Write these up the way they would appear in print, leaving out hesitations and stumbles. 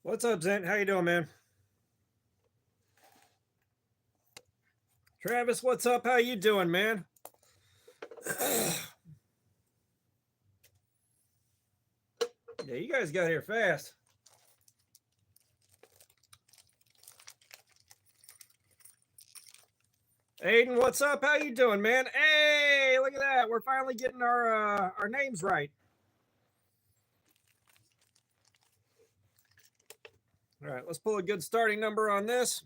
What's up, Zent? How you doing, man? Travis, what's up? How you doing, man? Yeah, you guys got here fast. Aiden, what's up? How you doing, man? Hey, look at that. We're finally getting our names right. All right, let's pull a good starting number on this.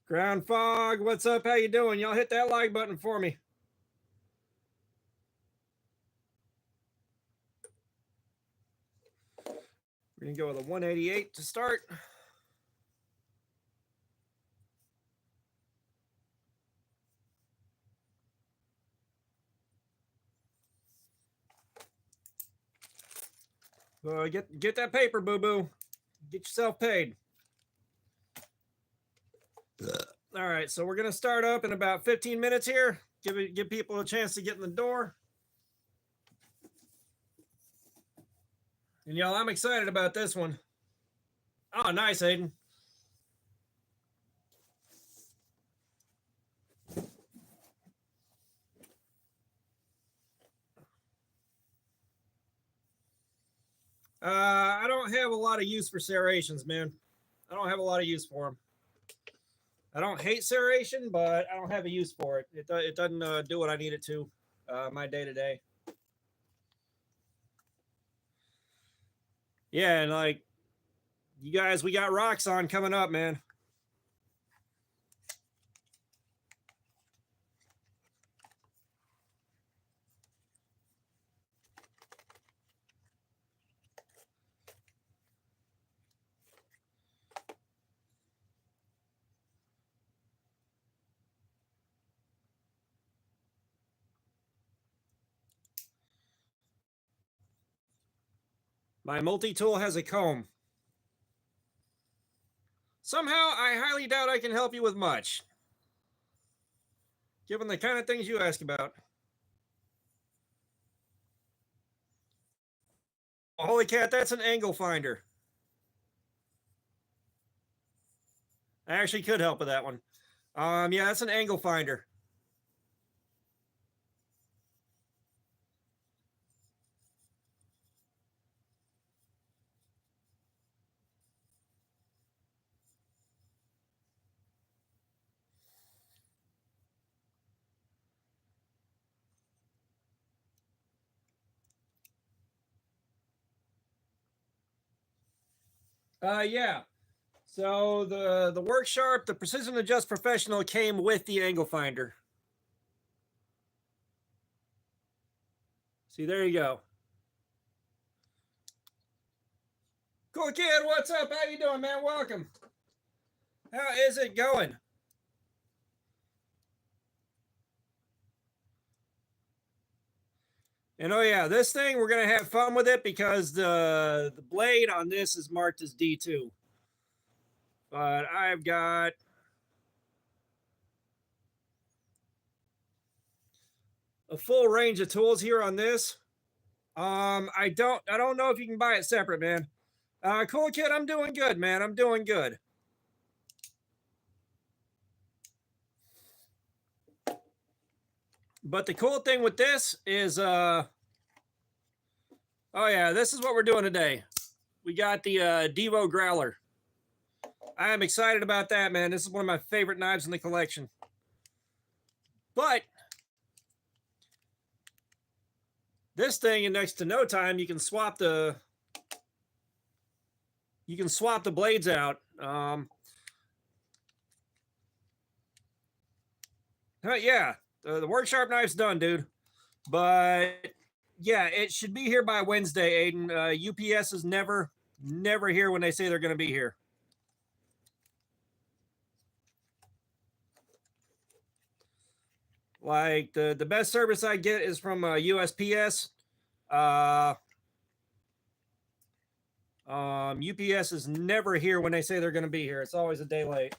Ground Fog, what's up? How you doing? Y'all hit that like button for me. We're going to go with a 188 to start. Get that paper, boo-boo. Get yourself paid. All right, so we're going to start up in about 15 minutes here. Give people a chance to get in the door. And y'all, I'm excited about this one. Oh, nice, Aiden. I don't have a lot of use for serrations, man. I don't have a lot of use for them. I don't hate serration, but I don't have a use for it. It doesn't do what I need it to my day-to-day. Yeah, and like, you guys, we got Roxxon coming up, man. My multi-tool has a comb. Somehow, I highly doubt I can help you with much, given the kind of things you ask about. Oh, holy cat, that's an angle finder. I actually could help with that one. Yeah, that's an angle finder. Yeah. So the Work Sharp, the Precision Adjust Professional came with the angle finder. See, there you go. Cool kid, what's up? How you doing, man? Welcome. How is it going? And oh yeah, this thing, we're gonna have fun with it because the blade on this is marked as D2. But I've got a full range of tools here on this. I don't know if you can buy it separate, man. Cool kid, I'm doing good, man. I'm doing good. But the cool thing with this is oh yeah, this is what we're doing today. We got the Devo Growler. I am excited about that, man. This is one of my favorite knives in the collection. But this thing, in next to no time, you can swap the blades out. Yeah, the Work Sharp knife's done, dude. But yeah, it should be here by Wednesday, Aiden. UPS is never here when they say they're going to be here. Like the best service I get is from USPS. UPS is never here when they say they're going to be here. It's always a day late.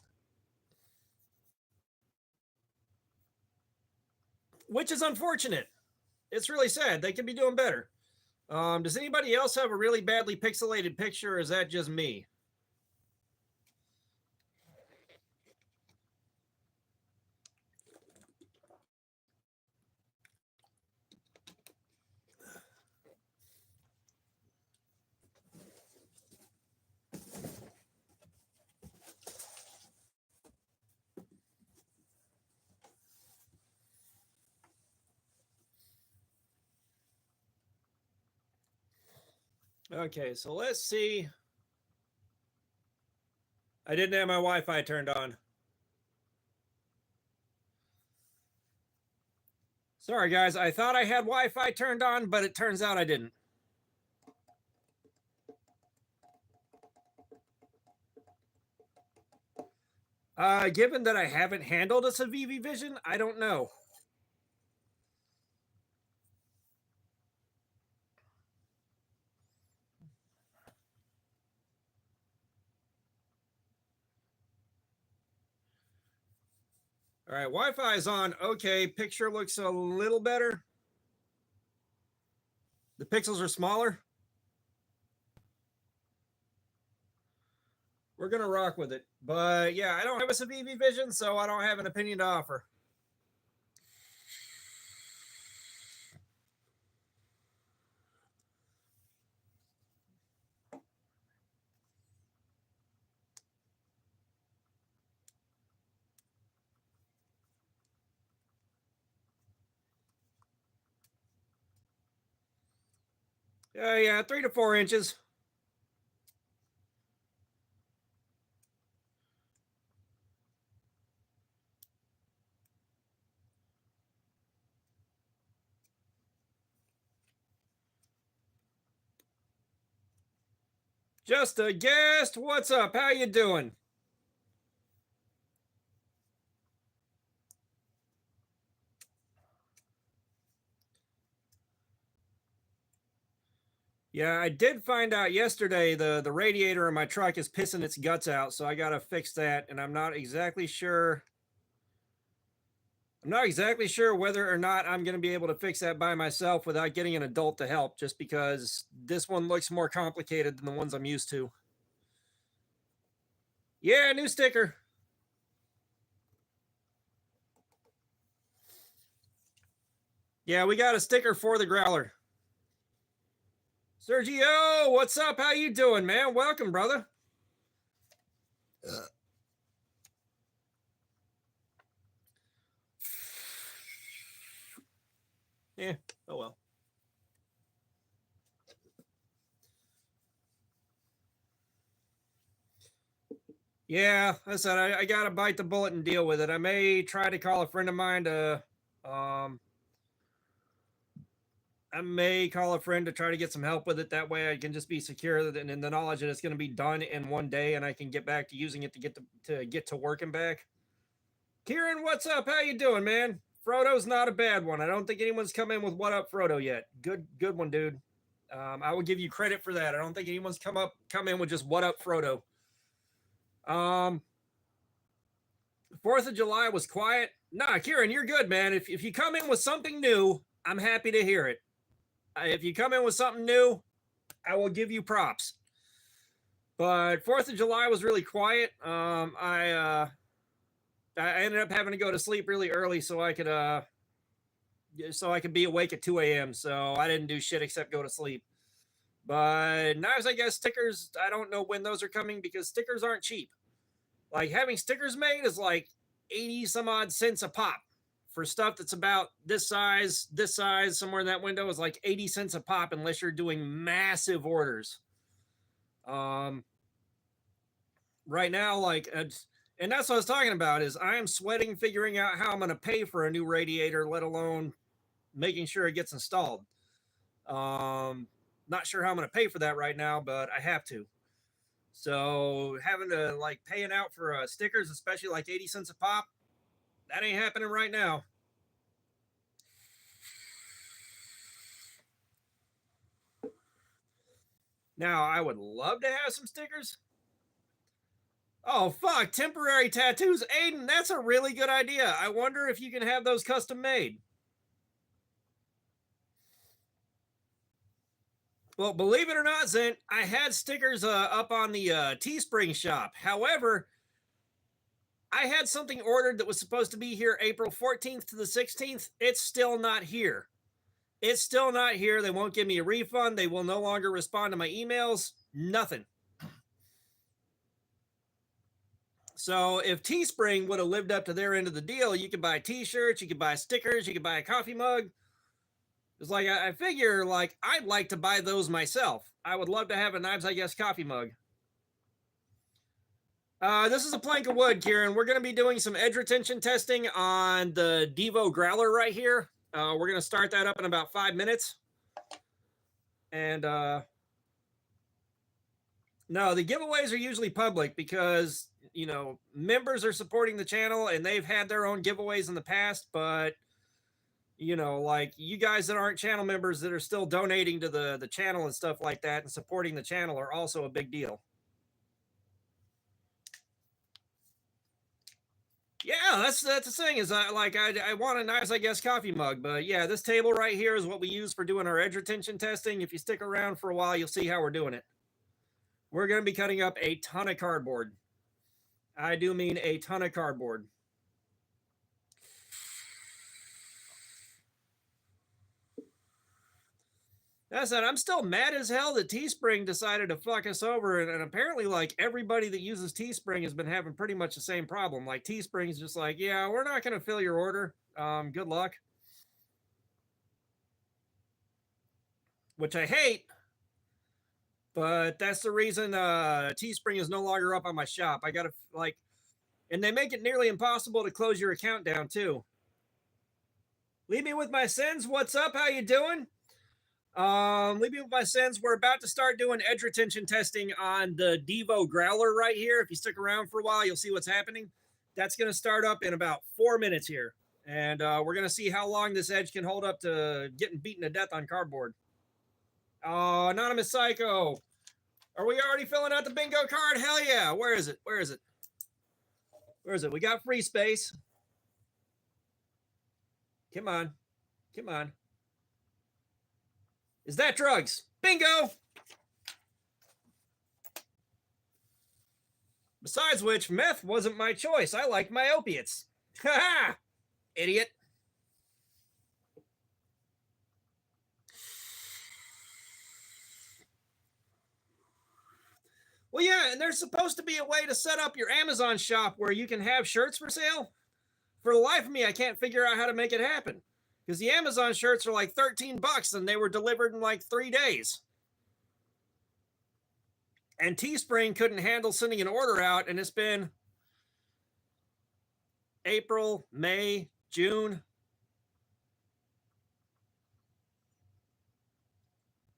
Which is unfortunate. It's really sad. They could be doing better. Does anybody else have a really badly pixelated picture, or is that just me? Okay, so let's see. I didn't have my Wi-Fi turned on. Sorry, guys. I thought I had Wi-Fi turned on, but it turns out I didn't. Given that I haven't handled a Civivi Vision, I don't know. All right, Wi-Fi is on. Okay, picture looks a little better. The pixels are smaller. We're gonna rock with it. But yeah, I don't have a Civivi Vision, so I don't have an opinion to offer. Yeah, 3 to 4 inches. Just a guest. What's up? How you doing? Yeah, I did find out yesterday the radiator in my truck is pissing its guts out, so I gotta fix that, and I'm not exactly sure. I'm not exactly sure whether or not I'm gonna be able to fix that by myself without getting an adult to help, just because this one looks more complicated than the ones I'm used to. Yeah, new sticker. Yeah, we got a sticker for the Growler. Sergio, what's up? How you doing, man? Welcome, brother. Yeah, oh well. Yeah, I said I gotta bite the bullet and deal with it. I may try to call a friend of mine to I may call a friend to try to get some help with it. That way I can just be secure in the knowledge that it's going to be done in one day and I can get back to using it to get to working back. Kieran, what's up? How you doing, man? Frodo's not a bad one. I don't think anyone's come in with what up Frodo yet. Good one, dude. I will give you credit for that. I don't think anyone's come in with just what up Frodo. 4th of July was quiet. Nah, Kieran, you're good, man. If you come in with something new, I'm happy to hear it. If you come in with something new, I will give you props. But 4th of July was really quiet. I ended up having to go to sleep really early so I could be awake at 2 a.m. So I didn't do shit except go to sleep. But knives, I guess stickers, I don't know when those are coming because stickers aren't cheap. Like having stickers made is like 80 some odd cents a pop. For stuff that's about this size, somewhere in that window is like 80 cents a pop unless you're doing massive orders. Right now, like, and that's what I was talking about is I am sweating figuring out how I'm going to pay for a new radiator, let alone making sure it gets installed. Not sure how I'm going to pay for that right now, but I have to. So having to like paying out for stickers, especially like 80 cents a pop, that ain't happening right now. Now, I would love to have some stickers. Oh, fuck. Temporary tattoos. Aiden, that's a really good idea. I wonder if you can have those custom made. Well, believe it or not, Zent, I had stickers up on the Teespring shop. However, I had something ordered that was supposed to be here April 14th to the 16th. It's still not here. It's still not here. They won't give me a refund. They will no longer respond to my emails. Nothing. So if Teespring would have lived up to their end of the deal, you could buy t-shirts, you could buy stickers, you could buy a coffee mug. It's like, I figure, like, I'd like to buy those myself. I would love to have a Knives I Guess coffee mug. This is a plank of wood, Kieran. We're going to be doing some edge retention testing on the Devo Growler right here. We're going to start that up in about 5 minutes. And no, the giveaways are usually public because, you know, members are supporting the channel and they've had their own giveaways in the past, but you know, like you guys that aren't channel members that are still donating to the channel and stuff like that and supporting the channel are also a big deal. Yeah, that's the thing is I want a Knives I Guess coffee mug, but yeah, this table right here is what we use for doing our edge retention testing. If you stick around for a while, you'll see how we're doing it. We're going to be cutting up a ton of cardboard. I do mean a ton of cardboard. That's it. I'm still mad as hell that Teespring decided to fuck us over. And apparently, like, everybody that uses Teespring has been having pretty much the same problem. Like, Teespring's just like, yeah, we're not going to fill your order. Good luck. Which I hate. But that's the reason Teespring is no longer up on my shop. I got to, like, and they make it nearly impossible to close your account down, too. Leave me with my sins. What's up? How you doing? Leave me with my sins. We're about to start doing edge retention testing on the Devo Growler right here. If you stick around for a while, you'll see what's happening. That's going to start up in about 4 minutes here. And we're going to see how long this edge can hold up to getting beaten to death on cardboard. Oh, Anonymous Psycho. Are we already filling out the bingo card? Hell yeah. Where is it? Where is it? Where is it? We got free space. Come on. Come on. Is that drugs? Bingo! Besides which, meth wasn't my choice. I like my opiates. Ha ha! Idiot. Well, yeah, and there's supposed to be a way to set up your Amazon shop where you can have shirts for sale. For the life of me, I can't figure out how to make it happen. Because the Amazon shirts are like $13 and they were delivered in like 3 days. And Teespring couldn't handle sending an order out, and it's been April, May, June.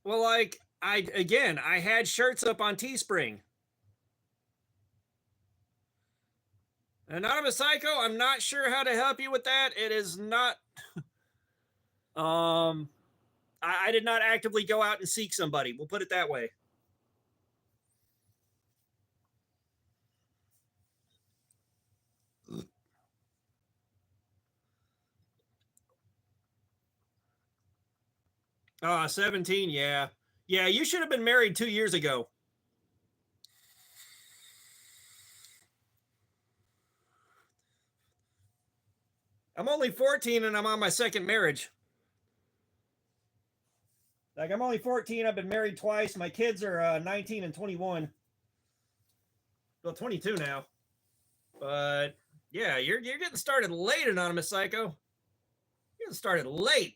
Well, like, I had shirts up on Teespring. Anonymous Psycho, I'm not sure how to help you with that. It is not... I did not actively go out and seek somebody. We'll put it that way. Ah, 17, yeah. Yeah, you should have been married 2 years ago. I'm only 14 and I'm on my second marriage. Like, I'm only 14. I've been married twice. My kids are 19 and 21. Well, 22 now. But yeah, you're getting started late, Anonymous Psycho. You're getting started late.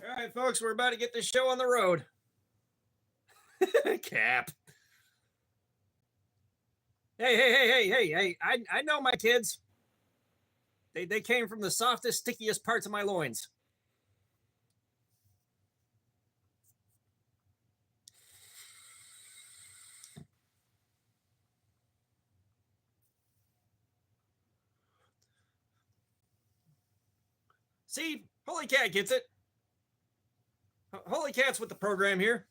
All right, folks, we're about to get this show on the road. Cap. Hey. I know my kids. They came from the softest, stickiest parts of my loins. See, Holy Cat gets it. Holy Cat's with the program here.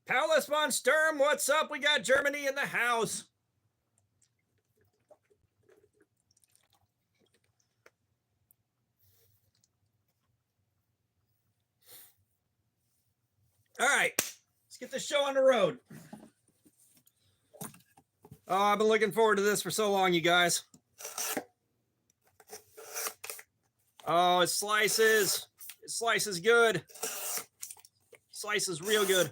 Paulus von Sturm, what's up? We got Germany in the house. All right, let's get this show on the road. Oh, I've been looking forward to this for so long, you guys. Oh, it slices. It slices good. Slices real good.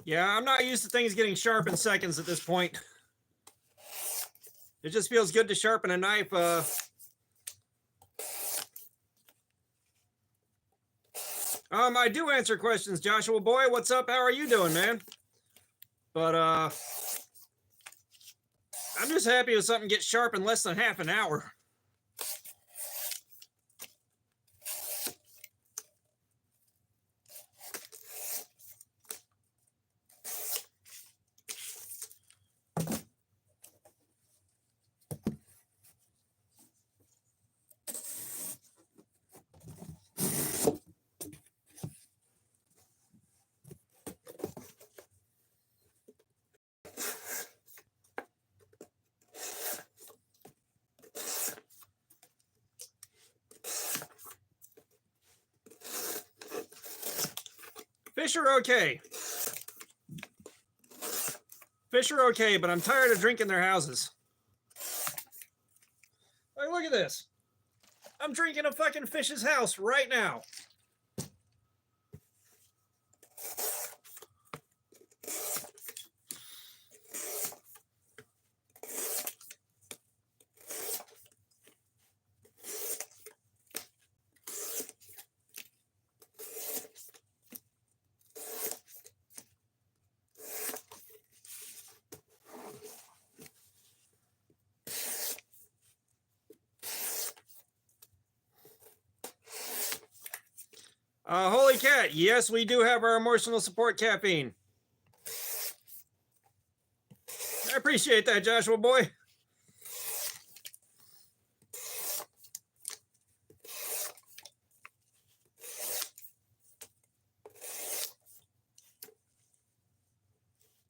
Yeah, I'm not used to things getting sharp in seconds at this point. It just feels good to sharpen a knife. I do answer questions, Joshua boy. What's up? How are you doing, man? But I'm just happy with something gets sharp in less than half an hour. Fish are okay. Fish are okay, but I'm tired of drinking their houses. Like, look at this. I'm drinking a fucking fish's house right now. Holy cat. Yes, we do have our emotional support caffeine. I appreciate that, Joshua boy.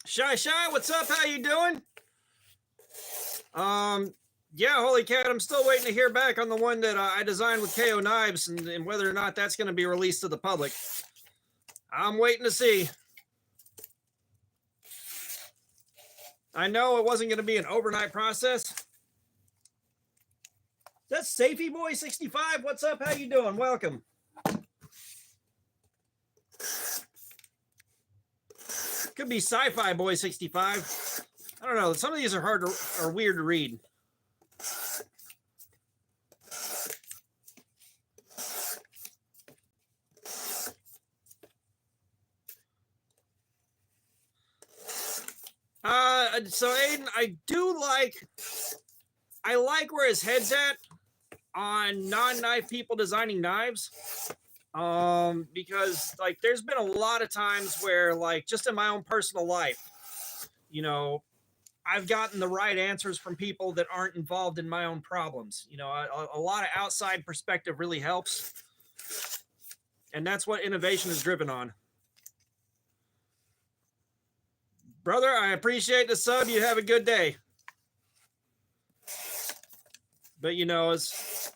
Shy, what's up? How you doing? Yeah, holy cat, I'm still waiting to hear back on the one that I designed with KO Knives and whether or not that's going to be released to the public. I'm waiting to see. I know it wasn't going to be an overnight process. That's Safety Boy 65. What's up? How you doing? Welcome. Could be Sci-Fi Boy 65. I don't know. Some of these are weird to read. So Aiden, I like where his head's at on non-knife people designing knives. Because like there's been a lot of times where like just in my own personal life, you know, I've gotten the right answers from people that aren't involved in my own problems. You know, a lot of outside perspective really helps. And that's what innovation is driven on. Brother, I appreciate the sub. You have a good day. But, you know,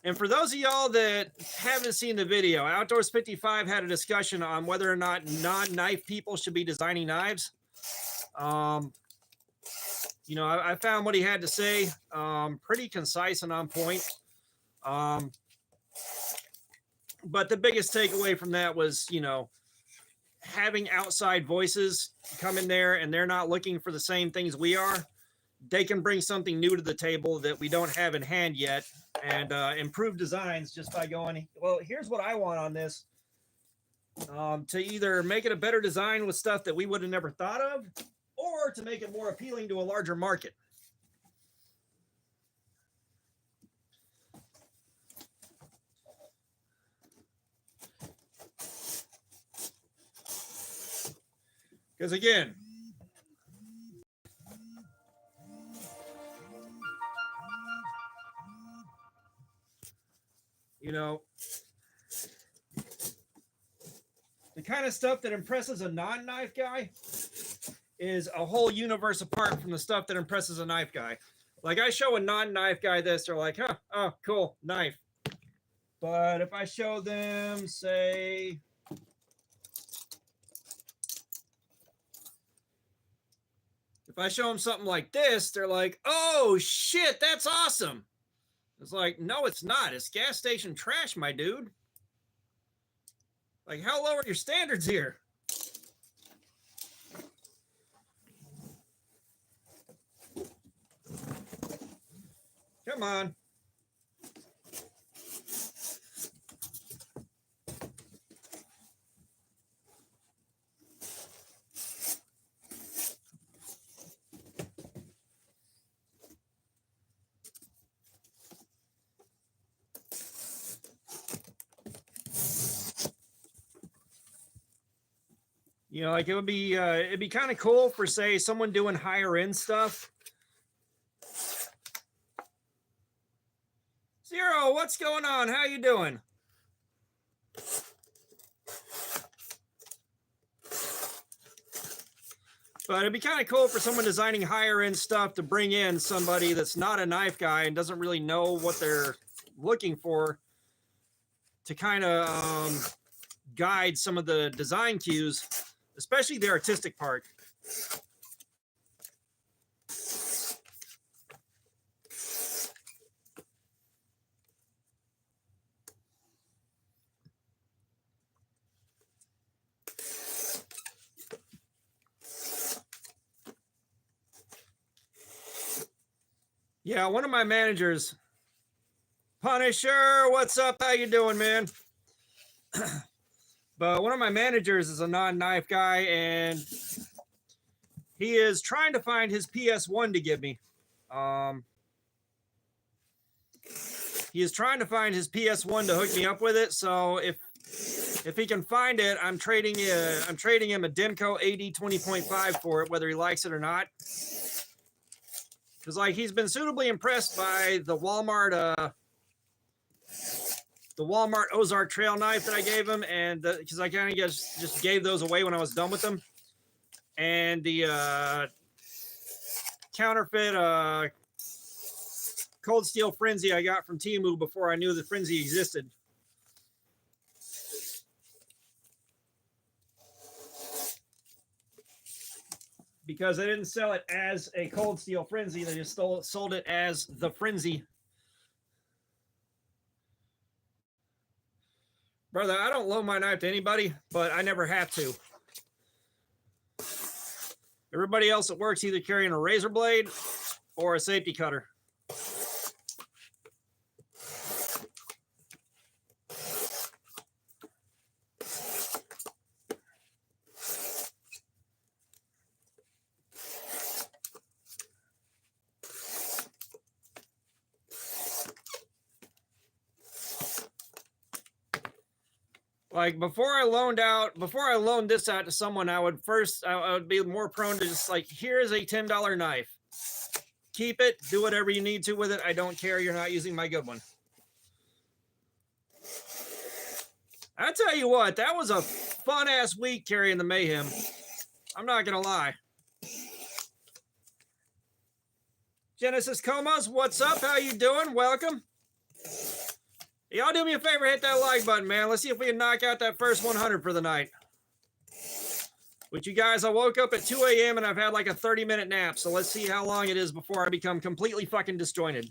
and for those of y'all that haven't seen the video, Outdoors 55 had a discussion on whether or not non-knife people should be designing knives. You know, I found what he had to say pretty concise and on point. But the biggest takeaway from that was, you know, having outside voices come in there and they're not looking for the same things we are. They can bring something new to the table that we don't have in hand yet and improve designs just by going, well, here's what I want on this. to either make it a better design with stuff that we would have never thought of, or to make it more appealing to a larger market. Because again, you know, the kind of stuff that impresses a non-knife guy is a whole universe apart from the stuff that impresses a knife guy. Like I show a non-knife guy this, they're like, huh, oh, cool, knife. But if I show them, say, if I show them something like this, they're like, oh shit, that's awesome. It's like, no, it's not. It's gas station trash, my dude. Like, how low are your standards here? Come on. You know, like it'd be kind of cool for, say, someone doing higher end stuff. Zero, what's going on? How you doing? But it'd be kind of cool for someone designing higher end stuff to bring in somebody that's not a knife guy and doesn't really know what they're looking for to kind of guide some of the design cues, especially the artistic part. Yeah, one of my managers, Punisher, what's up? How you doing, man? But one of my managers is a non-knife guy, and he is trying to find his PS1 to give me. He is trying to find his PS1 to hook me up with it. So if he can find it, I'm trading him a Demco AD 20.5 for it, whether he likes it or not. Because like he's been suitably impressed by the Walmart Ozark trail knife that I gave him, and because I kind of just gave those away when I was done with them, and the counterfeit Cold Steel Frenzy I got from Temu before I knew the Frenzy existed. Because they didn't sell it as a Cold Steel Frenzy, they just sold it as the Frenzy. Brother, I don't loan my knife to anybody, but I never have to. Everybody else at work's either carrying a razor blade or a safety cutter. Like before I loaned this out to someone, I would be more prone to just like, here's a $10 knife. Keep it, do whatever you need to with it. I don't care. You're not using my good one. I tell you what, that was a fun ass week carrying the Mayhem. I'm not gonna lie. Genesis Comas, what's up? How you doing? Welcome. Y'all do me a favor, hit that like button, man. Let's see if we can knock out that first 100 for the night. With you guys, I woke up at 2 a.m. and I've had like a 30-minute nap. So let's see how long it is before I become completely fucking disjointed.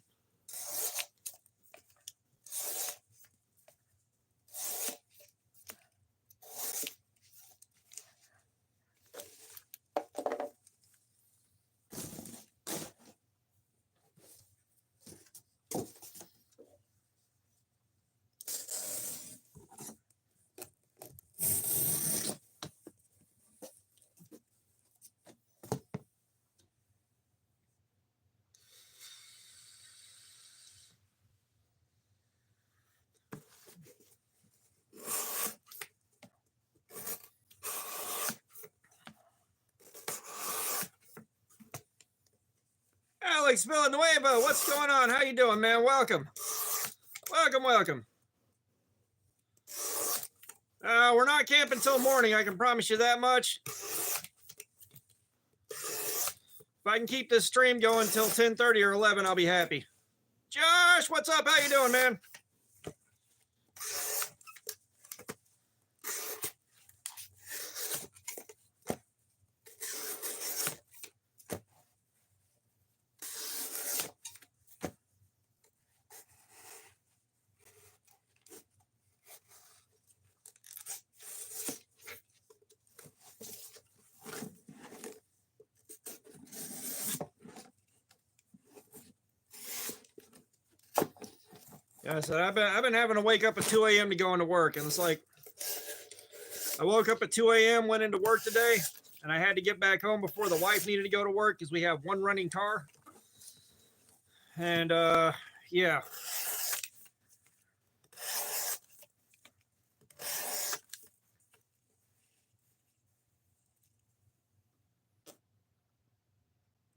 Alex Villanueva, what's going on? How you doing, man? Welcome. Welcome. We're not camping till morning. I can promise you that much. If I can keep this stream going till 10:30 or 11, I'll be happy. Josh, what's up? How you doing, man? Yeah, so I've been having to wake up at 2 a.m. to go into work, and it's like I woke up at 2 a.m., went into work today, and I had to get back home before the wife needed to go to work because we have one running car. And yeah.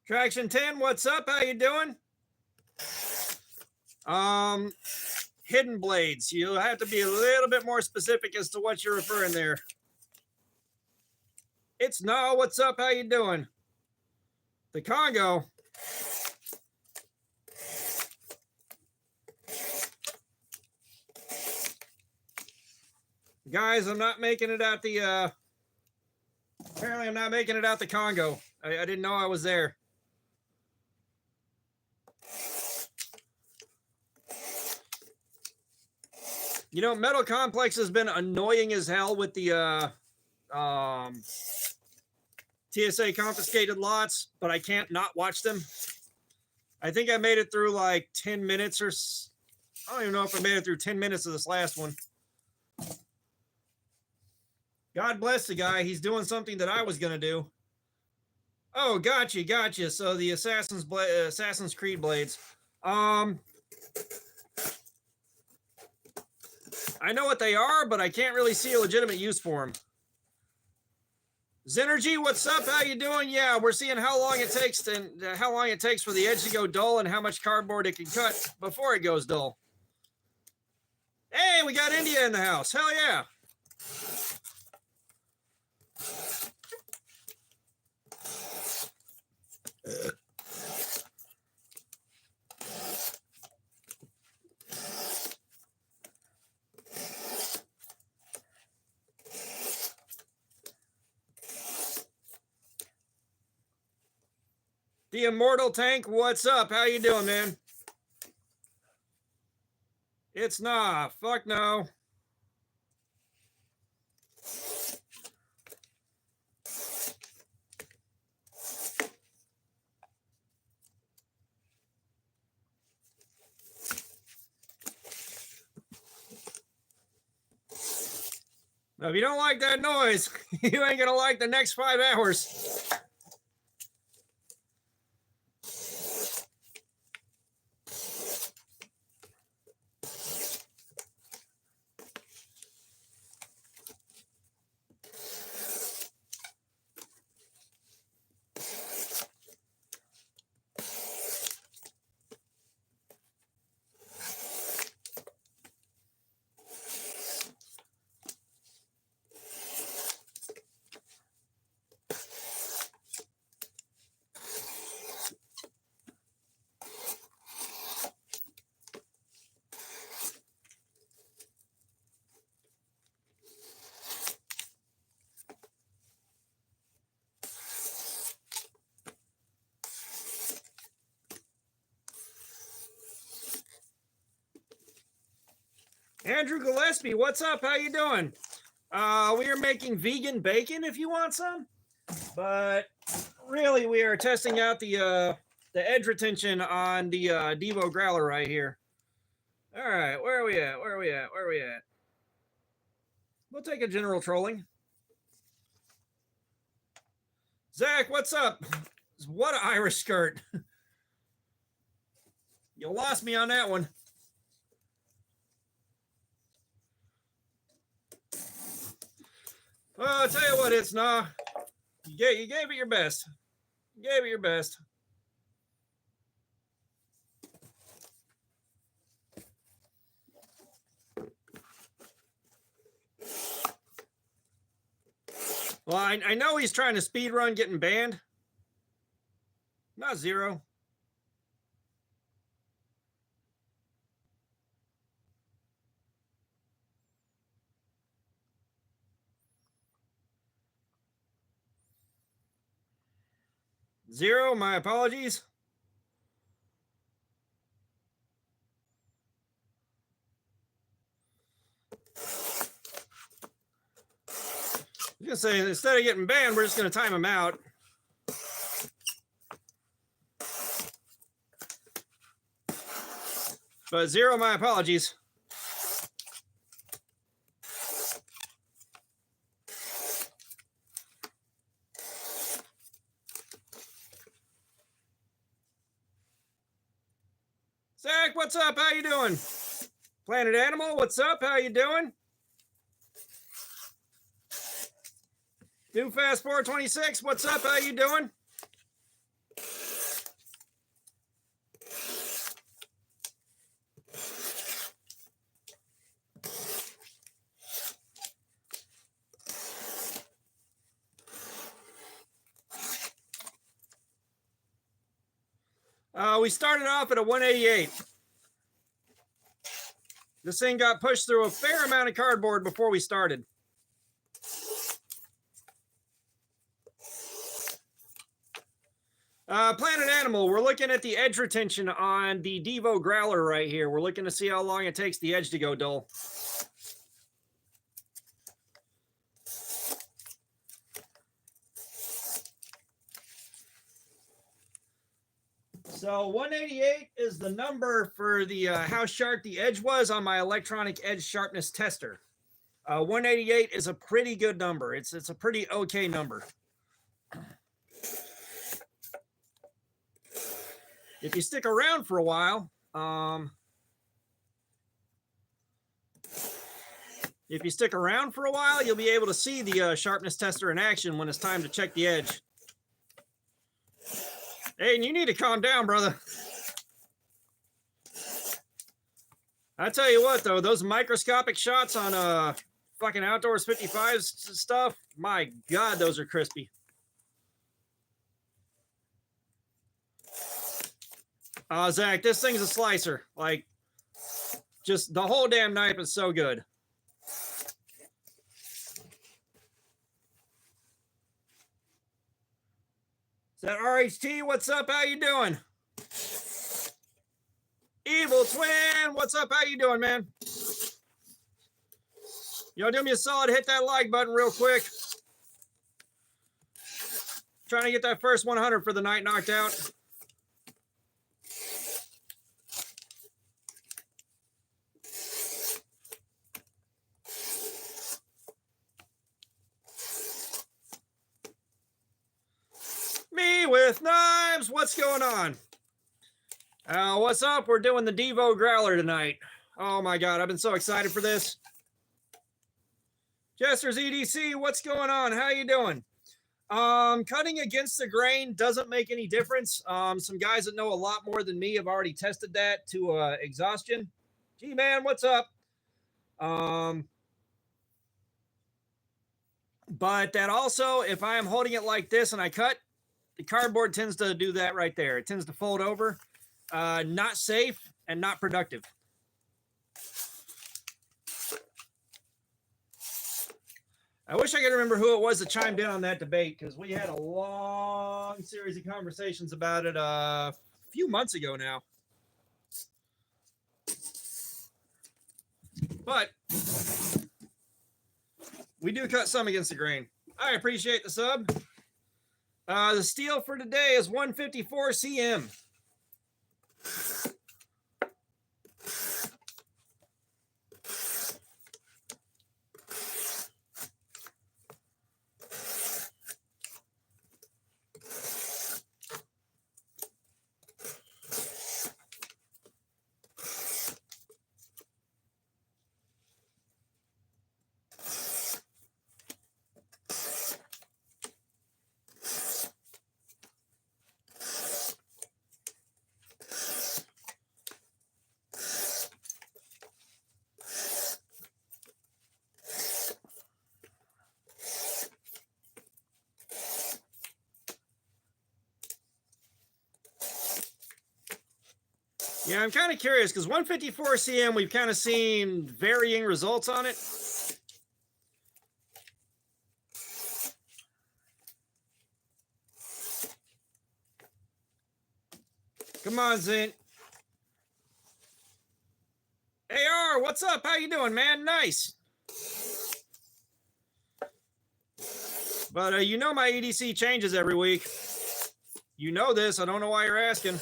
Traction 10, what's up? How you doing? Hidden blades. You'll have to be a little bit more specific as to what you're referring there. It's no, what's up? How you doing? The Congo. Guys, I'm not making it out the apparently I'm not making it out the Congo. I didn't know I was there. You know, Metal Complex has been annoying as hell with the TSA confiscated lots, but I can't not watch them. I think I made it through like 10 minutes or I don't even know if I made it through 10 minutes of this last one. God bless the guy. He's doing something that I was going to do. Oh, gotcha. So the Assassin's Creed blades. I know what they are, but I can't really see a legitimate use for them. Zenergy, what's up? How you doing? Yeah, we're seeing how long it takes for the edge to go dull and how much cardboard it can cut before it goes dull. Hey, we got India in the house. Hell yeah. The Immortal Tank, what's up? How you doing, man? It's nah. Fuck no. Now, if you don't like that noise, you ain't gonna like the next 5 hours. Andrew Gillespie, what's up? How you doing? We are making vegan bacon if you want some, but really we are testing out the edge retention on the Devo Growler right here. All right, where are we at? We'll take a general trolling. Zach, what's up? What an Irish skirt. You lost me on that one. Well, I'll tell you what, it's nah. You gave it your best. Well, I know he's trying to speed run getting banned. Not zero. Zero, my apologies. I was going to say, instead of getting banned, we're just going to time him out. But zero, my apologies. Zach, what's up? How you doing? Planet Animal, what's up? How you doing? Do Fast 426, what's up? How you doing? We started off at a 188. This thing got pushed through a fair amount of cardboard before we started. Planet Animal, we're looking at the edge retention on the Devo Growler right here. We're looking to see how long it takes the edge to go dull. So 188 is the number for the how sharp the edge was on my electronic edge sharpness tester. 188 is a pretty good number. It's a pretty okay number. If you stick around for a while, you'll be able to see the sharpness tester in action when it's time to check the edge. Hey, and you need to calm down, brother. I tell you what, though, those microscopic shots on fucking Outdoors 55 stuff, my God, those are crispy. Zach, this thing's a slicer. Like, just the whole damn knife is so good. Is that RHT? What's up? How you doing? Evil Twin, what's up? How you doing, man? Y'all do me a solid, hit that like button real quick. Trying to get that first 100 for the night knocked out. Me with knives, what's going on? What's up? We're doing the Devo Growler tonight. Oh my God, I've been so excited for this. Jester's EDC, what's going on? How you doing? Cutting against the grain doesn't make any difference. Some guys that know a lot more than me have already tested that to exhaustion. Gee, man, what's up? But that also, if I am holding it like this and I cut, the cardboard tends to do that right there. It tends to fold over. Not safe and not productive. I wish I could remember who it was that chimed in on that debate, because we had a long series of conversations about it a few months ago now. But we do cut some against the grain. I appreciate the sub. The steel for today is 154 CM. Yeah, I'm kind of curious because 154 CM, we've kind of seen varying results on it. Come on, Zint. AR, what's up? How you doing, man? Nice. But you know my EDC changes every week. You know this. I don't know why you're asking.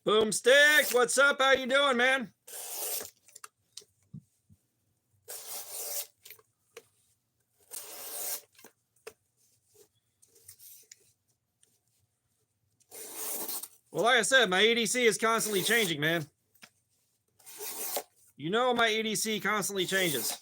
Boomstick, what's up? How you doing, man? Well, like I said, my EDC is constantly changing, man. You know my EDC constantly changes.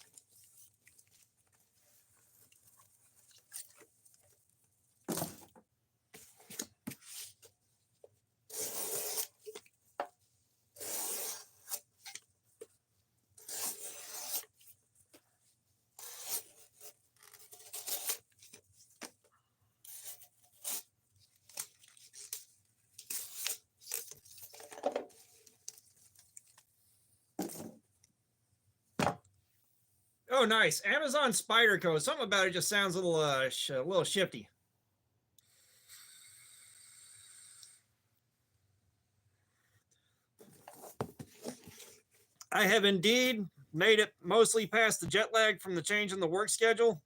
Oh, nice. Amazon Spider Code. Something about it just sounds a little shifty. I have indeed made it mostly past the jet lag from the change in the work schedule.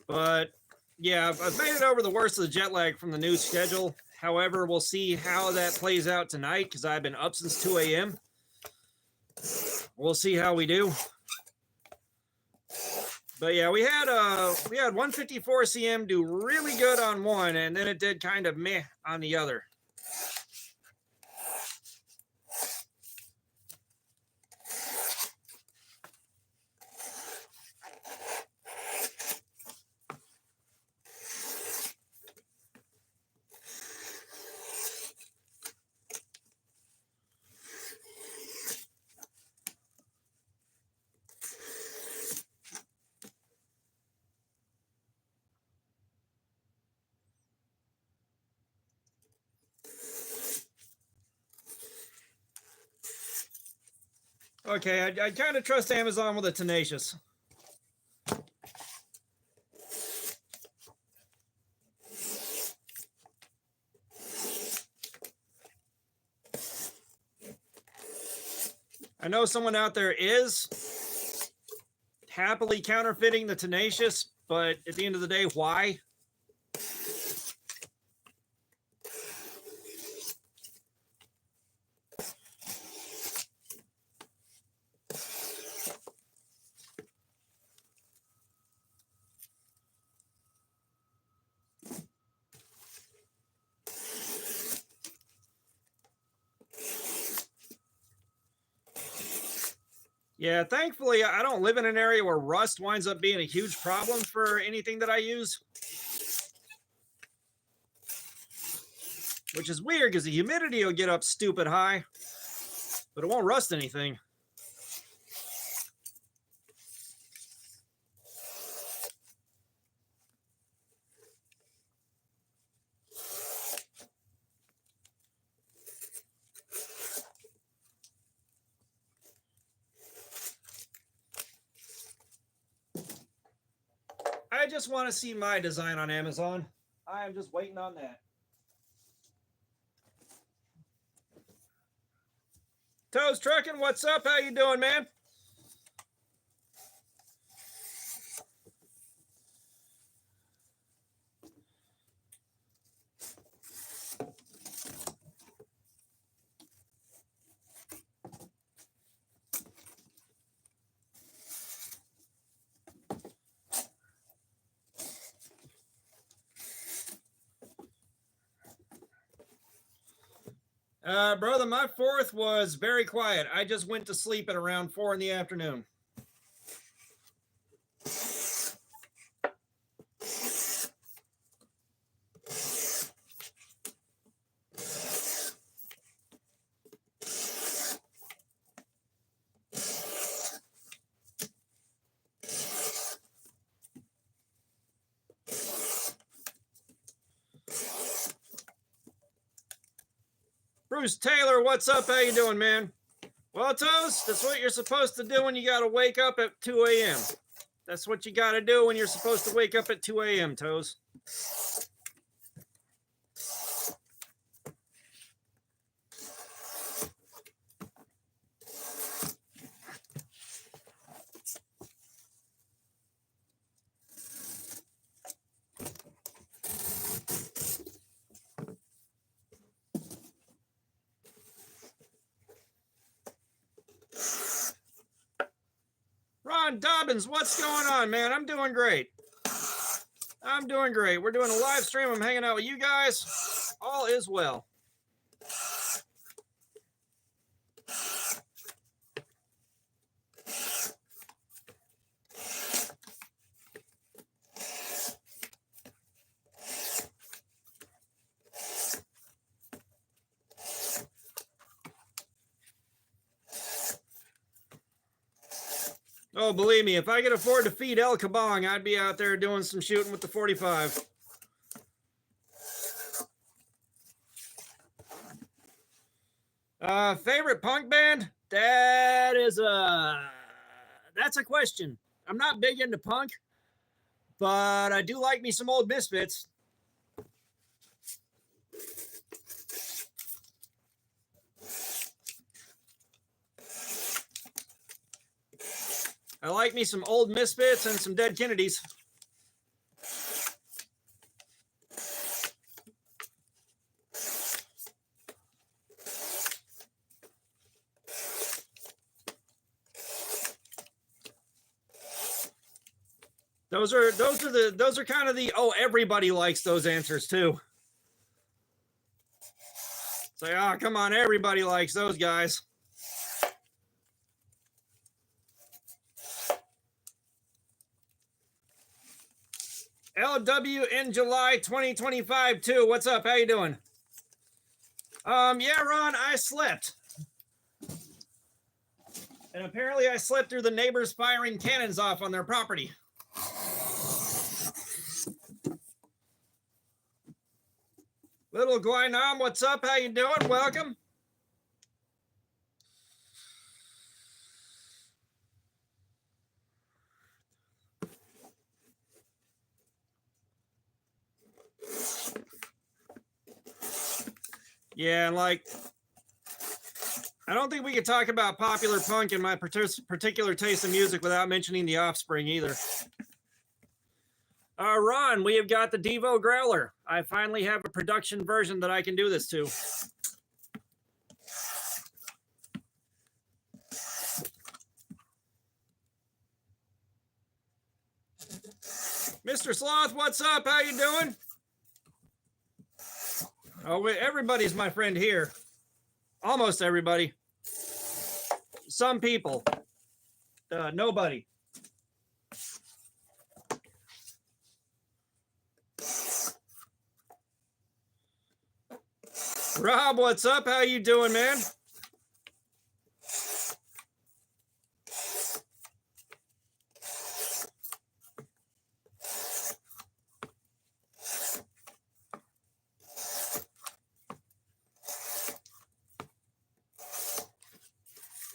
But yeah, I've made it over the worst of the jet lag from the new schedule. However, we'll see how that plays out tonight because I've been up since 2 a.m. We'll see how we do. But yeah, we had 154 CM do really good on one, and then it did kind of meh on the other. Okay, I kind of trust Amazon with a Tenacious. I know someone out there is happily counterfeiting the Tenacious, but at the end of the day, why? Yeah, thankfully, I don't live in an area where rust winds up being a huge problem for anything that I use. Which is weird because the humidity will get up stupid high, but it won't rust anything. I just want to see my design on Amazon. I am just waiting on that. Toes Trucking, what's up? How you doing, man? Brother, my 4th was very quiet. I just went to sleep at around 4 in the afternoon. Bruce Taylor, what's up? How you doing, man? Well, Toes, that's what you're supposed to do when you got to wake up at 2 a.m. That's what you got to do when you're supposed to wake up at 2 a.m., Toes. Ron Dobbins, what's going on, man? I'm doing great. I'm doing great. We're doing a live stream. I'm hanging out with you guys. All is well. Oh, believe me, if I could afford to feed El Kabong, I'd be out there doing some shooting with the 45. Favorite punk band? That's a question. I'm not big into punk, but I do like me some old Misfits. I like me some old Misfits and some Dead Kennedys. Those are kind of the, oh, everybody likes those answers too. It's like, oh, come on, everybody likes those guys. LW in July 2025 too. What's up? How you doing? Yeah, Ron, I slept. And apparently I slept through the neighbors firing cannons off on their property. Little Guinam, what's up? How you doing? Welcome. Yeah, like, I don't think we could talk about popular punk and my particular taste in music without mentioning The Offspring either. Ron, we have got the Devo Growler. I finally have a production version that I can do this to. Mr. Sloth, what's up? How you doing? Oh, wait, everybody's my friend here. Almost everybody. Some people. Nobody. Rob, what's up? How you doing, man?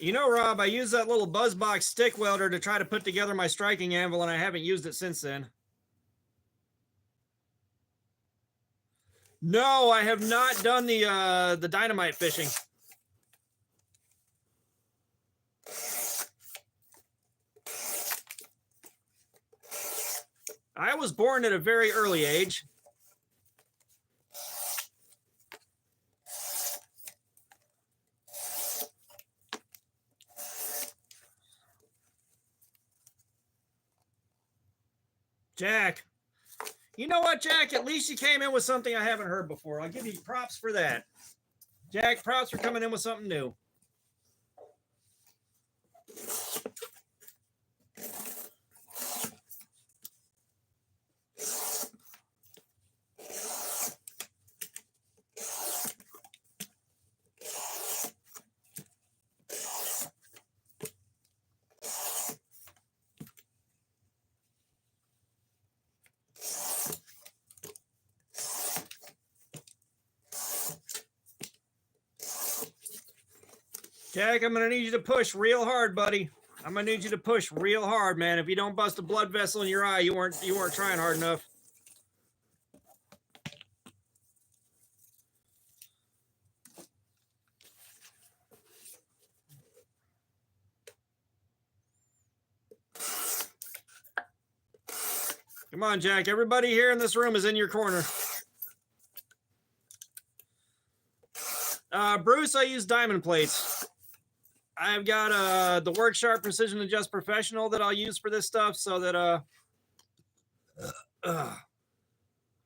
You know, Rob, I used that little BuzzBox stick welder to try to put together my striking anvil, and I haven't used it since then. No, I have not done the dynamite fishing. I was born at a very early age. Jack. You know what, Jack? At least you came in with something I haven't heard before. I'll give you props for that. Jack, props for coming in with something new. Jack, I'm going to need you to push real hard, buddy. I'm going to need you to push real hard, man. If you don't bust a blood vessel in your eye, you weren't trying hard enough. Come on, Jack. Everybody here in this room is in your corner. Bruce, I use diamond plates. I've got the Work Sharp Precision Adjust Professional that I'll use for this stuff so that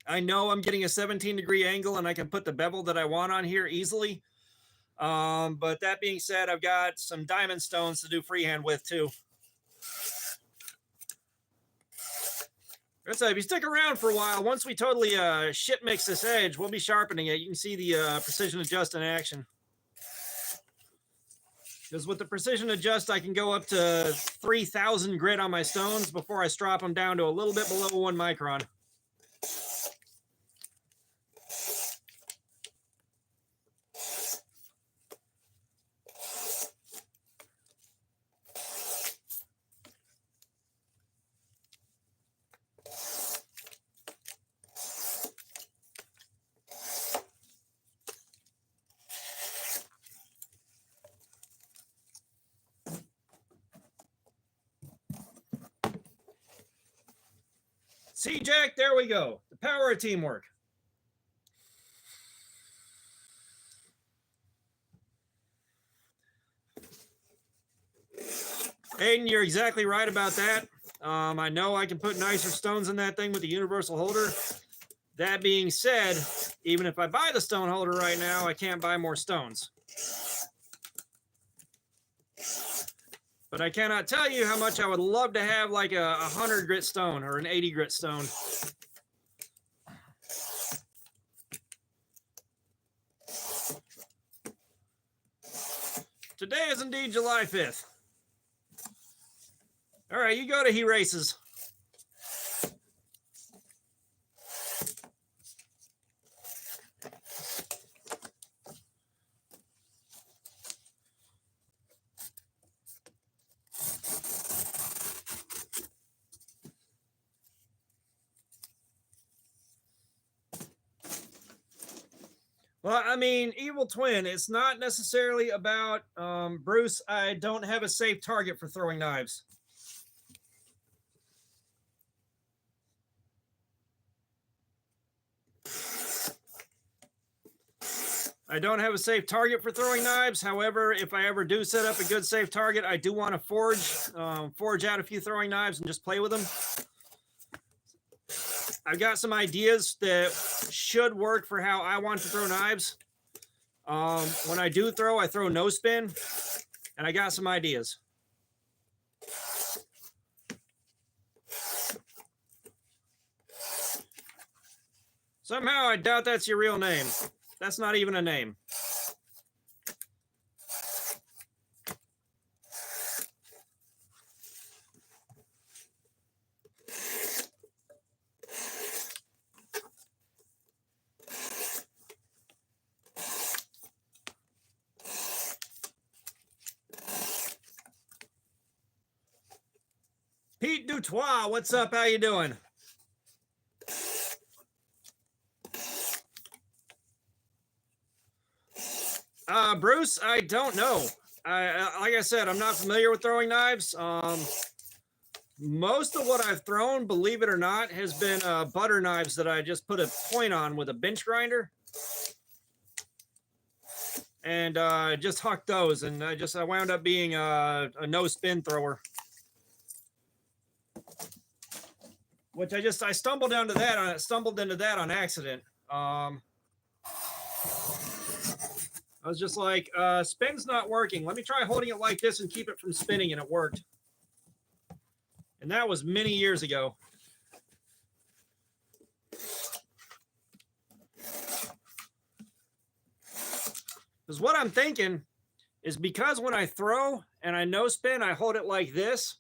I know I'm getting a 17-degree angle and I can put the bevel that I want on here easily. But that being said, I've got some diamond stones to do freehand with too. So if you stick around for a while, once we totally shit mix this edge, we'll be sharpening it. You can see the precision adjust in action. Because with the precision adjust, I can go up to 3,000 grit on my stones before I strop them down to a little bit below 1 micron. See, Jack, there we go. The power of teamwork. Aiden, you're exactly right about that. I know I can put nicer stones in that thing with the universal holder. That being said, even if I buy the stone holder right now, I can't buy more stones. But I cannot tell you how much I would love to have like a 100 grit stone or an 80 grit stone. Today is indeed July 5th. All right, you go to He Races. Well, I mean, Evil Twin, it's not necessarily about, Bruce, I don't have a safe target for throwing knives. I don't have a safe target for throwing knives. However, if I ever do set up a good safe target, I do want to forge out a few throwing knives and just play with them. I've got some ideas that should work for how I want to throw knives. When I do throw, I throw no spin, and I got some ideas. Somehow I doubt that's your real name. That's not even a name. Pete Dutois, what's up? How you doing? Bruce, I don't know. Like I said, I'm not familiar with throwing knives. Most of what I've thrown, believe it or not, has been butter knives that I just put a point on with a bench grinder. And just hucked those, and I wound up being a no spin thrower. Which I stumbled into that on accident. I was just like, spin's not working. Let me try holding it like this and keep it from spinning, and it worked. And that was many years ago. Because what I'm thinking is, because when I throw and I no spin, I hold it like this,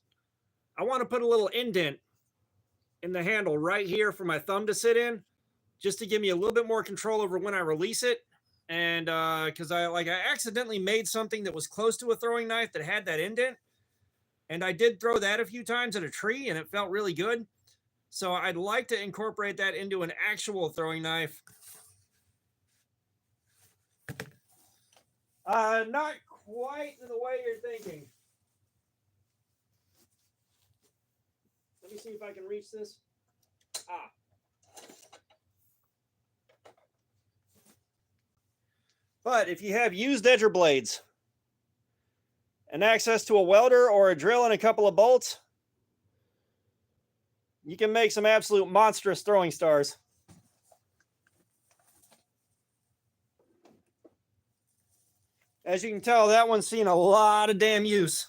I want to put a little indent in the handle right here for my thumb to sit in, just to give me a little bit more control over when I release it. and because I accidentally made something that was close to a throwing knife that had that indent, and I did throw that a few times at a tree, and it felt really good. So I'd like to incorporate that into an actual throwing knife. Not quite in the way you're thinking. Let me see if I can reach this. Ah. But if you have used edger blades and access to a welder or a drill and a couple of bolts, you can make some absolute monstrous throwing stars. As you can tell, that one's seen a lot of damn use.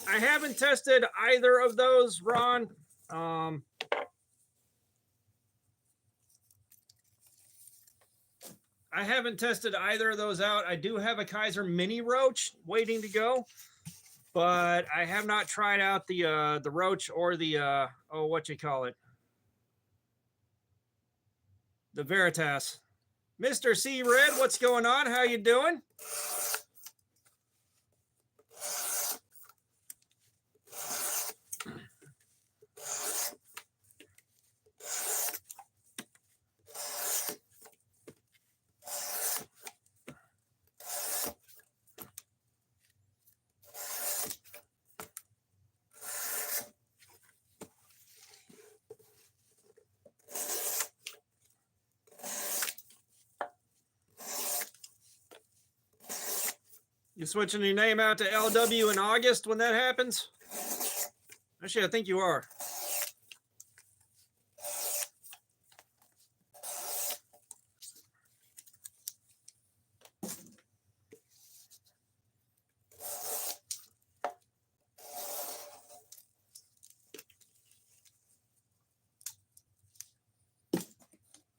I haven't tested either of those, Ron. I haven't tested either of those out. I do have a Kaiser Mini Roach waiting to go, but I have not tried out the Roach or the what you call it, the Veritas. Mr. C Red, what's going on? How you doing? You switching your name out to LW in August when that happens? Actually, I think you are.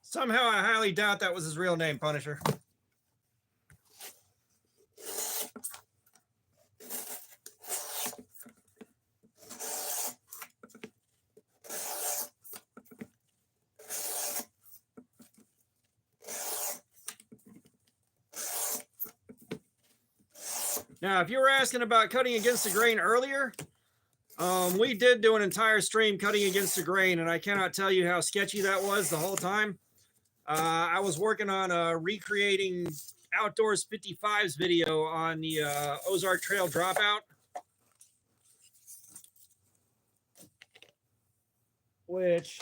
Somehow I highly doubt that was his real name, Punisher. Now, if you were asking about cutting against the grain earlier, we did do an entire stream cutting against the grain, and I cannot tell you how sketchy that was the whole time. I was working on recreating Outdoors 55's video on the Ozark Trail Dropout, which,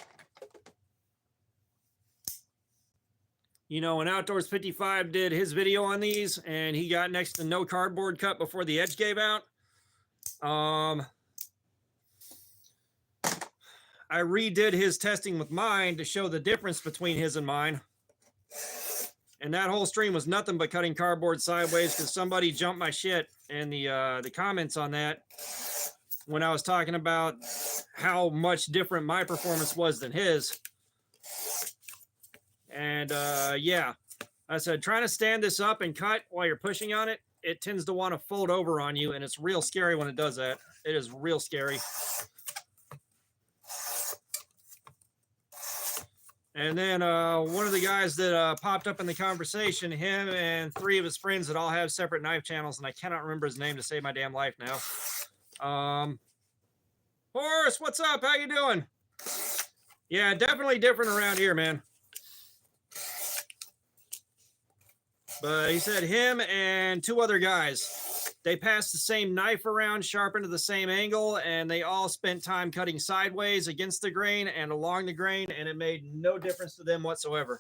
you know, when Outdoors 55 did his video on these and he got next to no cardboard cut before the edge gave out, I redid his testing with mine to show the difference between his and mine. And that whole stream was nothing but cutting cardboard sideways because somebody jumped my shit in the comments on that when I was talking about how much different my performance was than his. And yeah, I said, trying to stand this up and cut while you're pushing on it, it tends to want to fold over on you, and it's real scary when it does that. It is real scary. And then one of the guys that popped up in the conversation, him and 3 of his friends that all have separate knife channels, and I cannot remember his name to save my damn life now. Horace, what's up? How you doing? Yeah, definitely different around here, man. But he said him and 2 other guys, they passed the same knife around, sharpened to the same angle, and they all spent time cutting sideways against the grain and along the grain, and it made no difference to them whatsoever.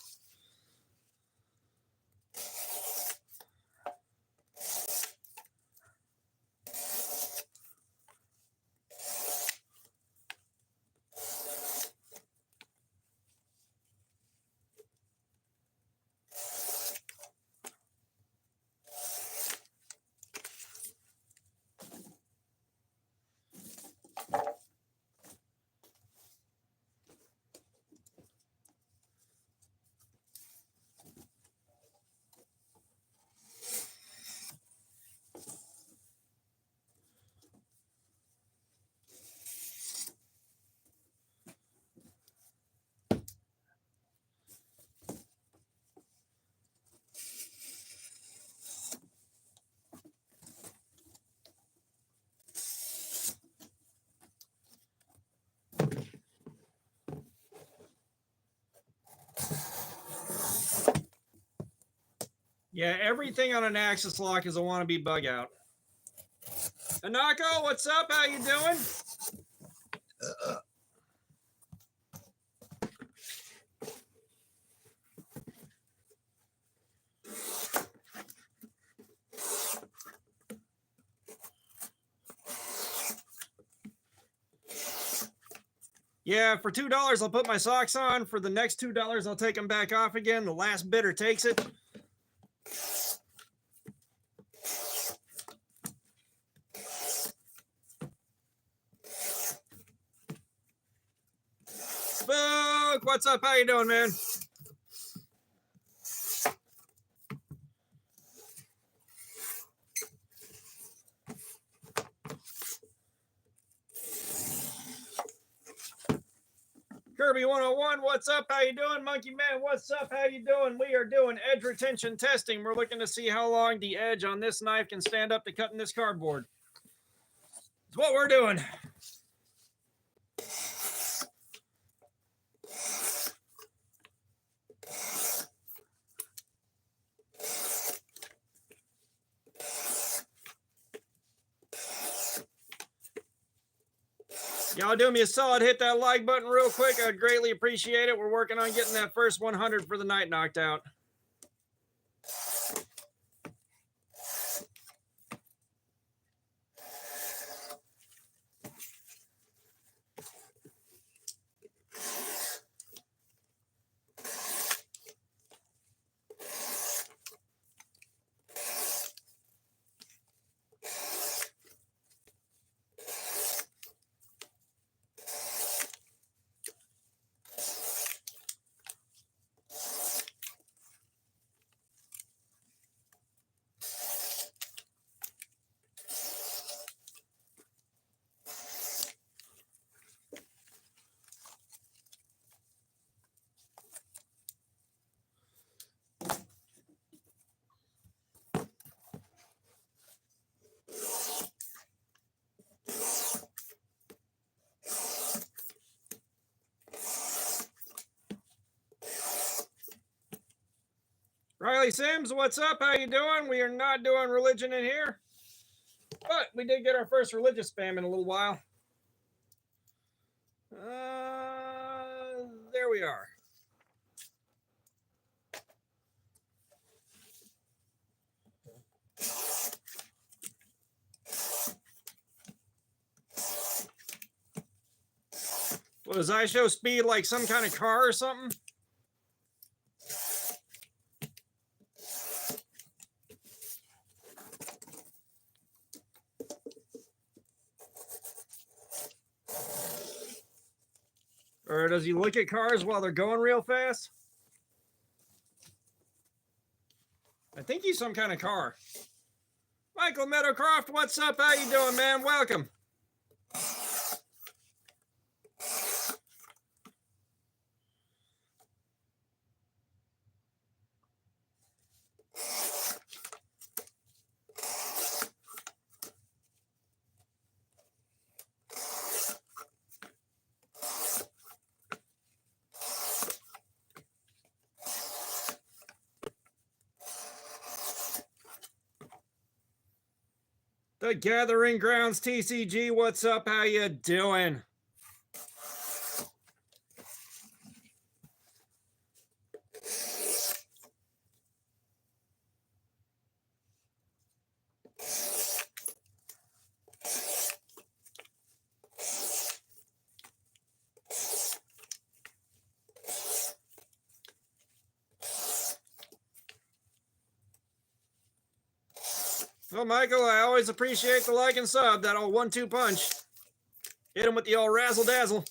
Yeah, everything on an Axis lock is a wannabe bug out. Anako, what's up? How you doing? Yeah, for $2, I'll put my socks on. For the next $2, I'll take them back off again. The last bidder takes it. Spook, what's up? How you doing, man? Kirby 101, what's up? How you doing? Monkey Man, what's up? How you doing? We are doing edge retention testing. We're looking to see how long the edge on this knife can stand up to cutting this cardboard. It's what we're doing. Y'all do me a solid, hit that like button real quick. I'd greatly appreciate it. We're working on getting that first 100 for the night knocked out. Riley Sims, what's up? How you doing? We are not doing religion in here, but we did get our first religious spam in a little while. There we are. What does I show speed like some kind of car or something? Or does he look at cars while they're going real fast? I think he's some kind of car. Michael Meadowcroft, what's up? How you doing, man? Welcome. The Gathering Grounds TCG, what's up? How you doing? Well, Michael, I always appreciate the like and sub. That old 1-2 punch. Hit him with the old razzle dazzle.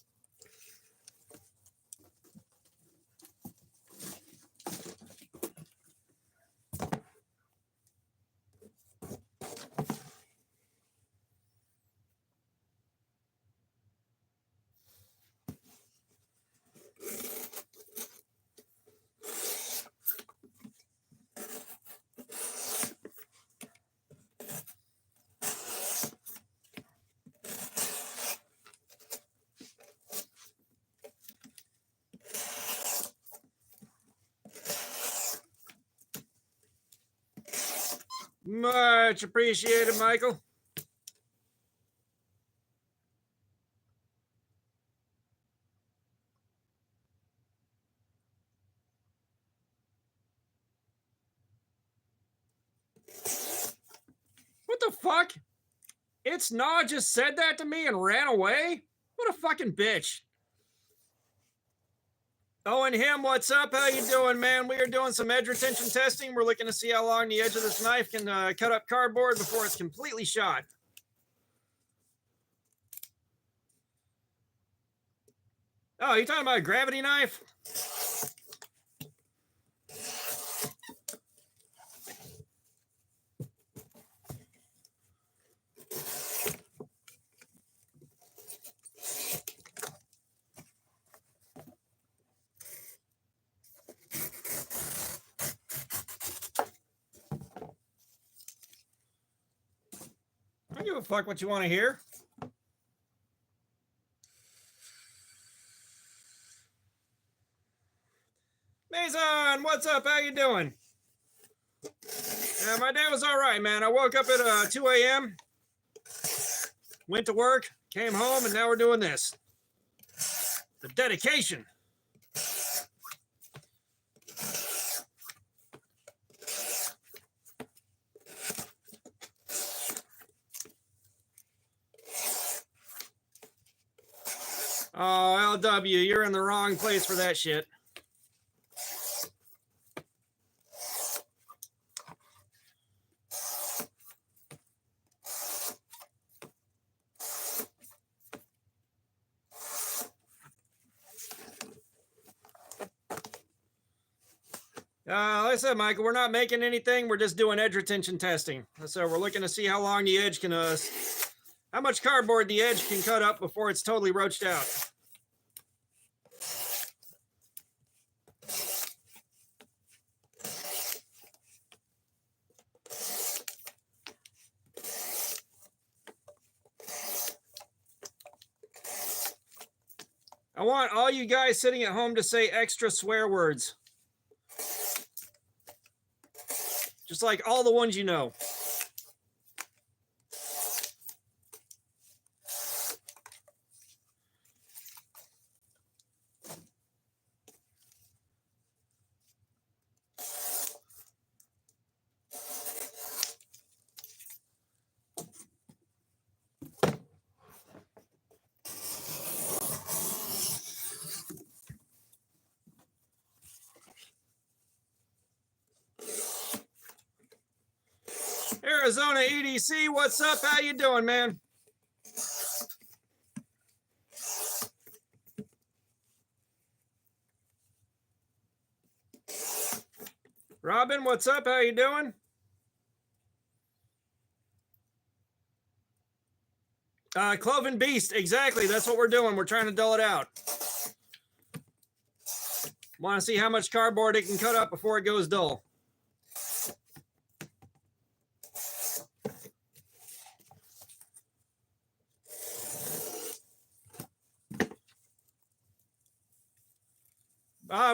Much appreciated, Michael. What the fuck? It's Nah just said that to me and ran away? What a fucking bitch. Oh, and him, what's up? How you doing, man? We are doing some edge retention testing. We're looking to see how long the edge of this knife can cut up cardboard before it's completely shot. Oh, you talking about a gravity knife? I don't give a fuck what you want to hear. Mason, what's up? How you doing? My day was all right, man. I woke up at 2 a.m., went to work, came home, and now we're doing this. The dedication. Oh, LW, you're in the wrong place for that shit. Like I said, Michael, we're not making anything. We're just doing edge retention testing. So we're looking to see how long the edge can, how much cardboard the edge can cut up before it's totally roached out. I want all you guys sitting at home to say extra swear words. Just like all the ones you know. Arizona EDC, what's up? How you doing, man? Robin, what's up? How you doing? Cloven Beast, exactly. That's what we're doing. We're trying to dull it out. Want to see how much cardboard it can cut up before it goes dull.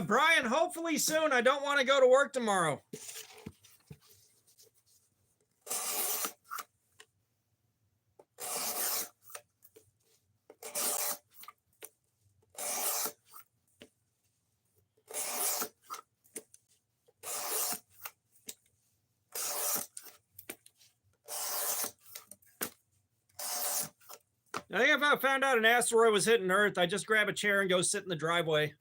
Brian, hopefully soon. I don't want to go to work tomorrow. I think if I found out an asteroid was hitting Earth, I'd just grab a chair and go sit in the driveway.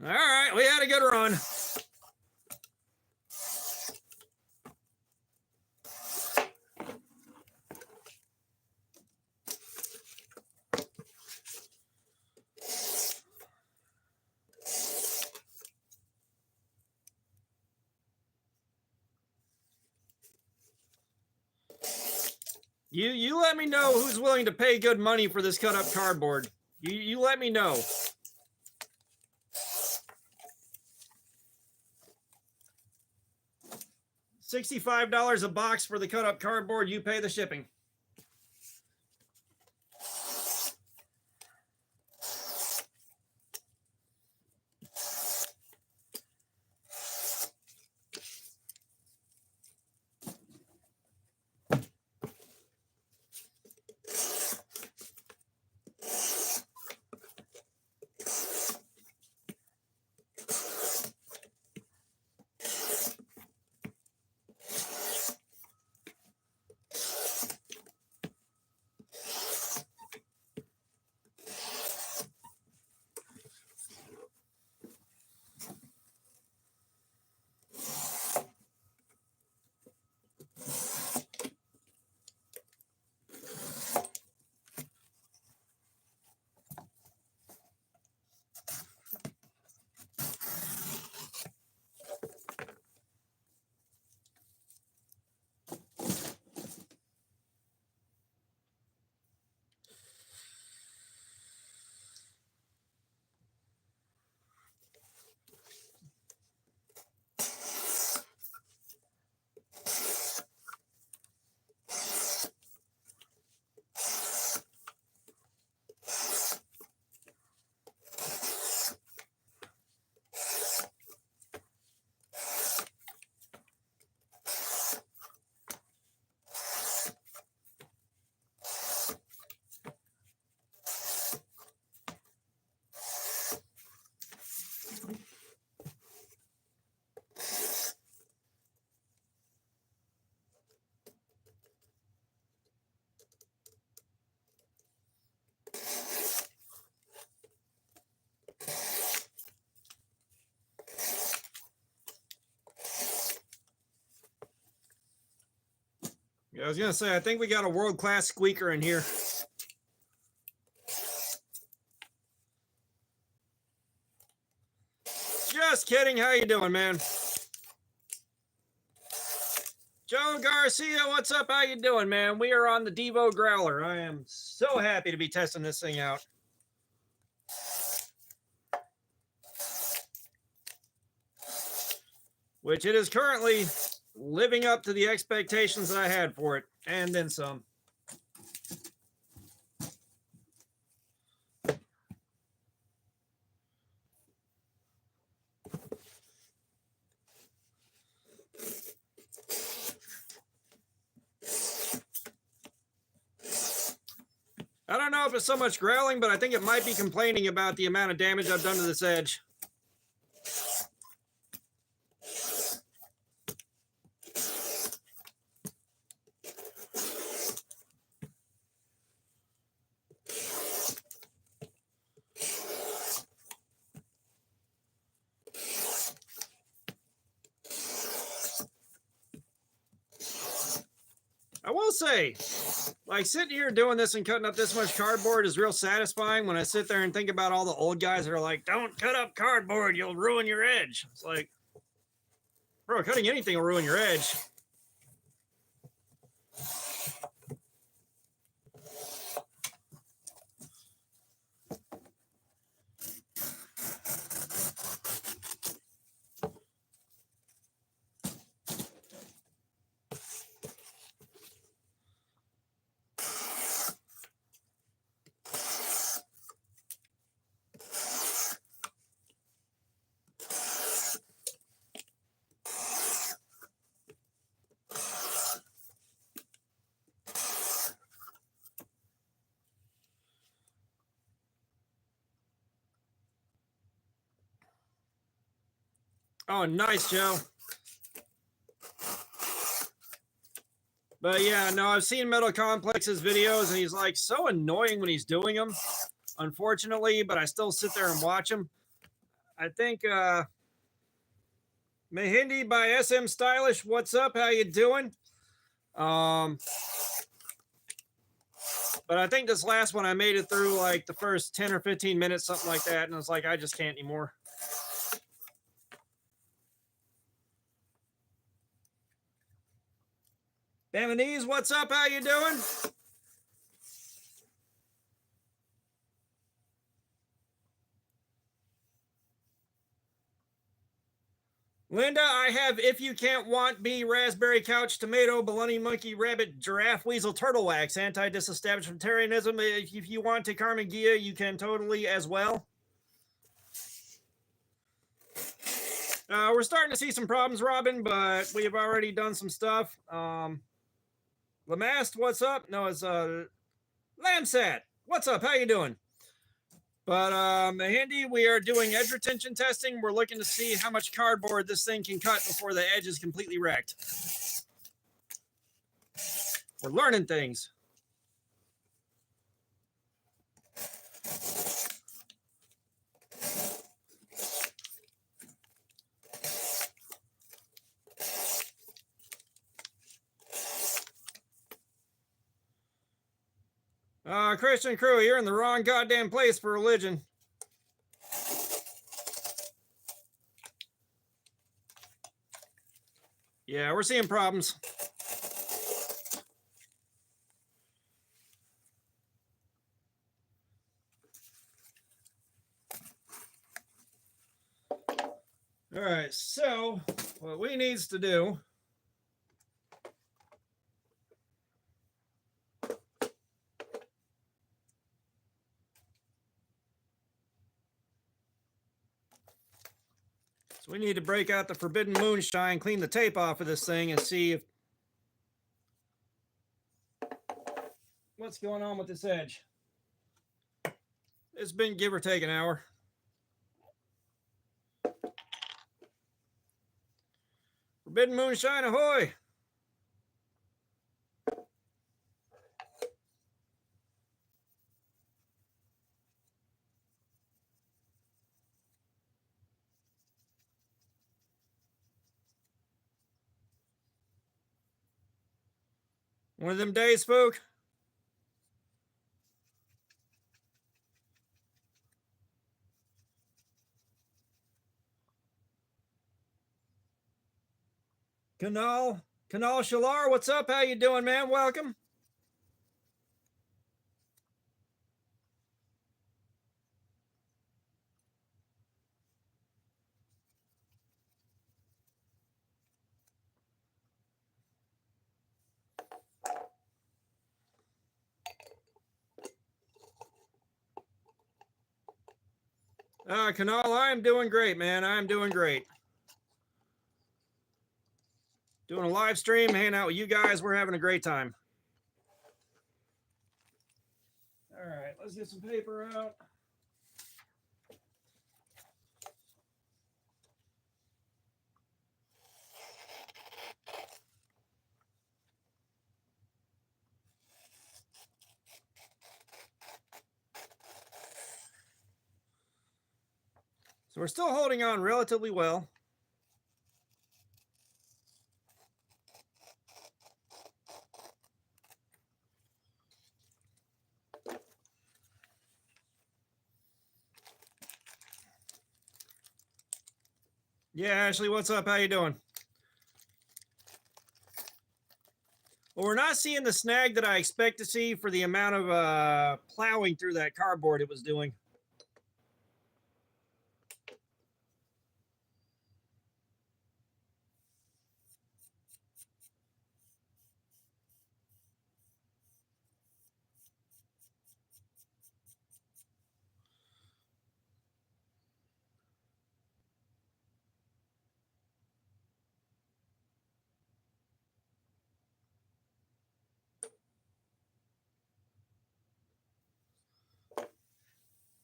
All right, we had a good run. You let me know who's willing to pay good money for this cut up cardboard. You let me know. $65 a box for the cut up cardboard. You pay the shipping. Yeah, I was gonna say, I think we got a world-class squeaker in here. Just kidding. How you doing, man? Joe Garcia, what's up? How you doing, man? We are on the Devo Growler. I am so happy to be testing this thing out. Which it is currently living up to the expectations that I had for it, and then some. I don't know if it's so much growling, but I think it might be complaining about the amount of damage I've done to this edge. I will say, like, sitting here doing this and cutting up this much cardboard is real satisfying when I sit there and think about all the old guys that are like, don't cut up cardboard, you'll ruin your edge. It's like, bro, cutting anything will ruin your edge. Oh, nice, Joe. But yeah, no, I've seen Metal Complex's videos, and he's like so annoying when he's doing them, unfortunately, but I still sit there and watch him. I think Mahindi by SM Stylish, what's up? How you doing? But I think this last one I made it through like the first 10 or 15 minutes, something like that, and I was like, I just can't anymore. Bamanese, what's up? How you doing? Linda, I have If You Can't Want Be Raspberry Couch Tomato Baloney Monkey Rabbit Giraffe Weasel Turtle Wax Anti-Disestablishmentarianism. If you want to Carmen Gia, you can totally as well. We're starting to see some problems, Robin, but we have already done some stuff. Lamast, what's up? No, it's Lamsat. What's up? How you doing? But Mahindi, we are doing edge retention testing. We're looking to see how much cardboard this thing can cut before the edge is completely wrecked. We're learning things. Christian Crew, you're in the wrong goddamn place for religion. Yeah, we're seeing problems. All right, so what we needs to do so we need to break out the Forbidden Moonshine, clean the tape off of this thing, and see if what's going on with this edge. It's been give or take an hour. Forbidden Moonshine, ahoy! One of them days, spook. Kanal Shalar, what's up? How you doing, man? Welcome. Kanal, I'm doing great, man. I'm doing great. Doing a live stream, hanging out with you guys. We're having a great time. All right, let's get some paper out. So we're still holding on relatively well. Yeah, Ashley, what's up? How you doing? Well, we're not seeing the snag that I expect to see for the amount of plowing through that cardboard it was doing.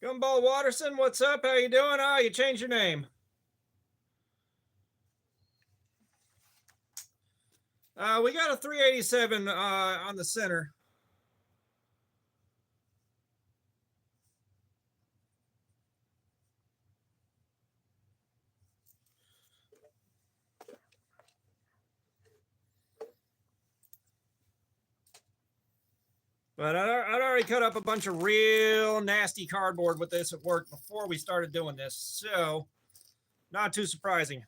Gumball Watterson, what's up? How you doing? Oh, you changed your name. We got a 387 on the center. But I'd already cut up a bunch of real nasty cardboard with this at work before we started doing this. So, not too surprising.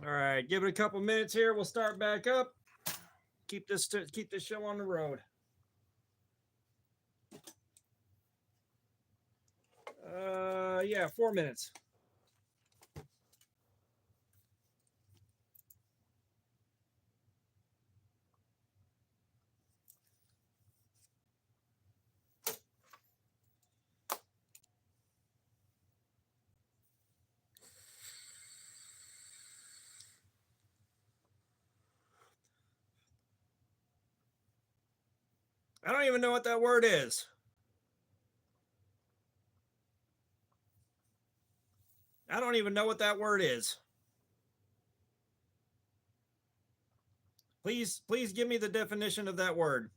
All right, give it a couple minutes here. We'll start back up. Keep this show on the road. Yeah, 4 minutes. I don't even know what that word is. I don't even know what that word is. Please give me the definition of that word.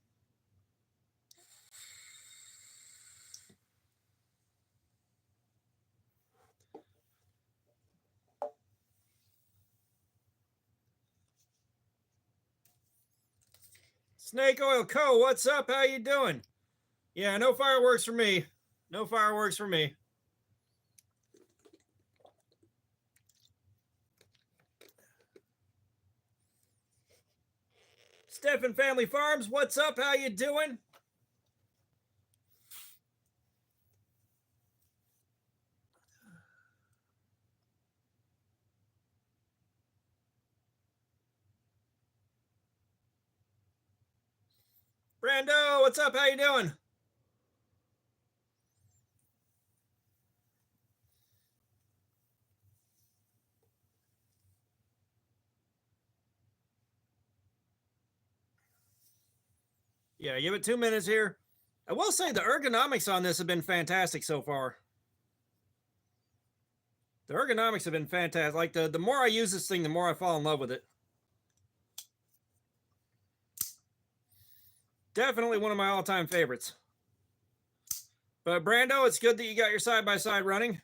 Snake Oil Co., what's up? How you doing? Yeah, no fireworks for me. No fireworks for me. Stephen Family Farms, what's up? How you doing? Brando, what's up? How you doing? Yeah, give it 2 minutes here. I will say the ergonomics on this have been fantastic so far. The ergonomics have been fantastic. Like the more I use this thing, the more I fall in love with it. Definitely one of my all-time favorites. But Brando, it's good that you got your side-by-side running.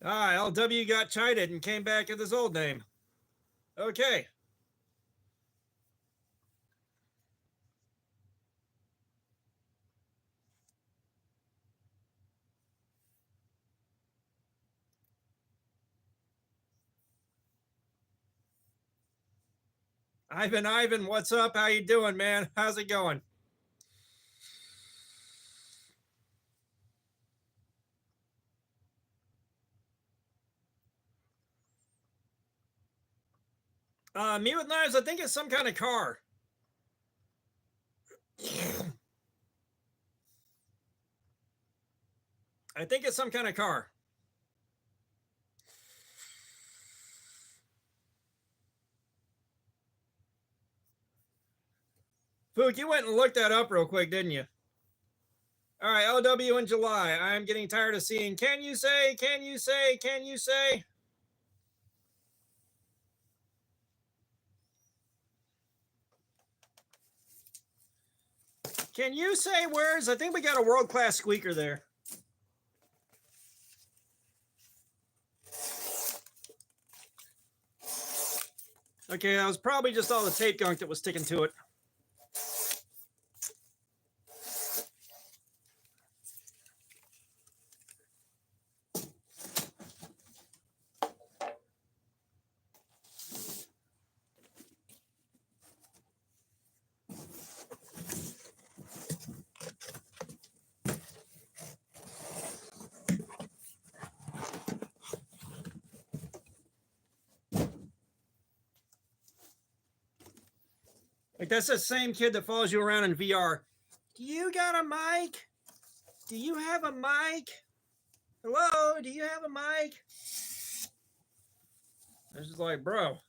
Ah, LW got chided and came back with his old name. Okay. Ivan, what's up? How you doing, man? How's it going? Me with knives, I think it's some kind of car. I think it's some kind of car. Fook, you went and looked that up real quick, didn't you? All right, LW in July. I'm getting tired of seeing can you say, can you say, can you say? Can you say words? I think we got a world-class squeaker there. Okay, that was probably just all the tape gunk that was sticking to it. Like, that's the same kid that follows you around in VR. Do you got a mic? Do you have a mic? Hello, do you have a mic? It's just like, bro.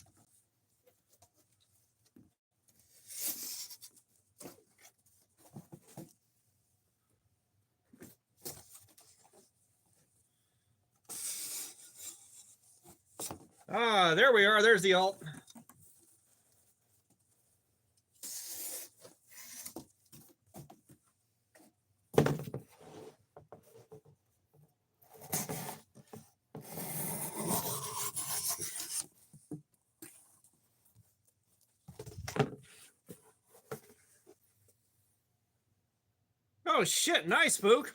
Ah, there we are. There's the alt. Oh shit, nice, Spook.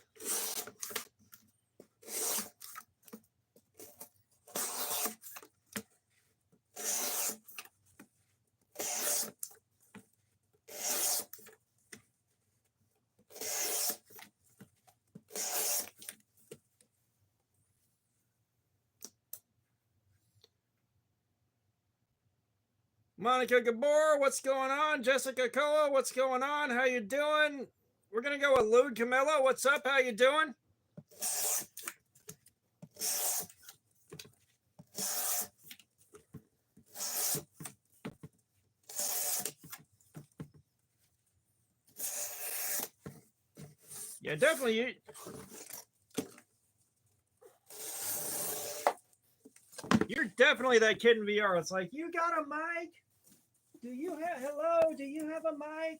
Monica Gabor, what's going on? Jessica Koa, what's going on? How you doing? We're gonna go with Lude Camilla. What's up? How you doing? Yeah, definitely. You're definitely that kid in VR. It's like, you got a mic? Do you have, hello? Do you have a mic?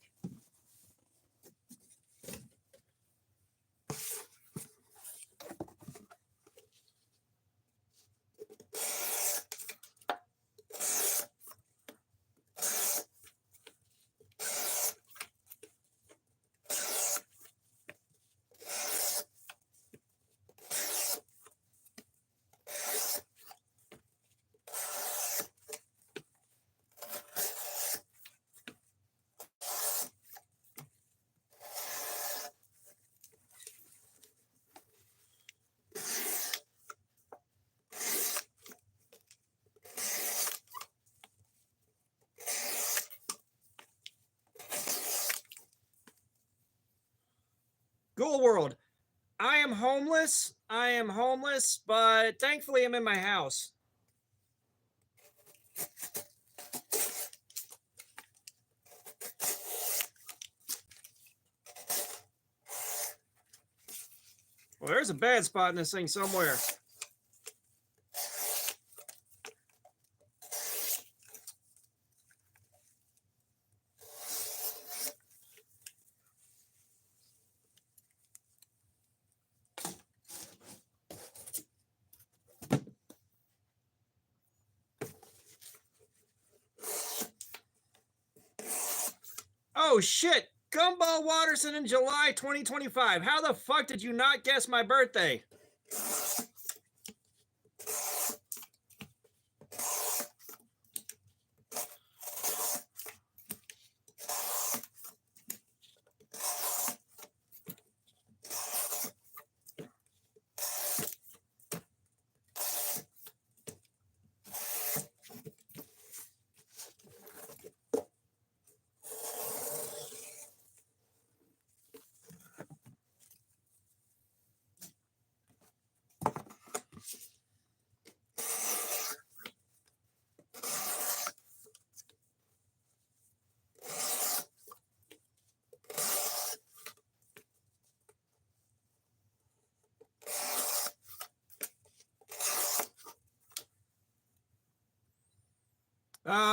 Ghoul World. I am homeless. I am homeless, but thankfully I'm in my house. Well, there's a bad spot in this thing somewhere. Oh shit! Gumball Watterson in July 2025. How the fuck did you not guess my birthday?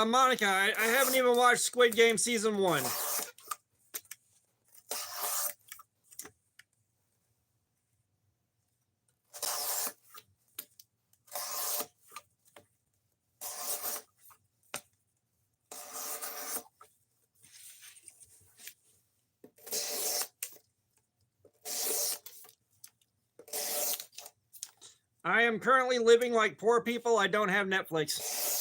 Monica, I haven't even watched Squid Game Season 1. I am currently living like poor people. I don't have Netflix.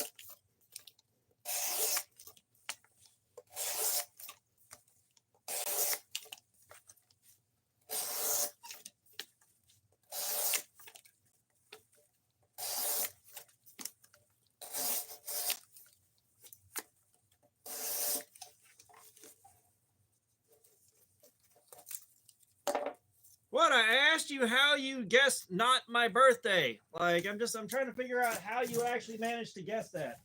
What? I asked you how you guessed not my birthday. Like, I'm trying to figure out how you actually managed to guess that.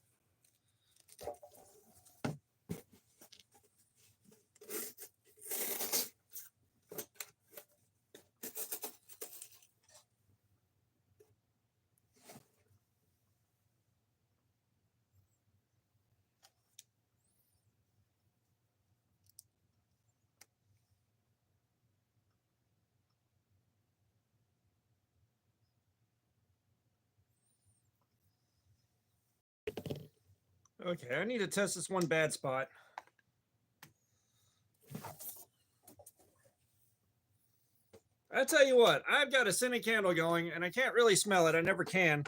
Okay, I need to test this one bad spot. I tell you what, I've got a scented candle going, and I can't really smell it. I never can.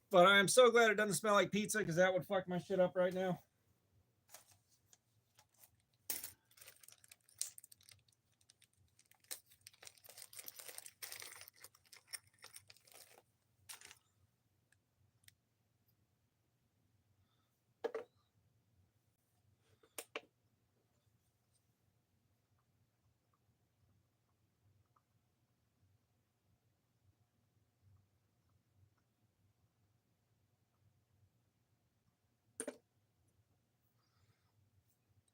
But I'm so glad it doesn't smell like pizza, because that would fuck my shit up right now.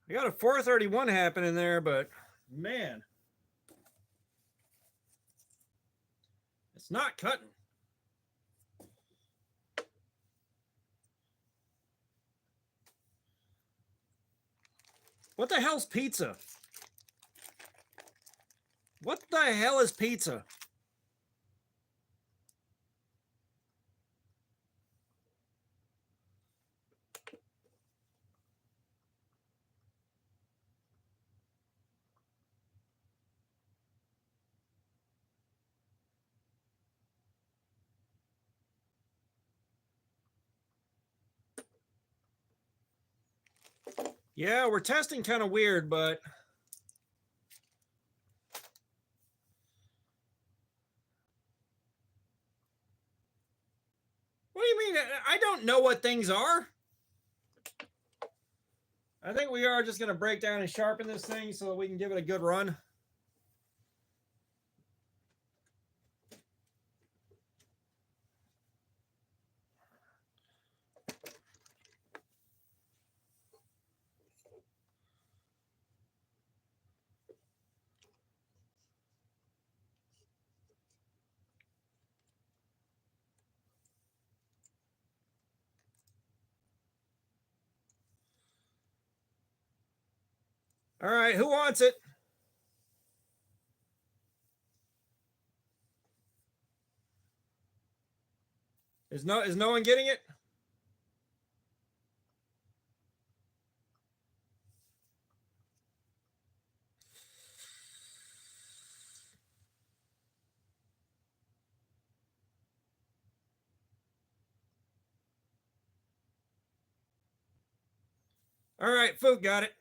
I got a 431 happening there, but man, it's not cutting. What the hell's pizza? What the hell is pizza? Yeah, we're testing kind of weird, but what do you mean? I don't know what things are. I think we are just going to break down and sharpen this thing so that we can give it a good run. All right, who wants it? Is no one getting it? All right, Fook got it.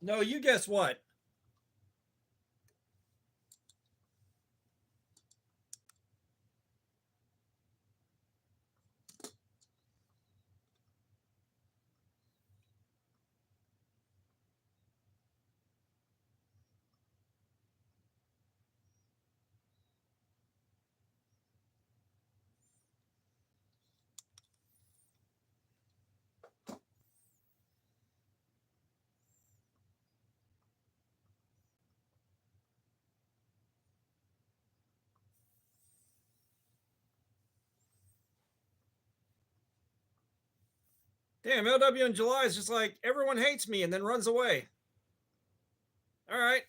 No, you guess what? Damn, LW in July is just like everyone hates me and then runs away. All right.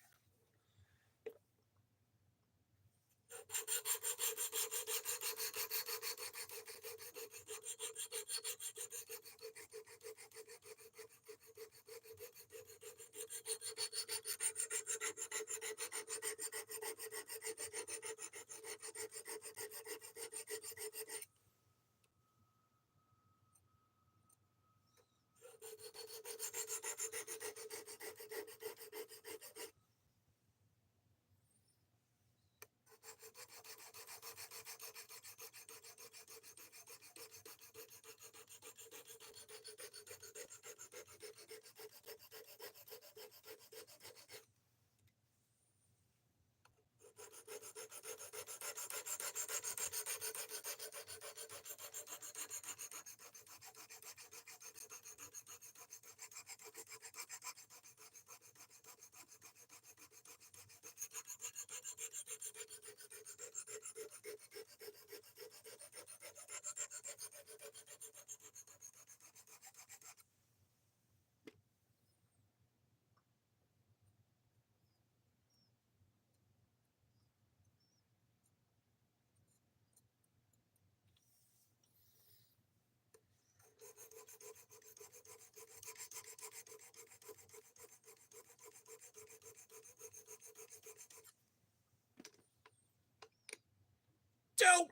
Joe.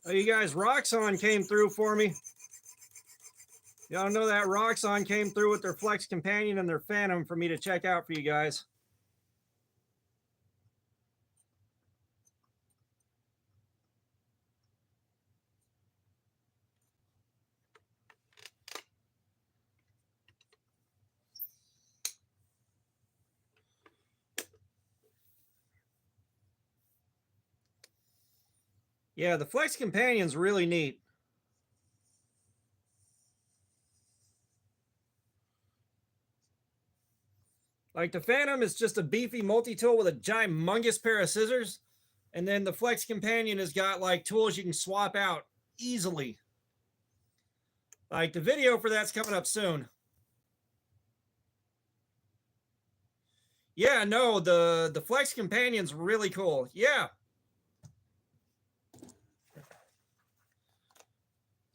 Oh, you guys, Roxxon came through for me. Y'all know that Roxxon came through with their Flex Companion and their Phantom for me to check out for you guys. Yeah, the Flex Companion's really neat. Like the Phantom is just a beefy multi-tool with a gymongous pair of scissors. And then the Flex Companion has got like tools you can swap out easily. Like the video for that's coming up soon. Yeah, no, the Flex Companion's really cool. Yeah.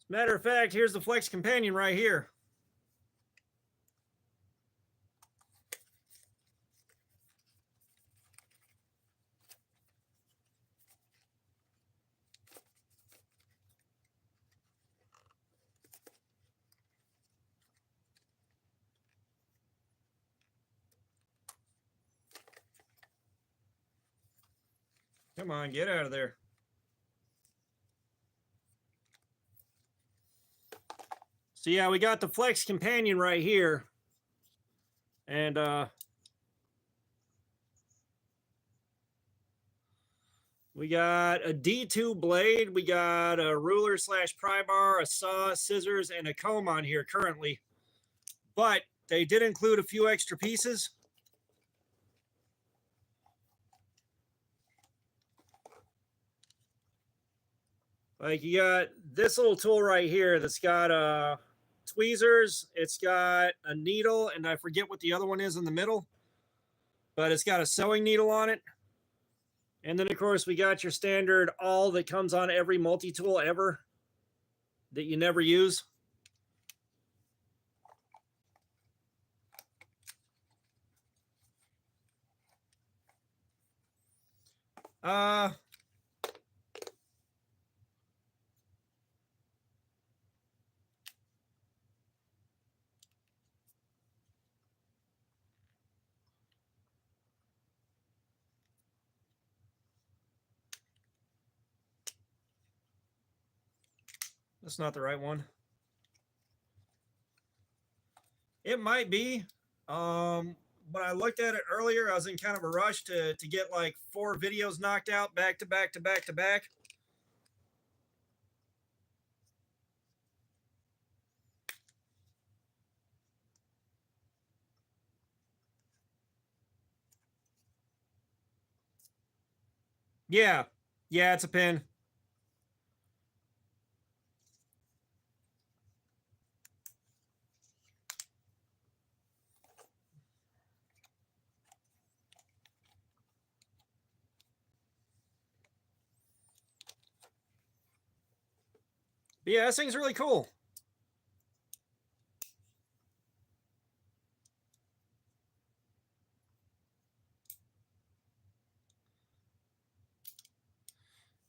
As a matter of fact, here's the Flex Companion right here. Come on, get out of there. So yeah, we got the Flex Companion right here. And we got a D2 blade, we got a ruler / pry bar, a saw, scissors, and a comb on here currently. But they did include a few extra pieces. Like you got this little tool right here that's got tweezers, it's got a needle, and I forget what the other one is in the middle, but it's got a sewing needle on it. And then of course we got your standard awl that comes on every multi-tool ever that you never use. That's not the right one. It might be. When I looked at it earlier, I was in kind of a rush to get like 4 videos knocked out back to back to back to back. Yeah. Yeah, it's a pin. But yeah, this thing's really cool.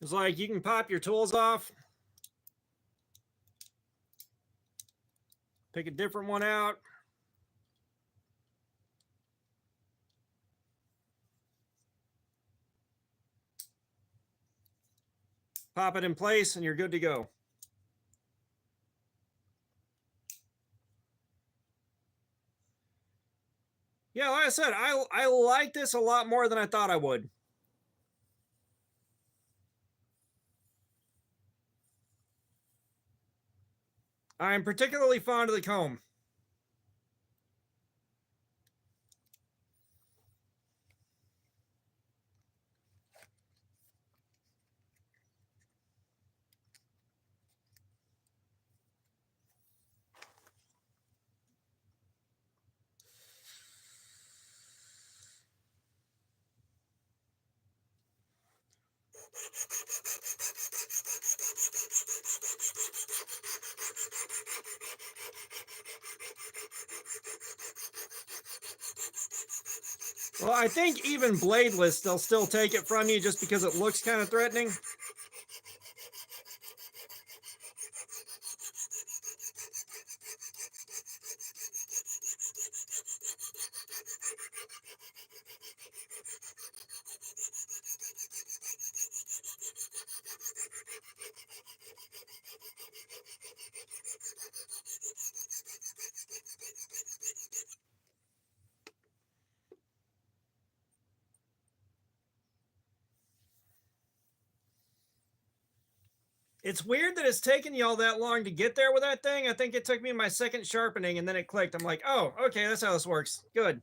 It's like you can pop your tools off, pick a different one out. Pop it in place and you're good to go. Yeah, like I said, I like this a lot more than I thought I would. I'm particularly fond of the comb. Well, I think even bladeless, they'll still take it from you just because it looks kind of threatening. It's weird that it's taken you all that long to get there with that thing. I think it took me my second sharpening and then it clicked. I'm like, oh, okay, that's how this works. Good.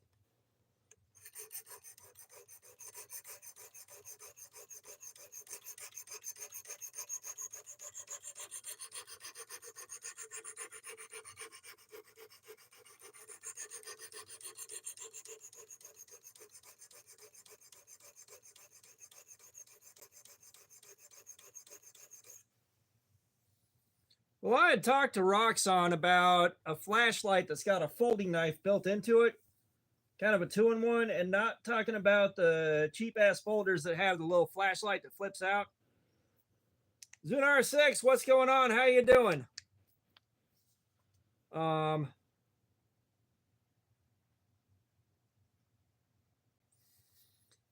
Well, I had talked to Roxxon about a flashlight that's got a folding knife built into it, kind of a 2-in-1, and not talking about the cheap ass folders that have the little flashlight that flips out. Zunar6, what's going on? How you doing?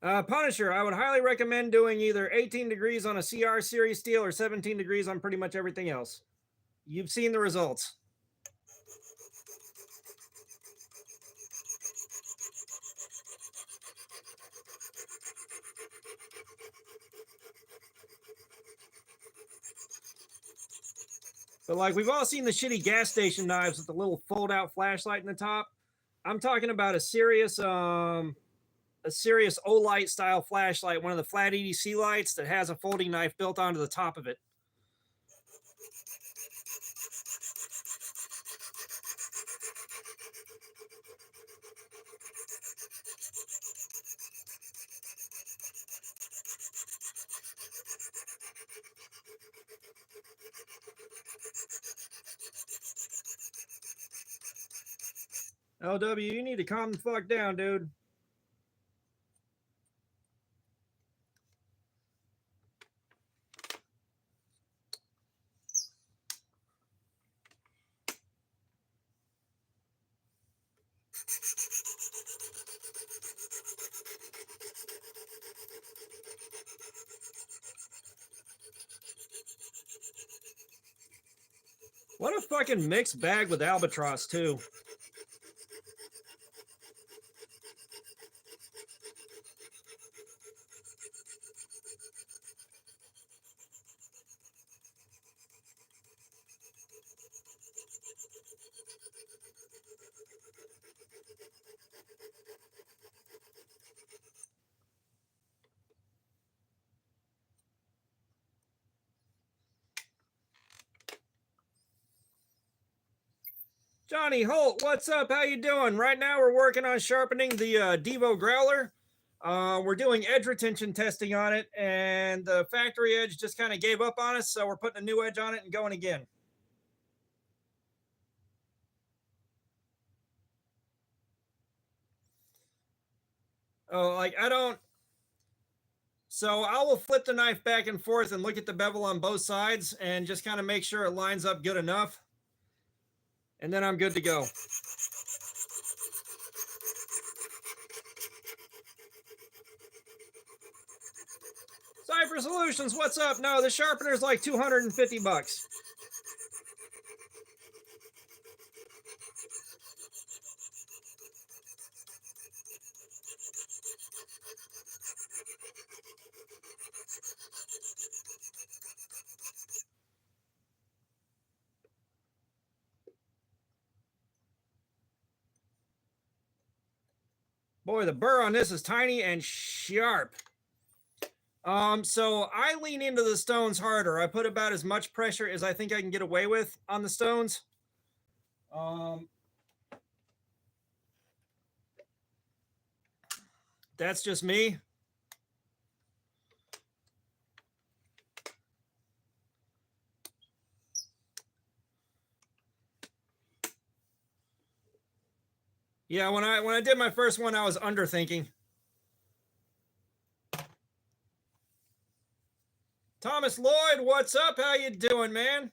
Punisher, I would highly recommend doing either 18 degrees on a CR series steel or 17 degrees on pretty much everything else. You've seen the results. But like we've all seen the shitty gas station knives with the little fold out flashlight in the top. I'm talking about a serious Olight style flashlight, one of the flat EDC lights that has a folding knife built onto the top of it. LW, you need to calm the fuck down, dude. What a fucking mixed bag with Albatross, too. Johnny Holt, what's up? How you doing? Right now we're working on sharpening the Devo Growler. We're doing edge retention testing on it, and the factory edge just kind of gave up on us, so we're putting a new edge on it and going again. Oh, like I don't. So I will flip the knife back and forth and look at the bevel on both sides and just kind of make sure it lines up good enough. And then I'm good to go. Cypher Solutions, what's up? No, the sharpener's like $250. Boy, the burr on this is tiny and sharp. So I lean into the stones harder. I put about as much pressure as I think I can get away with on the stones. That's just me. Yeah, when I did my first one, I was underthinking. Thomas Lloyd, what's up? How you doing, man?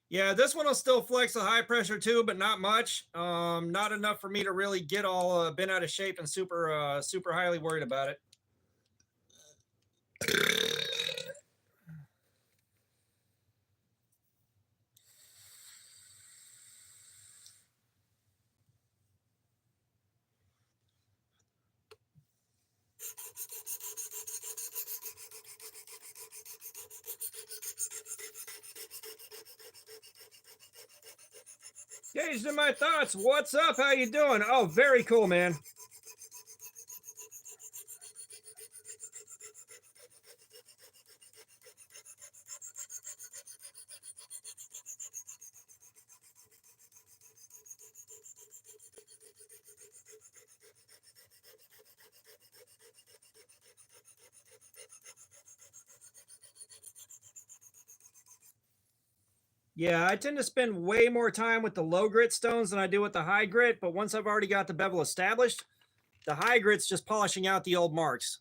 Yeah, this one will still flex the high pressure too, but not much. Not enough for me to really get all bent out of shape and super highly worried about it. Gauged in my thoughts. What's up? How you doing? Oh, very cool, man. Yeah, I tend to spend way more time with the low grit stones than I do with the high grit, but once I've already got the bevel established, the high grit's just polishing out the old marks.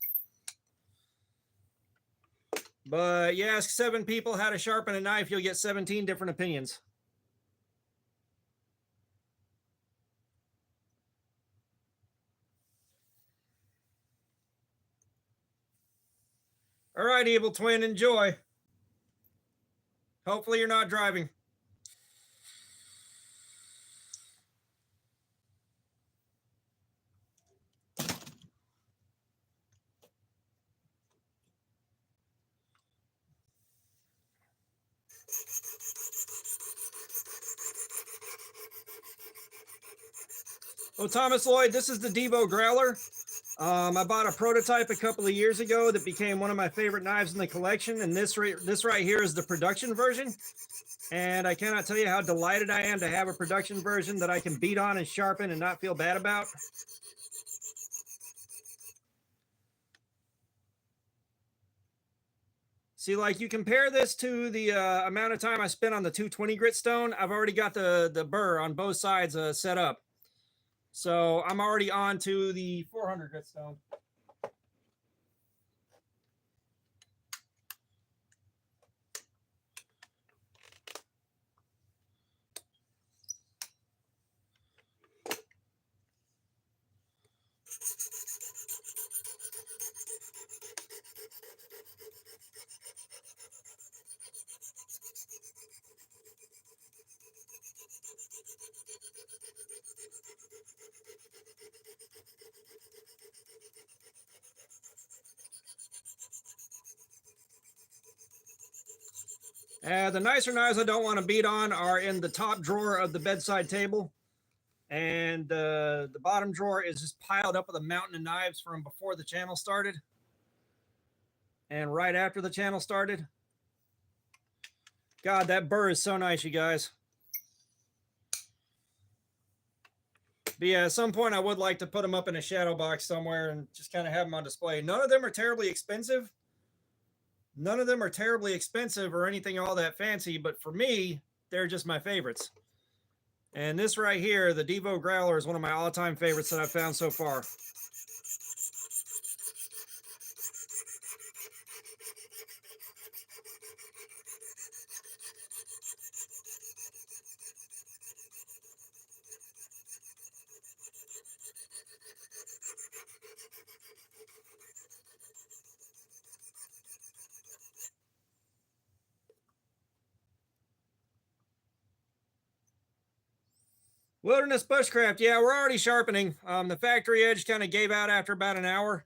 But you ask 7 people how to sharpen a knife, you'll get 17 different opinions. All right, Evil Twin, enjoy. Hopefully you're not driving. Oh, Thomas Lloyd, this is the Devo Growler. I bought a prototype a couple of years ago that became one of my favorite knives in the collection, and this right here is the production version. And I cannot tell you how delighted I am to have a production version that I can beat on and sharpen and not feel bad about. See, like you compare this to the amount of time I spent on the 220 grit stone, I've already got the burr on both sides set up. So I'm already on to the 400 grit stone. The nicer knives I don't want to beat on are in the top drawer of the bedside table. And the bottom drawer is just piled up with a mountain of knives from before the channel started and right after the channel started. God, that burr is so nice, you guys. But yeah, at some point I would like to put them up in a shadow box somewhere and just kind of have them on display. None of them are terribly expensive. None of them are terribly expensive or anything all that fancy, but for me, they're just my favorites. And this right here, the Devo Growler, is one of my all-time favorites that I've found so far. Wilderness Bushcraft, yeah, we're already sharpening. The factory edge kind of gave out after about an hour.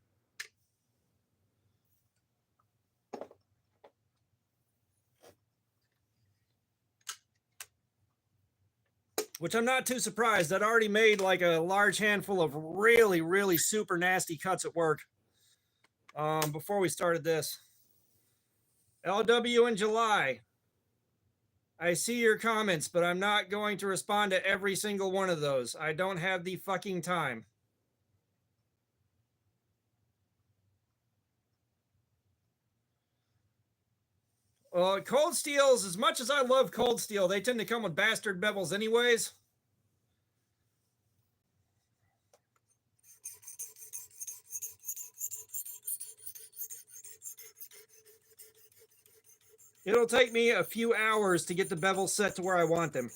Which I'm not too surprised. I'd already made like a large handful of really, really super nasty cuts at work before we started this. LW in July. I see your comments, but I'm not going to respond to every single one of those. I don't have the fucking time. Well, cold steels, as much as I love cold steel, they tend to come with bastard bevels anyways. It'll take me a few hours to get the bevels set to where I want them.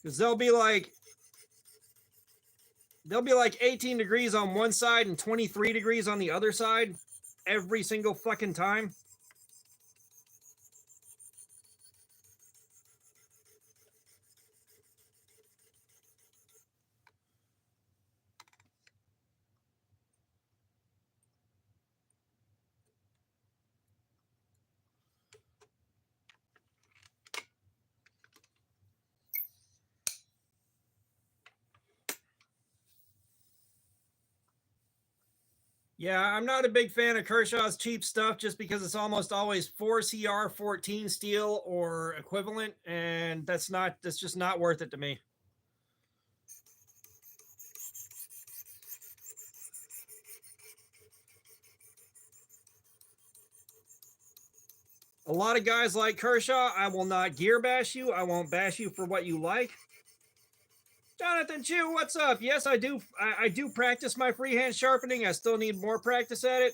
Because they'll be like 18 degrees on one side and 23 degrees on the other side every single fucking time. Yeah, I'm not a big fan of Kershaw's cheap stuff just because it's almost always 4CR14 steel or equivalent, and that's just not worth it to me. A lot of guys like Kershaw, I will not gear bash you. I won't bash you for what you like. Jonathan Chu, what's up? Yes, I do. I do practice my freehand sharpening. I still need more practice at it.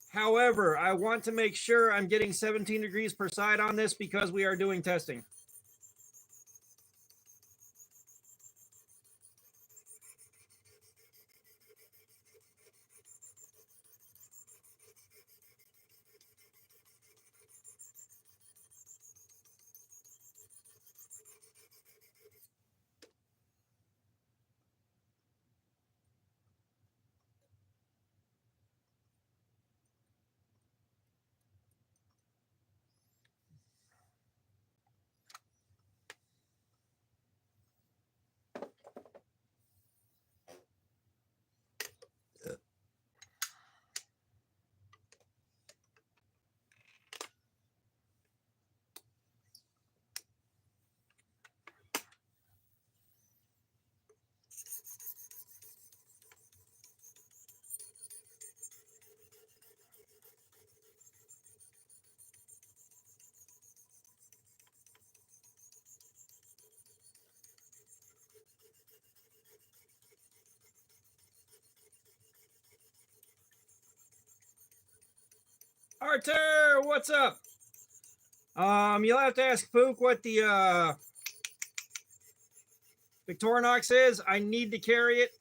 However, I want to make sure I'm getting 17 degrees per side on this because we are doing testing. Artur, what's up? You'll have to ask Pook what the Victorinox is. I need to carry it.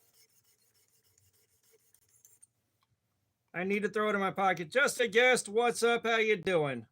I need to throw it in my pocket. Just a guest, what's up? How you doing?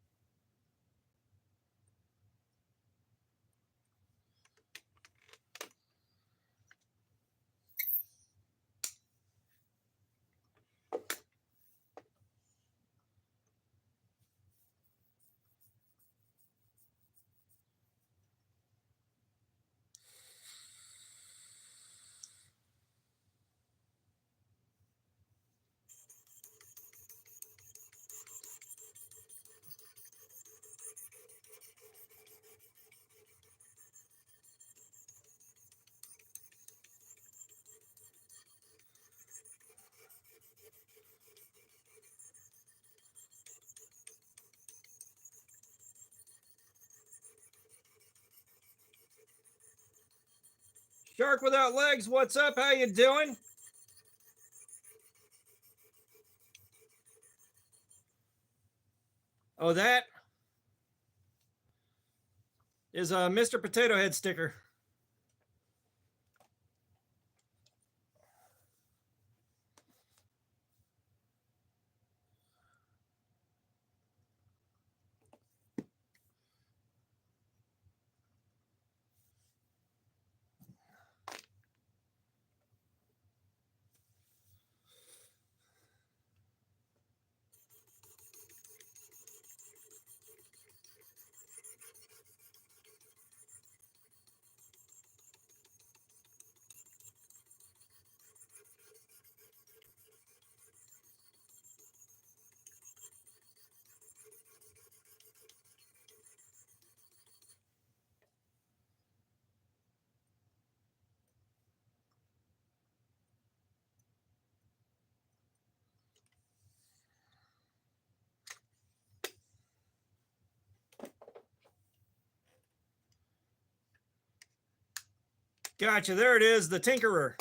Shark without legs, what's up? How you doing? Oh, that is a Mr. Potato Head sticker. Gotcha. There it is, the Tinkerer.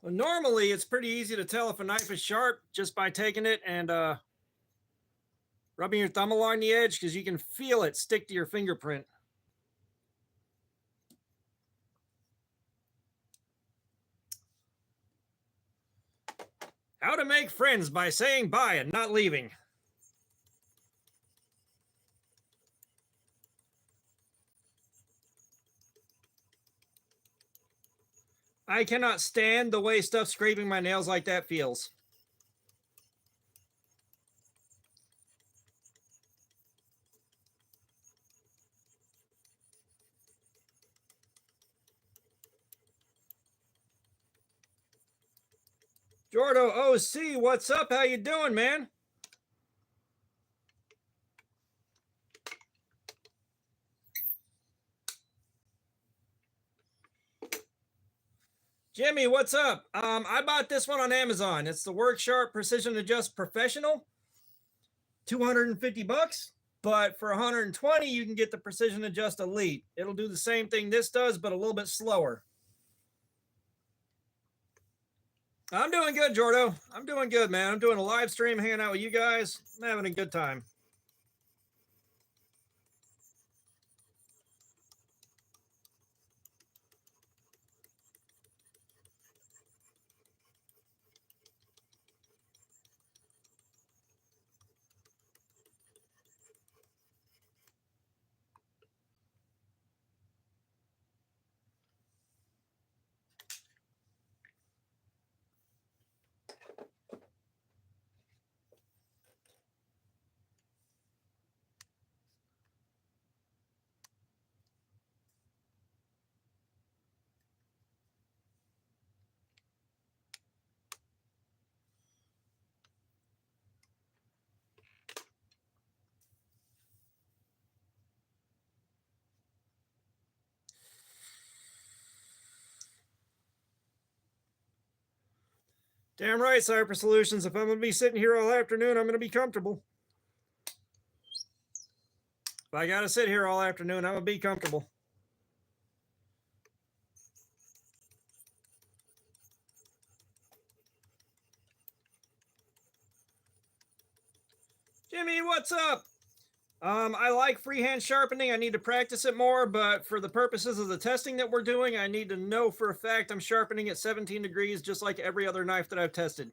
Well, normally, it's pretty easy to tell if a knife is sharp just by taking it and rubbing your thumb along the edge, because you can feel it stick to your fingerprint. How to make friends by saying bye and not leaving. I cannot stand the way stuff scraping my nails like that feels. Jordo OC, what's up? How you doing, man? Jimmy, what's up? I bought this one on Amazon. It's the Worksharp Precision Adjust Professional. 250 bucks, but for 120 you can get the Precision Adjust Elite. It'll do the same thing this does, but a little bit slower. I'm doing good, Jordo. I'm doing good, man. I'm doing a live stream, hanging out with you guys. I'm having a good time. Damn right, Cyber Solutions. If I'm going to be sitting here all afternoon, I'm going to be comfortable. If I got to sit here all afternoon, I'm going to be comfortable. Jimmy, what's up? I like freehand sharpening. I need to practice it more, but for the purposes of the testing that we're doing, I need to know for a fact I'm sharpening at 17 degrees, just like every other knife that I've tested.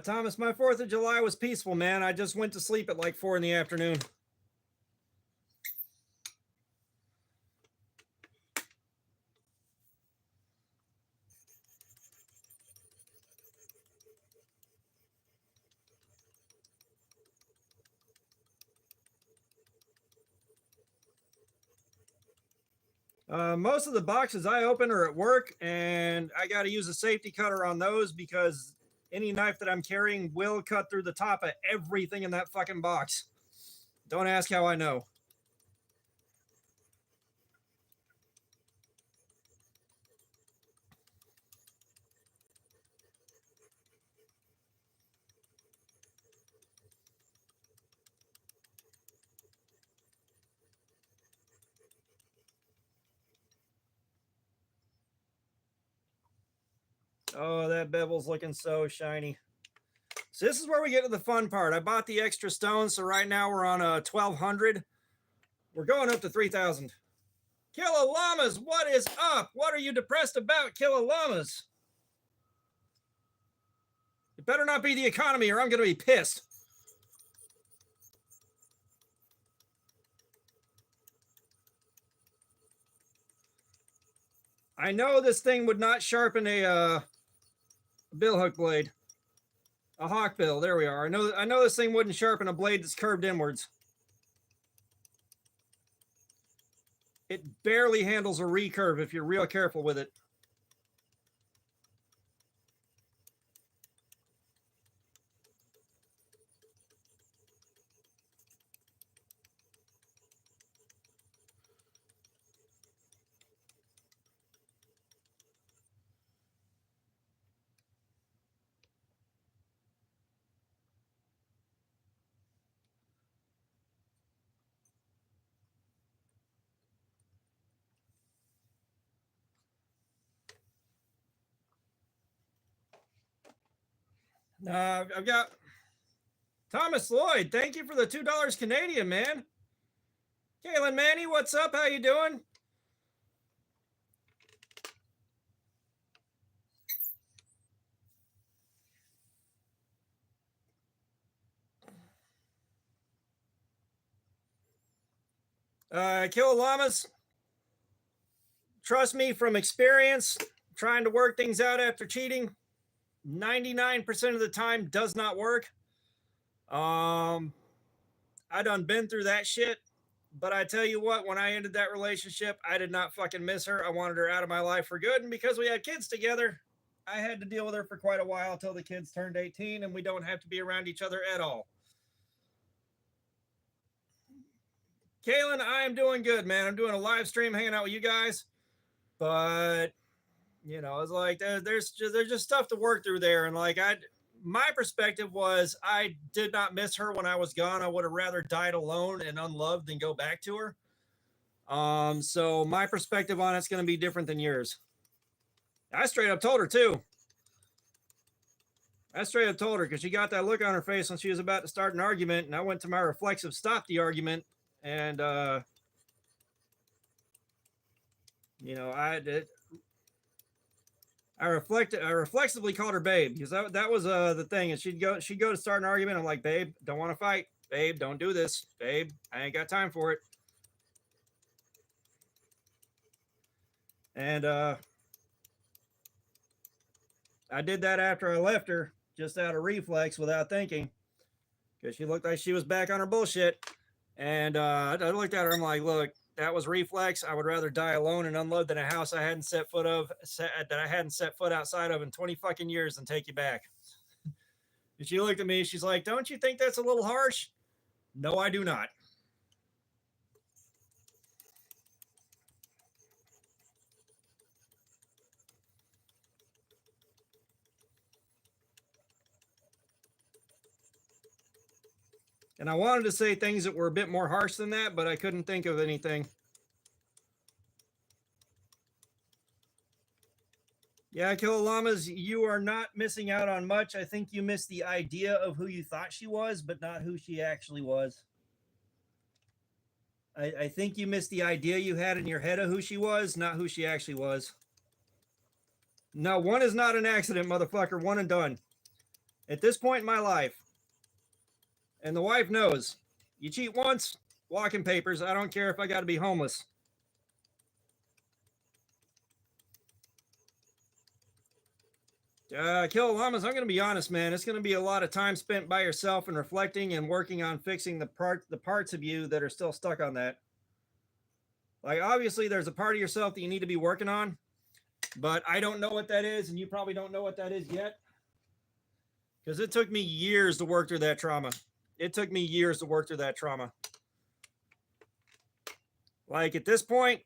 Thomas, my 4th of July was peaceful, man. I just went to sleep at like 4 in the afternoon. Most of the boxes I open are at work, and I got to use a safety cutter on those because any knife that I'm carrying will cut through the top of everything in that fucking box. Don't ask how I know. Oh, that bevel's looking so shiny. So this is where we get to the fun part. I bought the extra stones, so right now we're on a 1200. We're going up to 3000. Killer Llamas, what is up? What are you depressed about, Killer Llamas? It better not be the economy or I'm going to be pissed. I know this thing would not sharpen a bill hook blade. A hawk bill. There we are. I know this thing wouldn't sharpen a blade that's curved inwards. It barely handles a recurve if you're real careful with it. I've got Thomas Lloyd. Thank you for the $2 Canadian, man. Kaylin Manny, what's up? How you doing? Kill Llamas. Trust me from experience, trying to work things out after cheating, 99% of the time does not work. I done been through that shit. But I tell you what, when I ended that relationship, I did not fucking miss her. I wanted her out of my life for good. And because we had kids together, I had to deal with her for quite a while until the kids turned 18 and we don't have to be around each other at all. Kaylin, I am doing good, man. I'm doing a live stream hanging out with you guys. But, you know, it's like there's just stuff to work through there. And like my perspective was I did not miss her when I was gone. I would have rather died alone and unloved than go back to her. So my perspective on it's going to be different than yours. I straight up told her too. I straight up told her because she got that look on her face when she was about to start an argument, and I went to my reflexive stop the argument, and you know, I reflexively called her babe because that was the thing. And she'd go to start an argument. I'm like, babe, don't want to fight. Babe, don't do this. Babe, I ain't got time for it. And I did that after I left her, just out of reflex without thinking, because she looked like she was back on her bullshit. And I looked at her. I'm like, look, that was reflex. I would rather die alone and unloved in a house I hadn't set foot outside of in 20 fucking years than take you back. And she looked at me. She's like, don't you think that's a little harsh? No, I do not. And I wanted to say things that were a bit more harsh than that, but I couldn't think of anything. Yeah, Kill Llamas, you are not missing out on much. I think you missed the idea of who you thought she was, but not who she actually was. I think you missed the idea you had in your head of who she was, not who she actually was. No, one is not an accident, motherfucker. One and done. At this point in my life, and the wife knows, you cheat once, walking papers. I don't care if I got to be homeless. Kill Llamas, I'm going to be honest, man. It's going to be a lot of time spent by yourself and reflecting and working on fixing the parts of you that are still stuck on that. Like, obviously, there's a part of yourself that you need to be working on, but I don't know what that is, and you probably don't know what that is yet, because it took me years to work through that trauma. It took me years to work through that trauma. Like, at this point,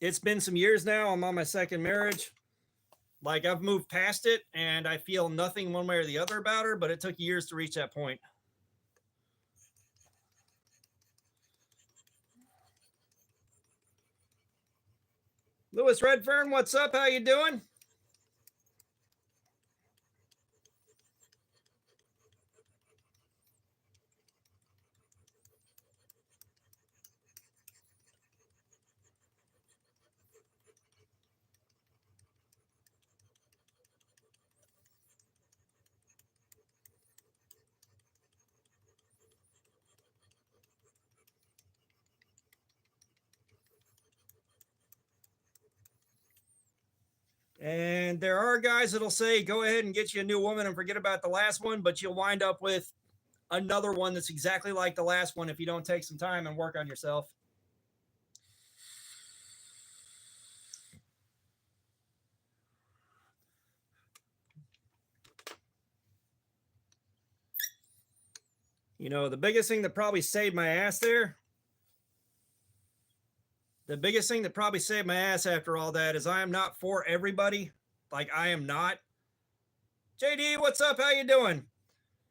it's been some years now. I'm on my second marriage. Like, I've moved past it, and I feel nothing one way or the other about her, but it took years to reach that point. Lewis Redfern, what's up? How you doing? And there are guys that'll say, go ahead and get you a new woman and forget about the last one, but you'll wind up with another one that's exactly like the last one if you don't take some time and work on yourself. You know, the biggest thing that probably saved my ass there, the biggest thing that probably saved my ass after all that is I am not for everybody. Like, I am not. JD, what's up? How you doing?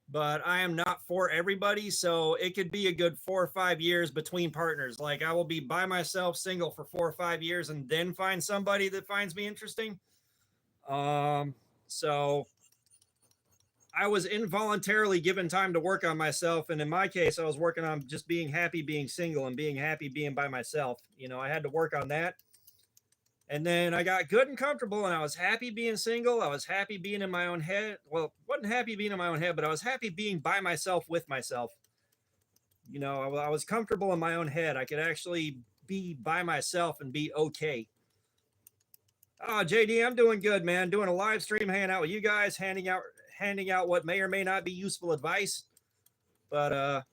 But I am not for everybody. So it could be a good 4 or 5 years between partners. Like, I will be by myself, single for 4 or 5 years and then find somebody that finds me interesting. So I was involuntarily given time to work on myself. And in my case, I was working on just being happy being single and being happy being by myself. You know, I had to work on that. And then I got good and comfortable and I was happy being single. I was happy being in my own head. Well, wasn't happy being in my own head, but I was happy being by myself with myself. You know, I was comfortable in my own head. I could actually be by myself and be okay. Oh, JD, I'm doing good, man. Doing a live stream, hanging out with you guys, handing out what may or may not be useful advice. But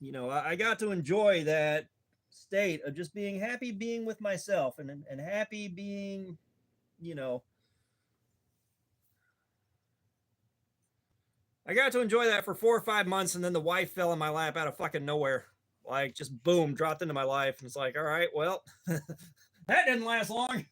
you know, I got to enjoy that state of just being happy being with myself and happy being, you know, I got to enjoy that for 4 or 5 months, and then the wife fell in my lap out of fucking nowhere. Like, just boom, dropped into my life. And it's like, all right, well, that didn't last long.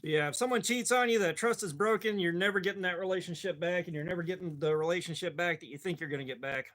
Yeah, if someone cheats on you, that trust is broken. You're never getting that relationship back, and you're never getting the relationship back that you think you're going to get back.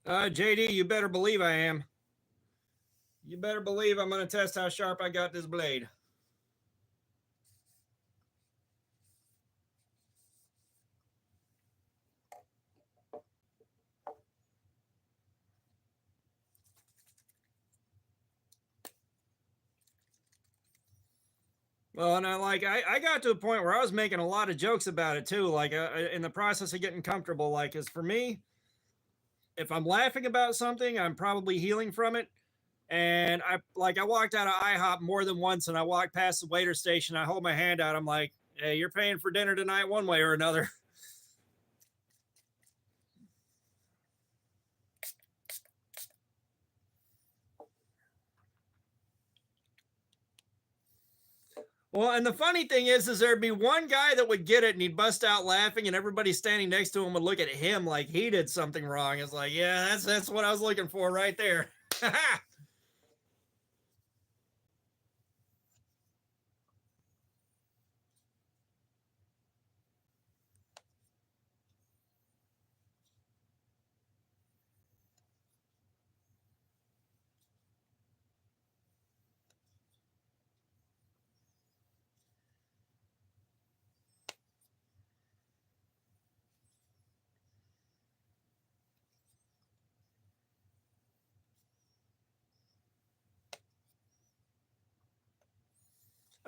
JD, you better believe I am. You better believe I'm going to test how sharp I got this blade. Well, and I got to a point where I was making a lot of jokes about it too. Like in the process of getting comfortable, like, as for me, if I'm laughing about something, I'm probably healing from it. And I walked out of IHOP more than once, and I walked past the waiter station. I hold my hand out. I'm like, "Hey, you're paying for dinner tonight, one way or another." Well, and the funny thing is there'd be one guy that would get it, and he'd bust out laughing, and everybody standing next to him would look at him like he did something wrong. It's like, yeah, that's what I was looking for right there.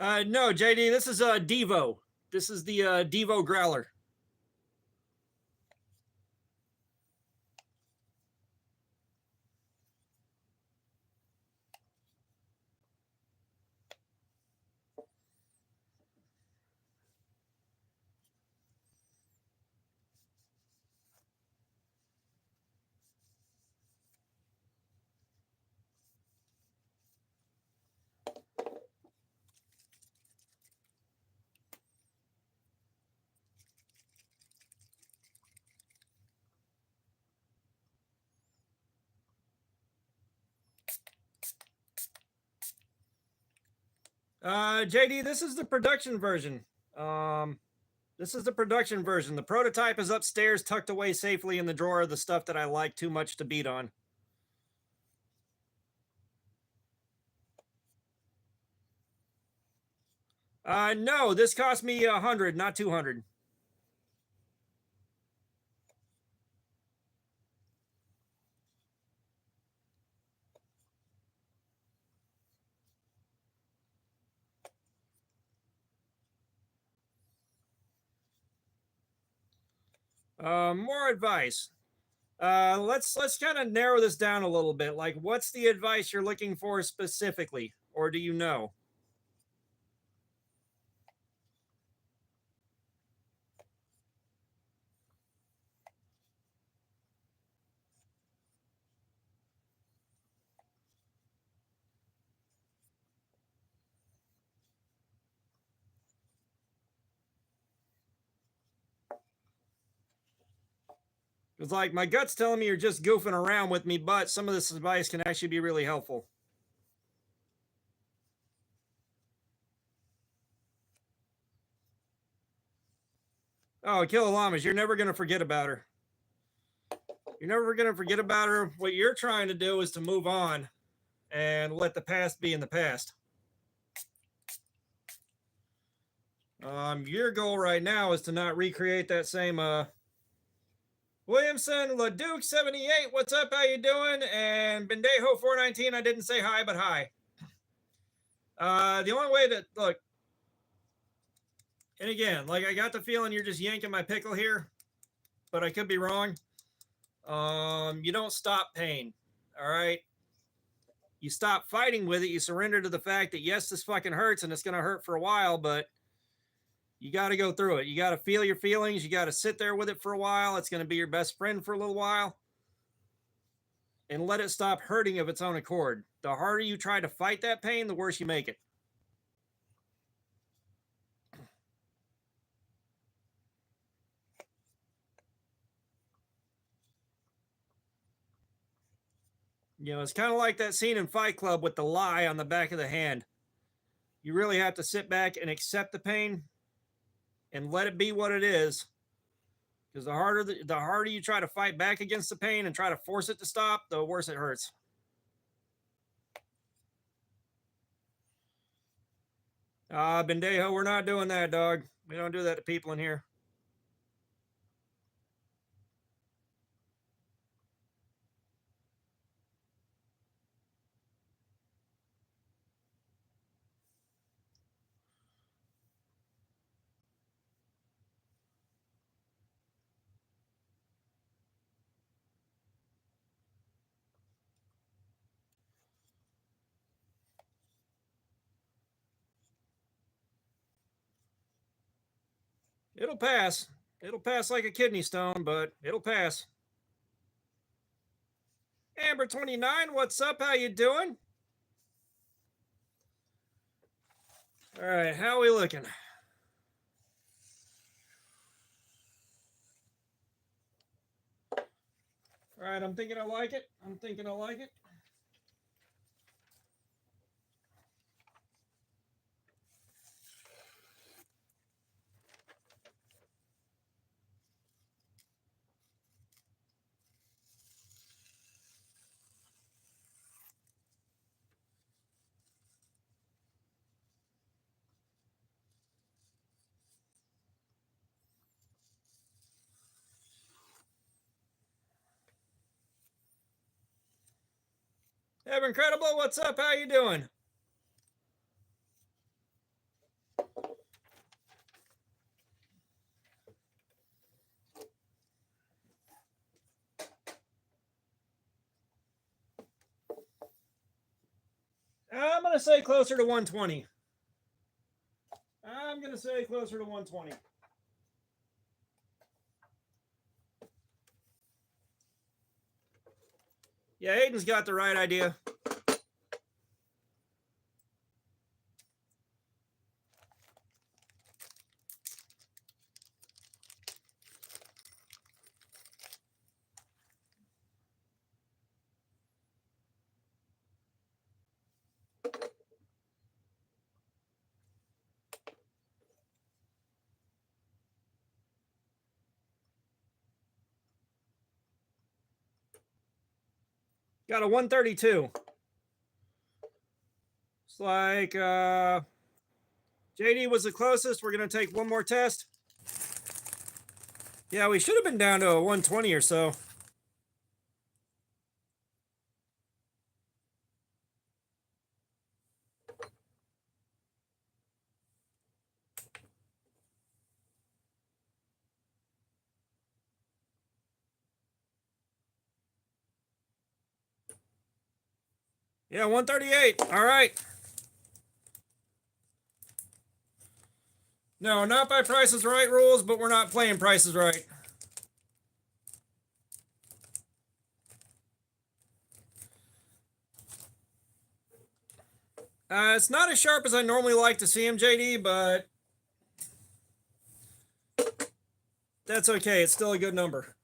No, JD, this is Devo. This is the Devo Growler. JD, this is the production version. This is the production version. The prototype is upstairs, tucked away safely in the drawer of the stuff that I like too much to beat on. No, this cost me 100, not 200. More advice. Let's kind of narrow this down a little bit. Like, what's the advice you're looking for specifically, or do you know? It's like my gut's telling me you're just goofing around with me, but some of this advice can actually be really helpful. Oh, Killer Llamas, you're never going to forget about her. You're never going to forget about her. What you're trying to do is to move on and let the past be in the past. Your goal right now is to not recreate that same Williamson LaDuke 78. What's up? How you doing? And Bendejo 419. I didn't say hi, but hi. The only way to look, and again, like I got the feeling you're just yanking my pickle here, but I could be wrong. You don't stop pain. All right. You stop fighting with it. You surrender to the fact that yes, this fucking hurts and it's going to hurt for a while, but you got to go through it. You got to feel your feelings. You got to sit there with it for a while. It's going to be your best friend for a little while. And let it stop hurting of its own accord. The harder you try to fight that pain, the worse you make it. You know, it's kind of like that scene in Fight Club with the lie on the back of the hand. You really have to sit back and accept the pain and let it be what it is. Because the harder you try to fight back against the pain and try to force it to stop, the worse it hurts. Bendejo, we're not doing that, dog. We don't do that to people in here. It'll pass. It'll pass like a kidney stone, but it'll pass. Amber 29, what's up? How you doing? All right, how are we looking? All right, I'm thinking I like it. I'm thinking I like it. Ever Incredible, what's up? How you doing? going to say closer to 120. I'm going to say closer to 120. Yeah, Aiden's got the right idea. Got a 132. It's like JD was the closest. We're going to take one more test. Yeah, we should have been down to a 120 or so. Yeah, 138. All right. No, not by Price is Right rules, but we're not playing Price is Right. It's not as sharp as I normally like to see him, JD, but that's okay. It's still a good number.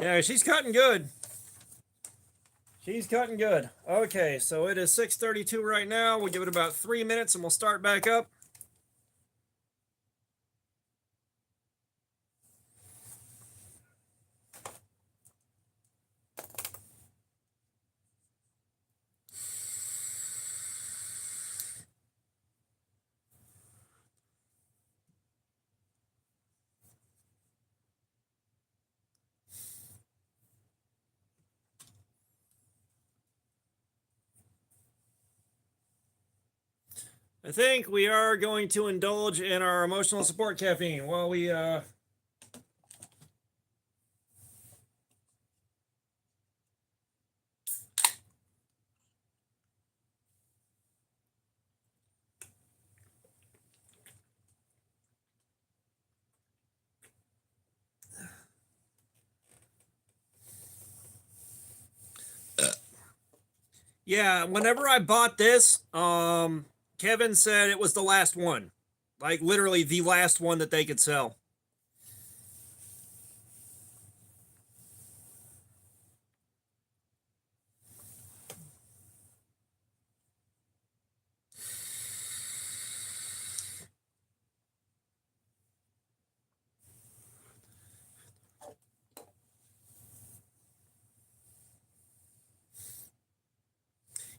Yeah, she's cutting good. She's cutting good. Okay, so it is 6:32 right now. We'll give it about 3 minutes and we'll start back up. I think we are going to indulge in our emotional support caffeine while we yeah, whenever I bought this, Kevin said it was the last one. Like literally the last one that they could sell.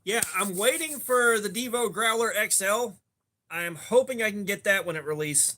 Yeah, I'm waiting for the Devo Growler XL. I'm hoping I can get that when it releases.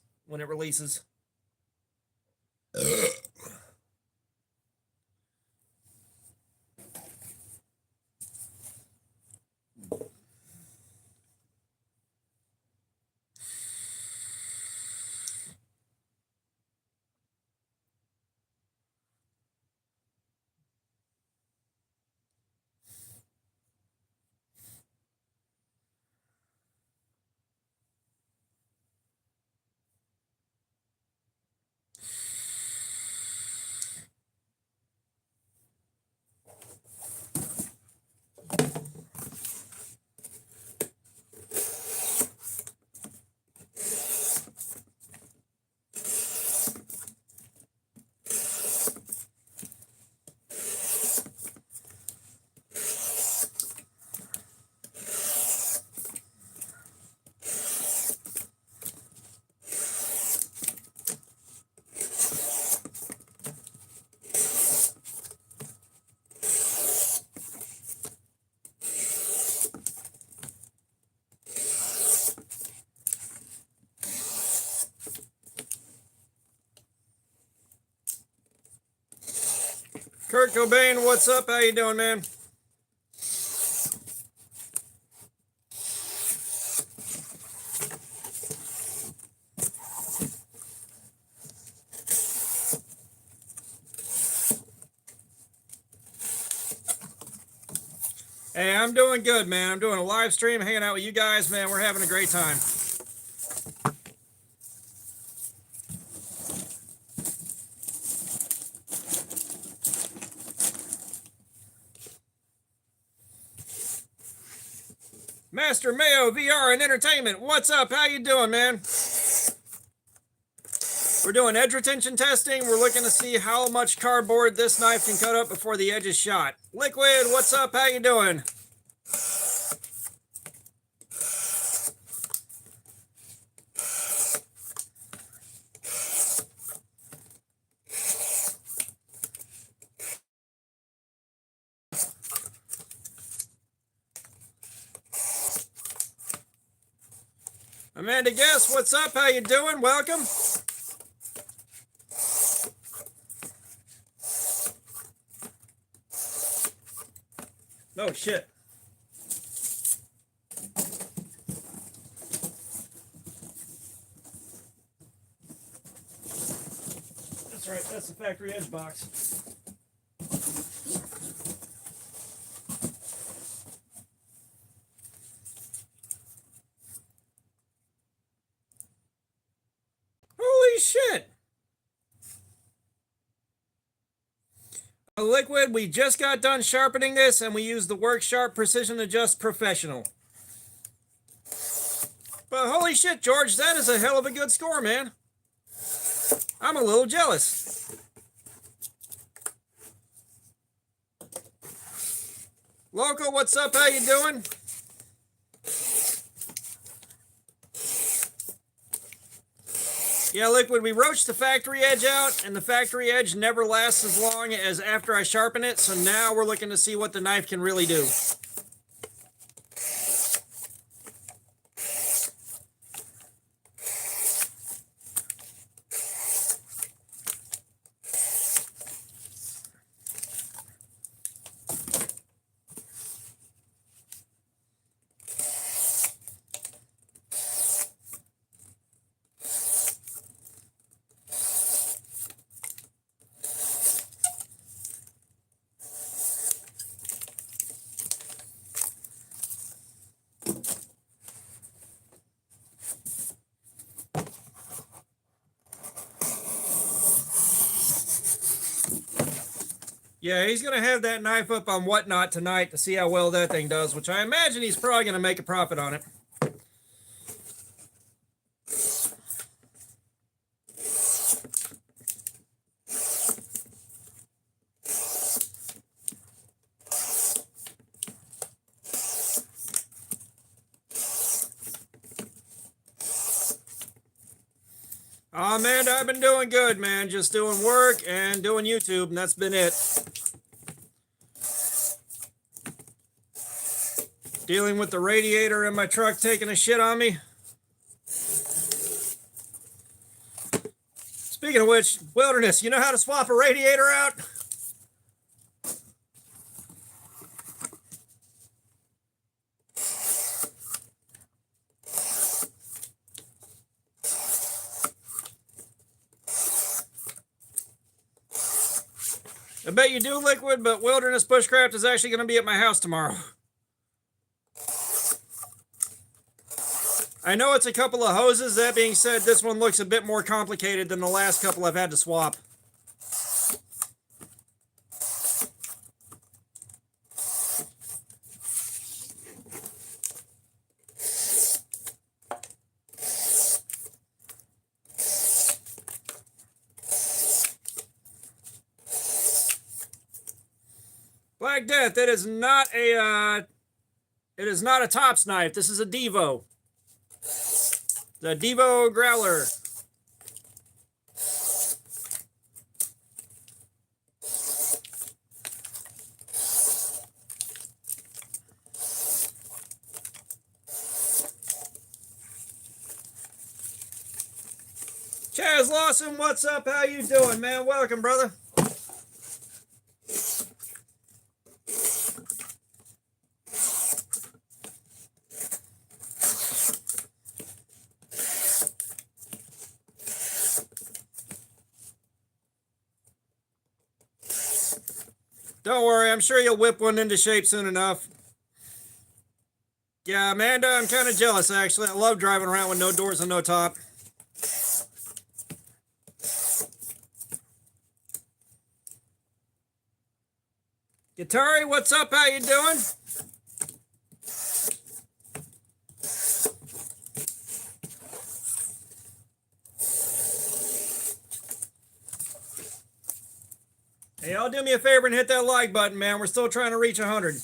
Kurt Cobain, what's up? How you doing, man? Hey, I'm doing good, man. I'm doing a live stream, hanging out with you guys, man. We're having a great time. Master Mayo VR and Entertainment, what's up? How you doing, man? We're doing edge retention testing. We're looking to see how much cardboard this knife can cut up before the edge is shot. Liquid, what's up? How you doing? Amanda Guess, what's up? How you doing? Welcome. Oh, shit. That's right. That's the factory edge box. Holy shit. Liquid, we just got done sharpening this and we used the Work Sharp Precision Adjust Professional. But holy shit, George, that is a hell of a good score, man. I'm a little jealous. Local, what's up? How you doing? Yeah, Liquid, we roached the factory edge out, and the factory edge never lasts as long as after I sharpen it, so now we're looking to see what the knife can really do. Yeah, he's going to have that knife up on Whatnot tonight to see how well that thing does, which I imagine he's probably going to make a profit on it. Oh, Amanda, I've been doing good, man. Just doing work and doing YouTube, and that's been it. Dealing with the radiator in my truck taking a shit on me. Speaking of which, Wilderness, you know how to swap a radiator out? I bet you do, Liquid, but Wilderness Bushcraft is actually going to be at my house tomorrow. I know it's a couple of hoses. That being said, this one looks a bit more complicated than the last couple I've had to swap. Black Death, it is not a Tops knife. This is a Devo. The Devo Growler. Chaz Lawson, what's up? How you doing, man? Welcome, brother. Don't worry, I'm sure you'll whip one into shape soon enough. Yeah, Amanda, I'm kind of jealous, actually. I love driving around with no doors and no top. Guitari, what's up? How you doing? Hey, y'all do me a favor and hit that like button, man. We're still trying to reach 100.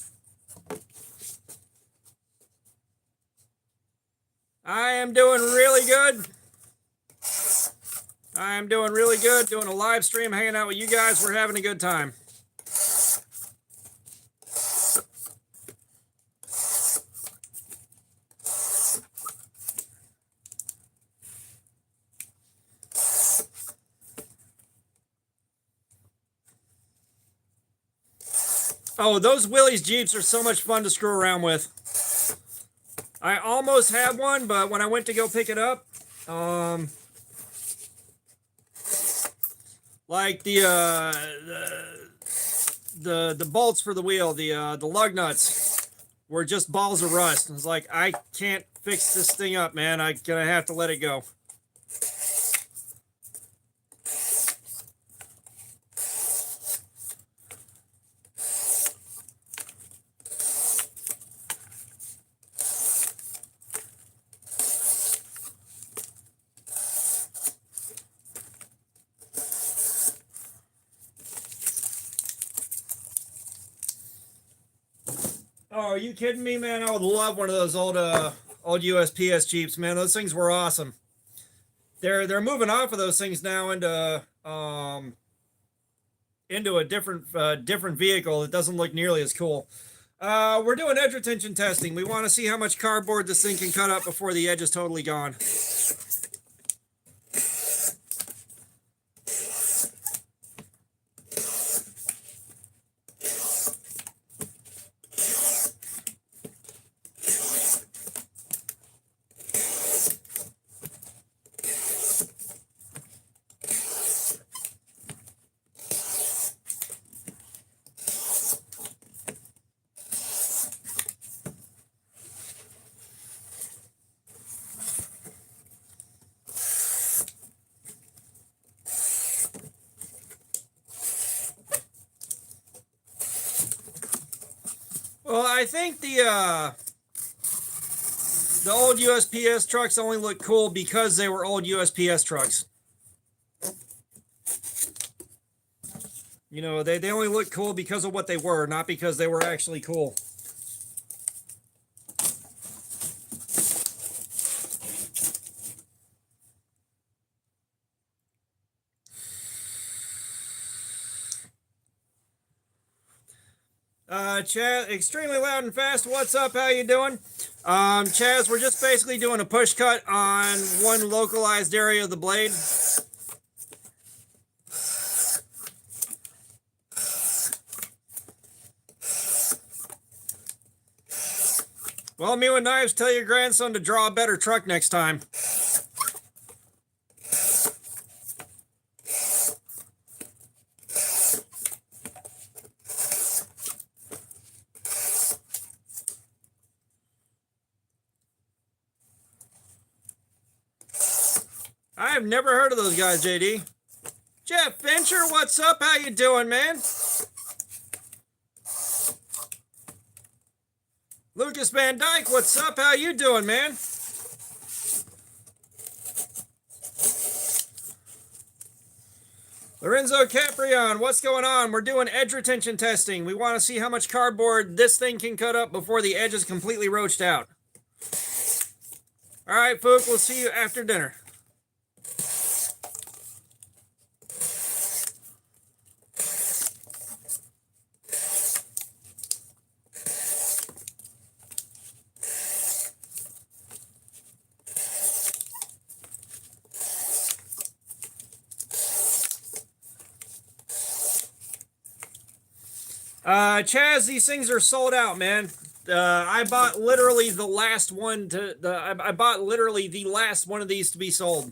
I am doing really good. I am doing really good. Doing a live stream, hanging out with you guys. We're having a good time. Oh, those Willys Jeeps are so much fun to screw around with. I almost had one, but when I went to go pick it up, like the bolts for the wheel, the lug nuts were just balls of rust. I was like, I can't fix this thing up, man. I'm gonna have to let it go. Oh, are you kidding me, man? I would love one of those old USPS Jeeps, man. Those things were awesome. They're moving off of those things now into a different vehicle that doesn't look nearly as cool. We're doing edge retention testing. We want to see how much cardboard this thing can cut up before the edge is totally gone. Well, I think the old USPS trucks only look cool because they were old USPS trucks. You know, they only look cool because of what they were, not because they were actually cool. Chaz, extremely loud and fast. What's up? How you doing? Chaz, we're just basically doing a push cut on one localized area of the blade. Well, me with knives, tell your grandson to draw a better truck next time. I've never heard of those guys, JD. Jeff Fincher, what's up? How you doing, man? Lucas Van Dyke, what's up? How you doing, man? Lorenzo Caprion, what's going on? We're doing edge retention testing. We want to see how much cardboard this thing can cut up before the edge is completely roached out. All right, Fook, we'll see you after dinner. Chaz, these things are sold out, man. I bought literally the last one I bought literally the last one of these to be sold.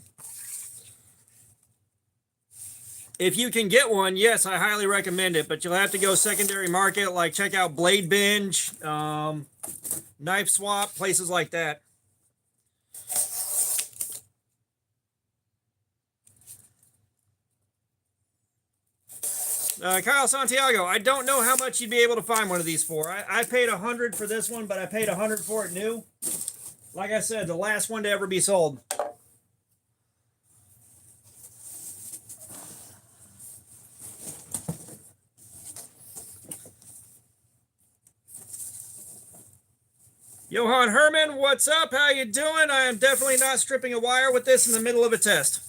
if you can get one, yes, I highly recommend it, but you'll have to go secondary market, like check out Blade Binge, Knife Swap, places like that. Kyle Santiago, I don't know how much you'd be able to find one of these for. I paid $100 for this one, but I paid $100 for it new. Like I said, the last one to ever be sold. Johan Herman, what's up? How you doing? I am definitely not stripping a wire with this in the middle of a test.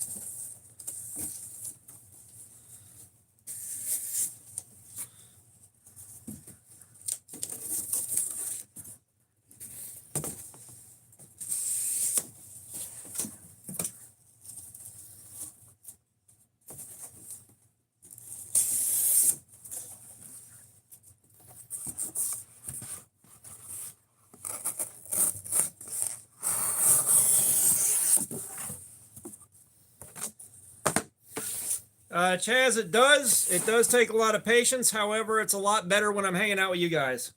Chaz, it does take a lot of patience. However, it's a lot better when I'm hanging out with you guys.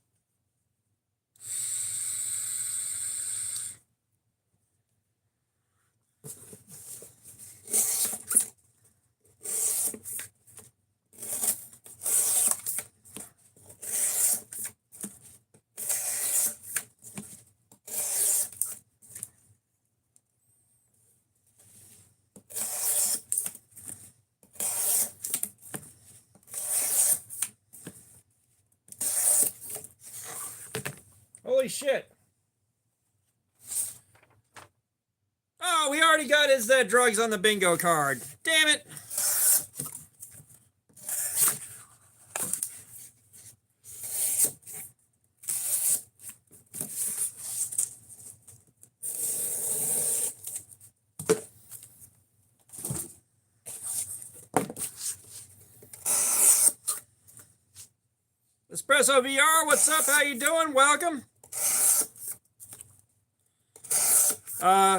Holy shit. Oh, we already got his drugs on the bingo card. Damn it. Espresso VR, what's up? How you doing? Welcome.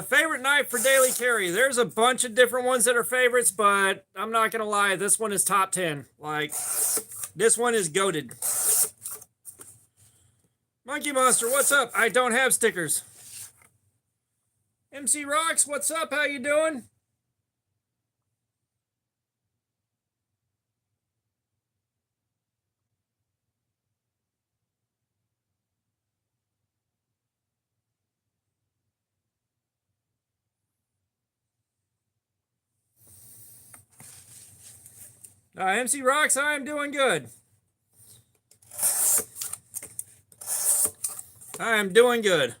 Favorite knife for daily carry. There's a bunch of different ones that are favorites, but I'm not going to lie. This one is top 10. Like, this one is goated. Monkey Monster, what's up? I don't have stickers. MC Rocks, what's up? How you doing? MC Rocks, I am doing good. I am doing good.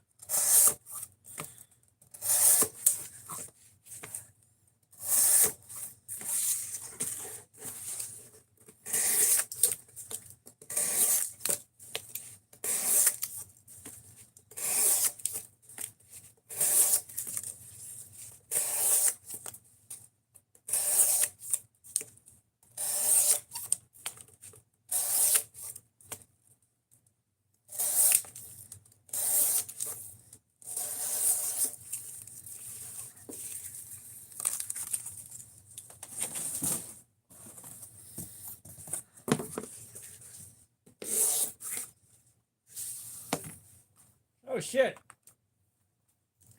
Oh shit.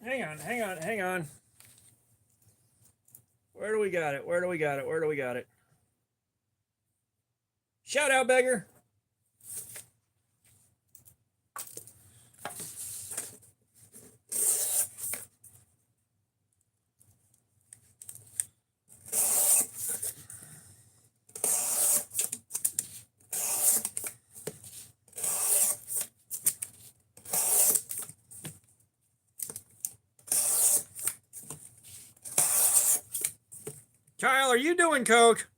Hang on. Where do we got it? Shout out, beggar. Kyle, are you doing coke?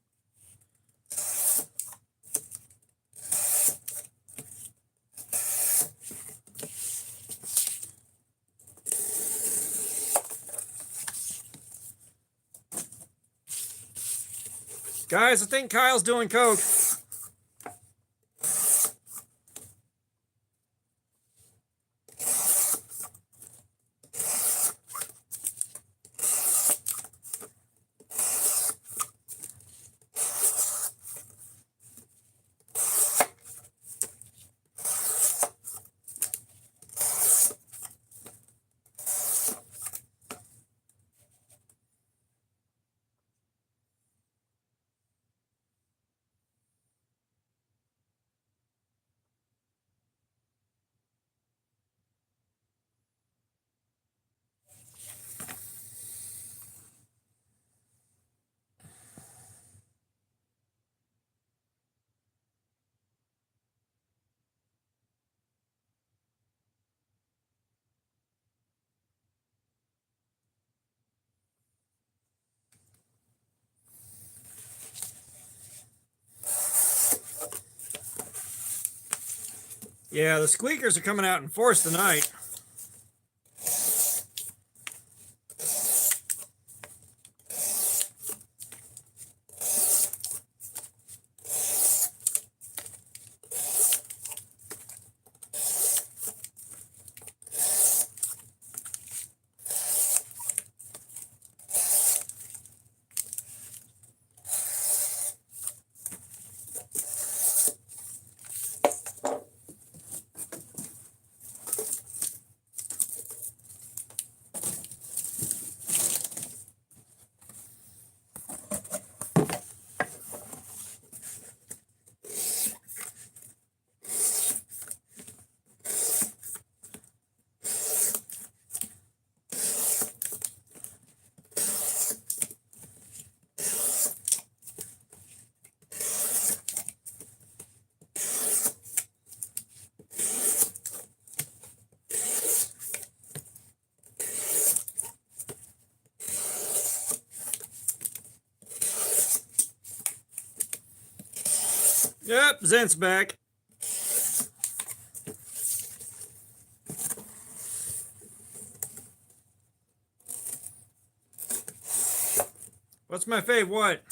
Guys, I think Kyle's doing coke. Yeah, the squeakers are coming out in force tonight. Yep, Zent's back. What's my fave? What?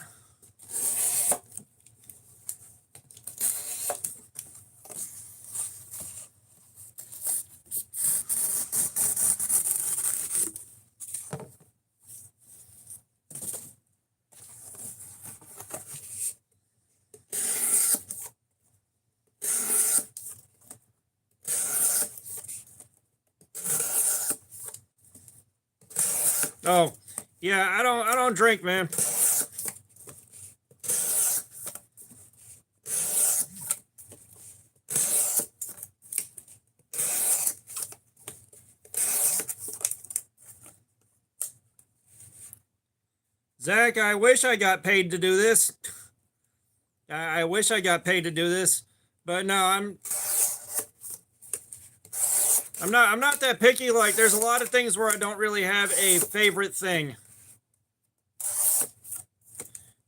Oh, yeah, I don't drink, man. Zach, I wish I got paid to do this. I wish I got paid to do this, but no, I'm not that picky. Like, there's a lot of things where I don't really have a favorite thing.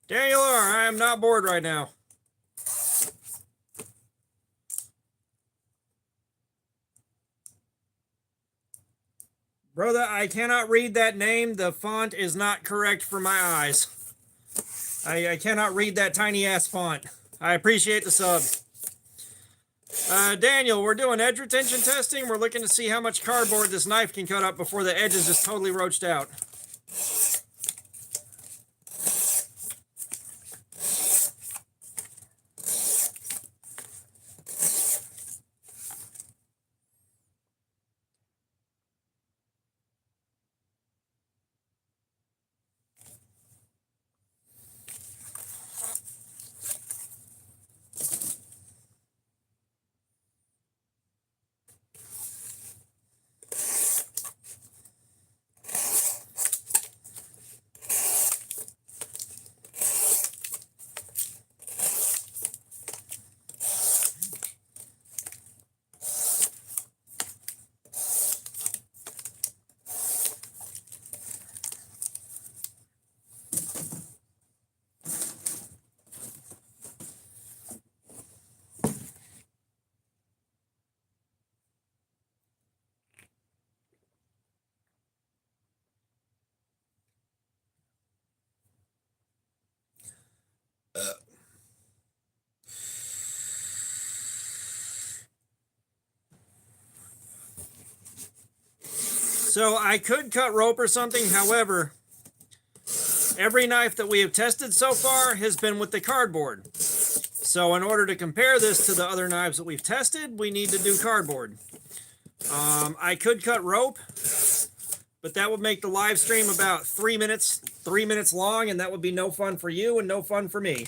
Daniel R., I am not bored right now. Brother, I cannot read that name. The font is not correct for my eyes. I cannot read that tiny ass font. I appreciate the sub. Daniel, we're doing edge retention testing. We're looking to see how much cardboard this knife can cut up before the edge is just totally roached out. So I could cut rope or something. However, every knife that we have tested so far has been with the cardboard. So in order to compare this to the other knives that we've tested, we need to do cardboard. I could cut rope, but that would make the live stream about 3 minutes long, and that would be no fun for you and no fun for me.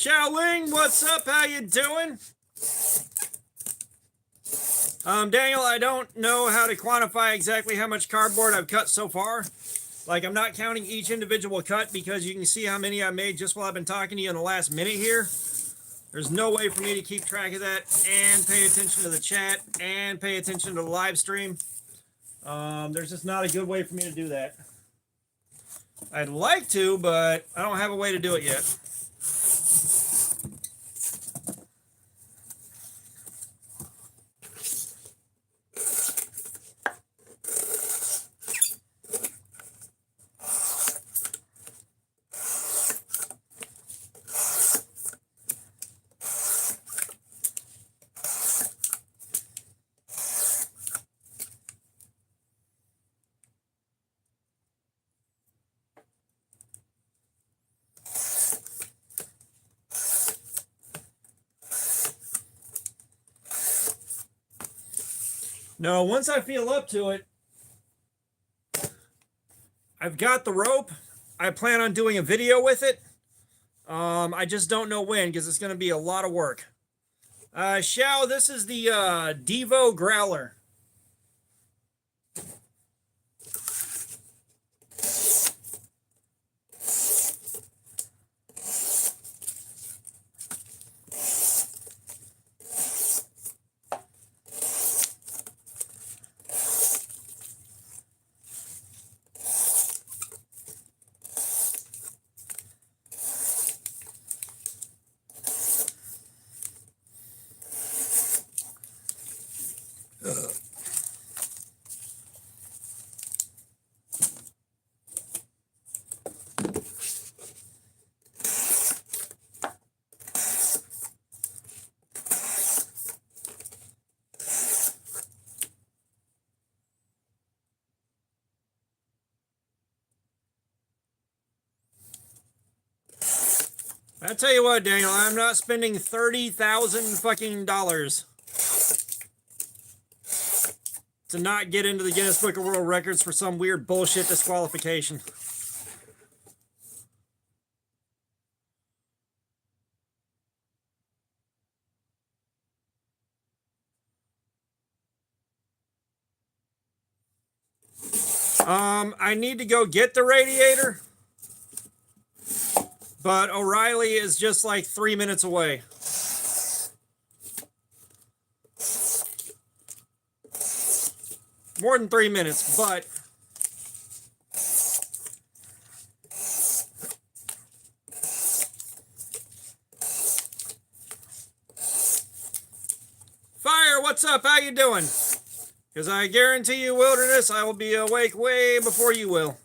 Xiaoling, what's up? How you doing? Daniel, I don't know how to quantify exactly how much cardboard I've cut so far. Like, I'm not counting each individual cut because you can see how many I made just while I've been talking to you in the last minute here. There's no way for me to keep track of that and pay attention to the chat and pay attention to the live stream. There's just not a good way for me to do that. I'd like to, but I don't have a way to do it yet. No, once I feel up to it, I've got the rope. I plan on doing a video with it. I just don't know when because it's going to be a lot of work. Xiao, this is the Devo Growler. I tell you what, Daniel, I'm not spending $30,000 fucking dollars to not get into the Guinness Book of World Records for some weird bullshit disqualification. I need to go get the radiator, but O'Reilly is just like 3 minutes away. More than 3 minutes, but Fire, what's up? How you doing? Because I guarantee you, Wilderness, I will be awake way before you will.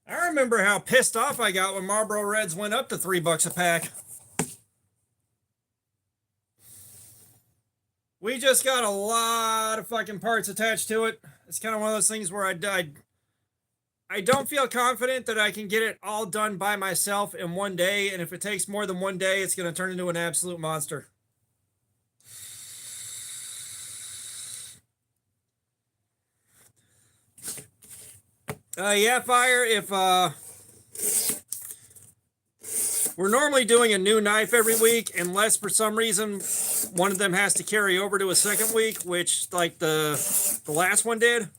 I remember how pissed off I got when Marlboro Reds went up to $3 a pack. We just got a lot of fucking parts attached to it. It's kind of one of those things where I don't feel confident that I can get it all done by myself in one day, and if it takes more than one day, it's going to turn into an absolute monster. Yeah, Fire, if we're normally doing a new knife every week, unless for some reason one of them has to carry over to a second week, which like the last one did.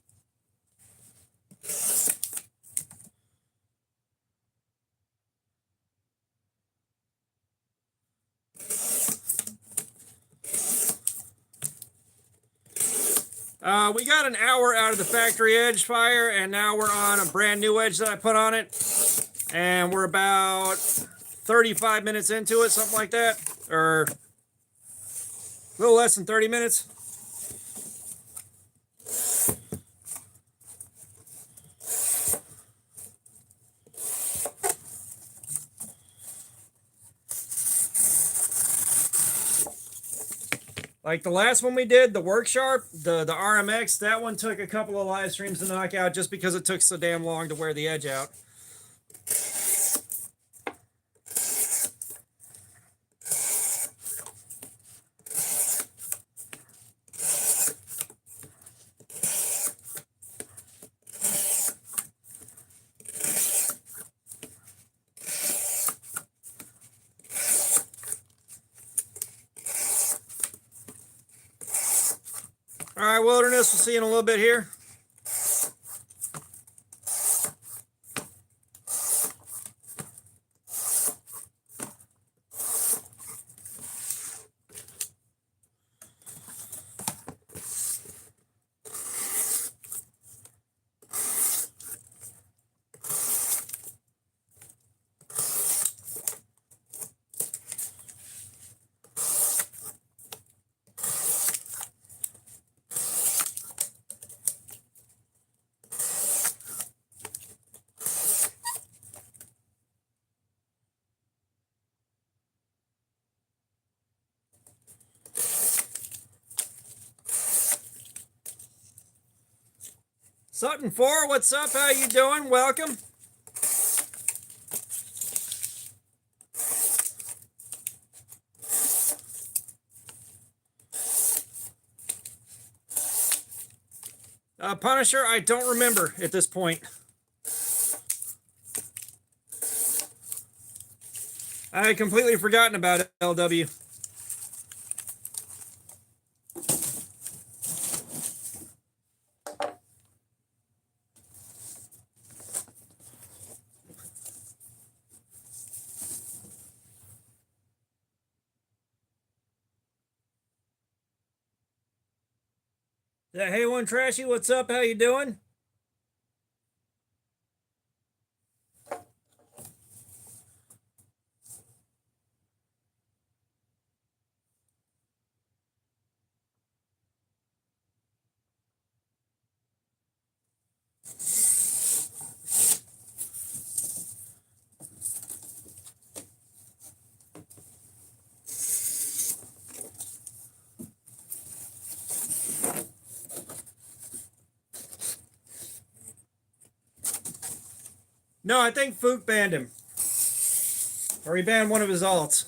We got an hour out of the factory edge, Fire, and now we're on a brand new edge that I put on it. And we're about 35 minutes into it, something like that. Or a little less than 30 minutes. Like the last one we did, the Work Sharp, the RMX, that one took a couple of live streams to knock out just because it took so damn long to wear the edge out. All right, Wilderness, we'll see you in a little bit here. Sutton 4, what's up? How you doing? Welcome. Punisher, I don't remember at this point. I had completely forgotten about it, LW. Yeah, hey, one Trashy, what's up? How you doing? No, I think Fook banned him. Or he banned one of his alts.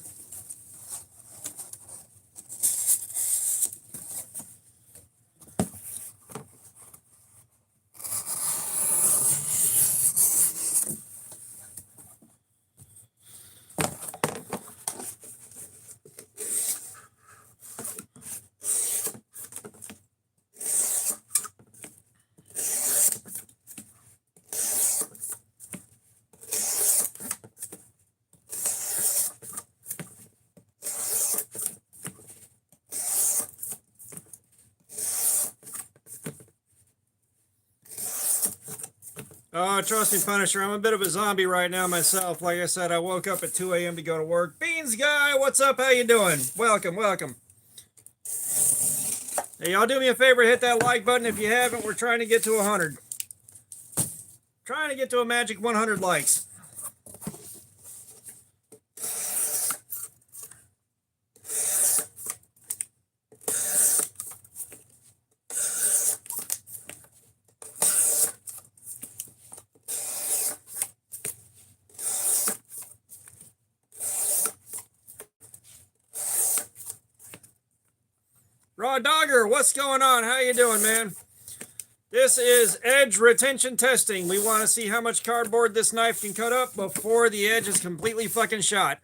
Oh, trust me, Punisher, I'm a bit of a zombie right now myself. Like I said, I woke up at 2 a.m. to go to work. Beans Guy, what's up? How you doing? Welcome, welcome. Hey, y'all do me a favor, hit that like button if you haven't. We're trying to get to 100. Trying to get to a magic 100 likes. Raw Dogger, what's going on? How you doing, man? This is edge retention testing. We want to see how much cardboard this knife can cut up before the edge is completely fucking shot.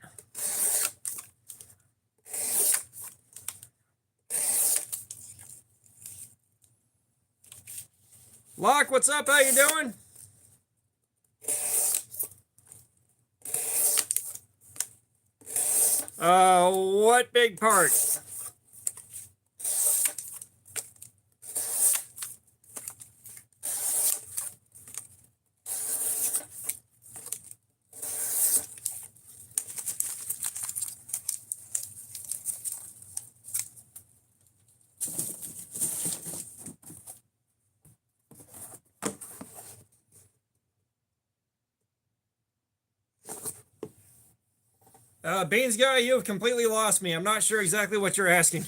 Locke, what's up? How you doing? What big part? Beans Guy, you have completely lost me. I'm not sure exactly what you're asking.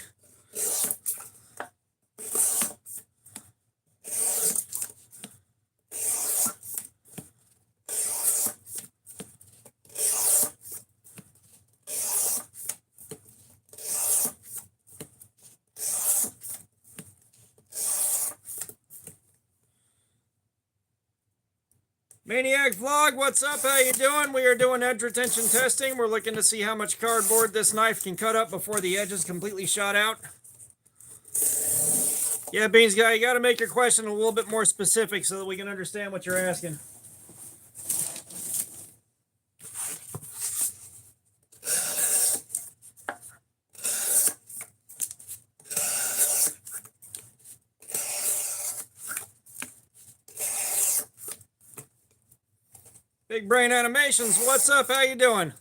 Maniac Vlog, what's up? How you doing? We are doing edge retention testing. We're looking to see how much cardboard this knife can cut up before the edge is completely shot out. Yeah, Beans Guy, you got to make your question a little bit more specific so that we can understand what you're asking. Big Brain Animations, what's up? How you doing?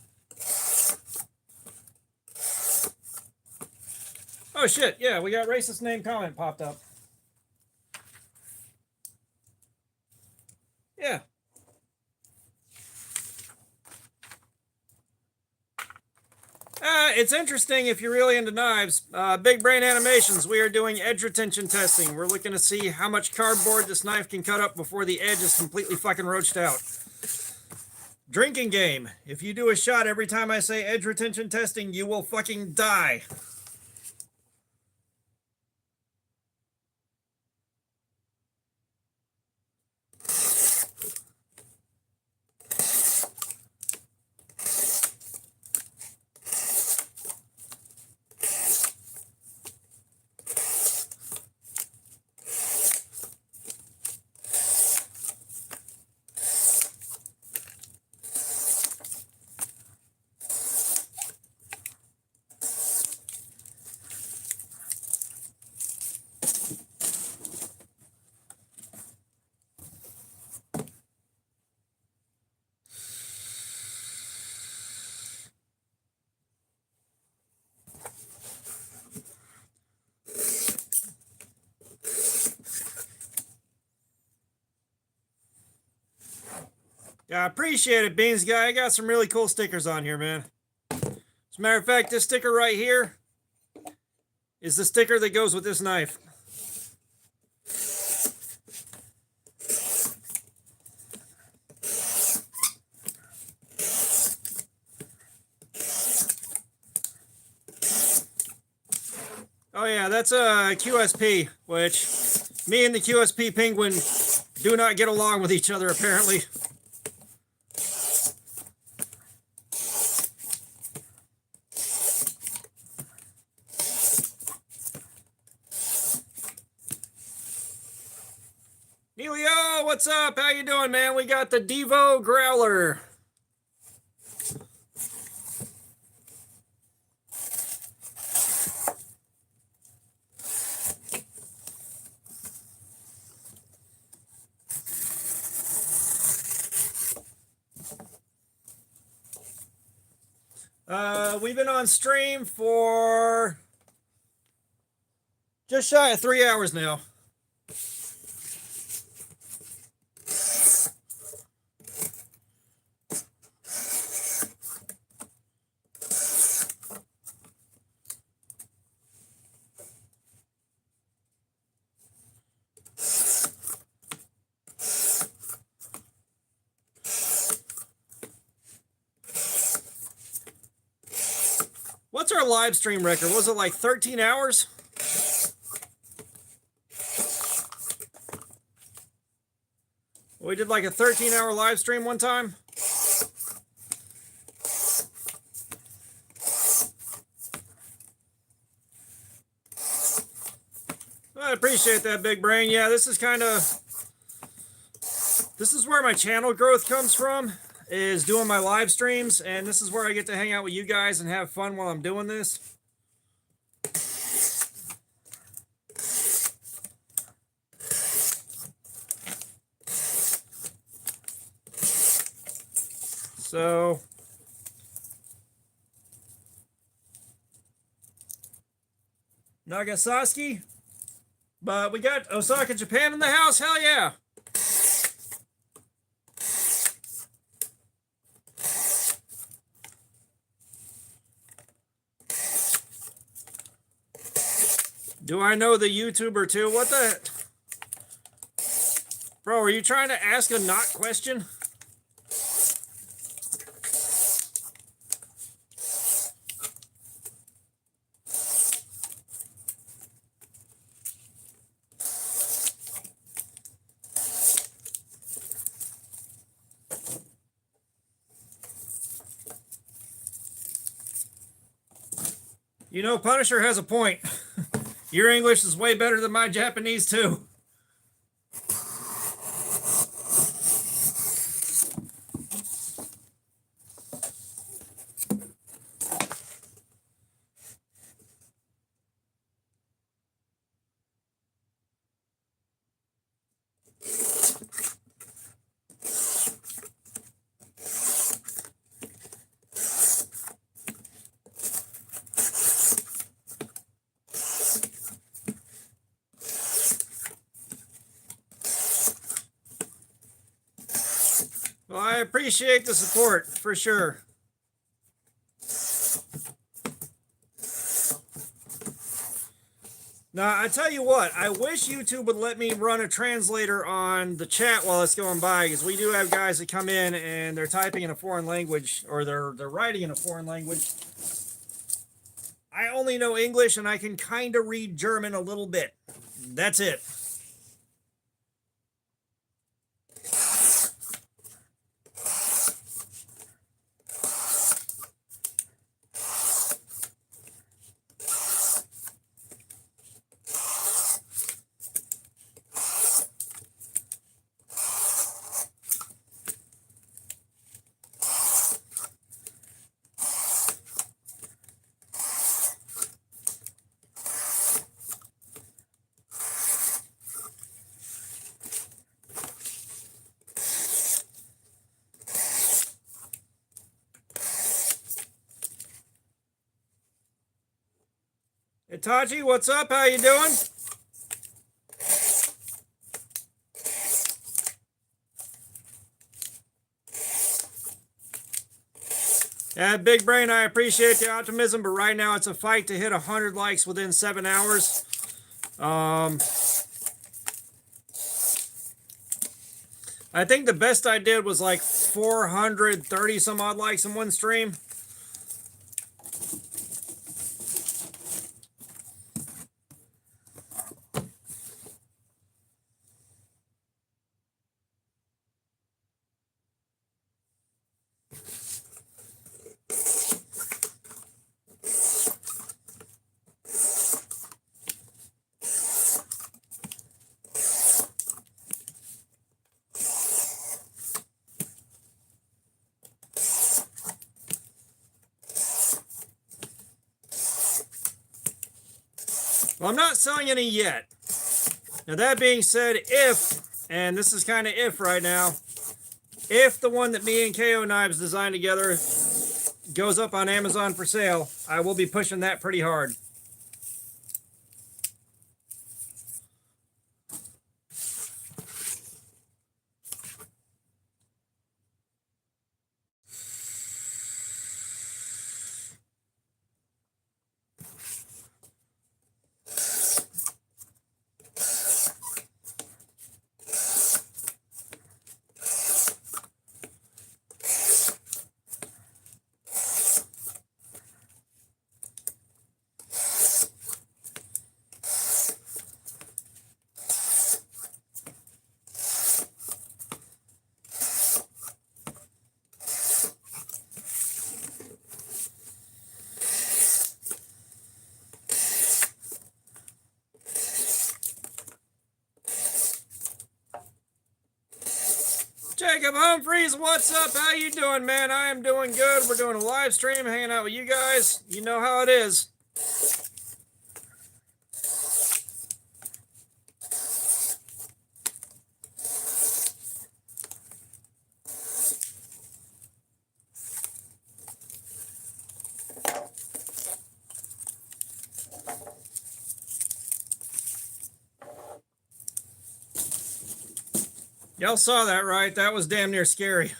Oh shit, yeah, we got racist name comment popped up. Yeah. It's interesting if you're really into knives. Big Brain Animations, we are doing edge retention testing. We're looking to see how much cardboard this knife can cut up before the edge is completely fucking roached out. Drinking game. If you do a shot every time I say edge retention testing, you will fucking die. Yeah, I appreciate it, Beans Guy. I got some really cool stickers on here, man. As a matter of fact, this sticker right here is the sticker that goes with this knife. Oh yeah, that's a QSP, which me and the QSP Penguin do not get along with each other, apparently. Neilio, what's up? How you doing, man? We got the Devo Growler. We've been on stream for just shy of 3 hours now. What's our live stream record? Was it like 13 hours? We did like a 13-hour live stream one time. I appreciate that, Big Brain. Yeah, this is where my channel growth comes from, is doing my live streams, and this is where I get to hang out with you guys and have fun while I'm doing this. So Nagasaki, but we got Osaka, Japan in the house. Hell yeah. Do I know the YouTuber too? What the? Bro, are you trying to ask a not question? You know, Punisher has a point. Your English is way better than my Japanese too. Well, I appreciate the support for sure. Now, I tell you what, I wish YouTube would let me run a translator on the chat while it's going by, because we do have guys that come in and they're typing in a foreign language, or they're writing in a foreign language. I only know English and I can kind of read German a little bit. That's it. Itachi, what's up? How you doing? Yeah, Big Brain, I appreciate the optimism, but right now it's a fight to hit 100 likes within 7 hours. I think the best I did was like 430 some odd likes in one stream. Well, I'm not selling any yet. Now, that being said, if, and this is kind of if right now, if the one that me and KO Knives designed together goes up on Amazon for sale, I will be pushing that pretty hard. Jacob Humphreys, what's up? How you doing, man? I am doing good. We're doing a live stream, hanging out with you guys. You know how it is. Y'all saw that, right? That was damn near scary.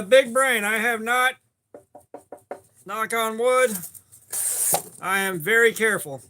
Big brain, I have not. Knock on wood. I am very careful.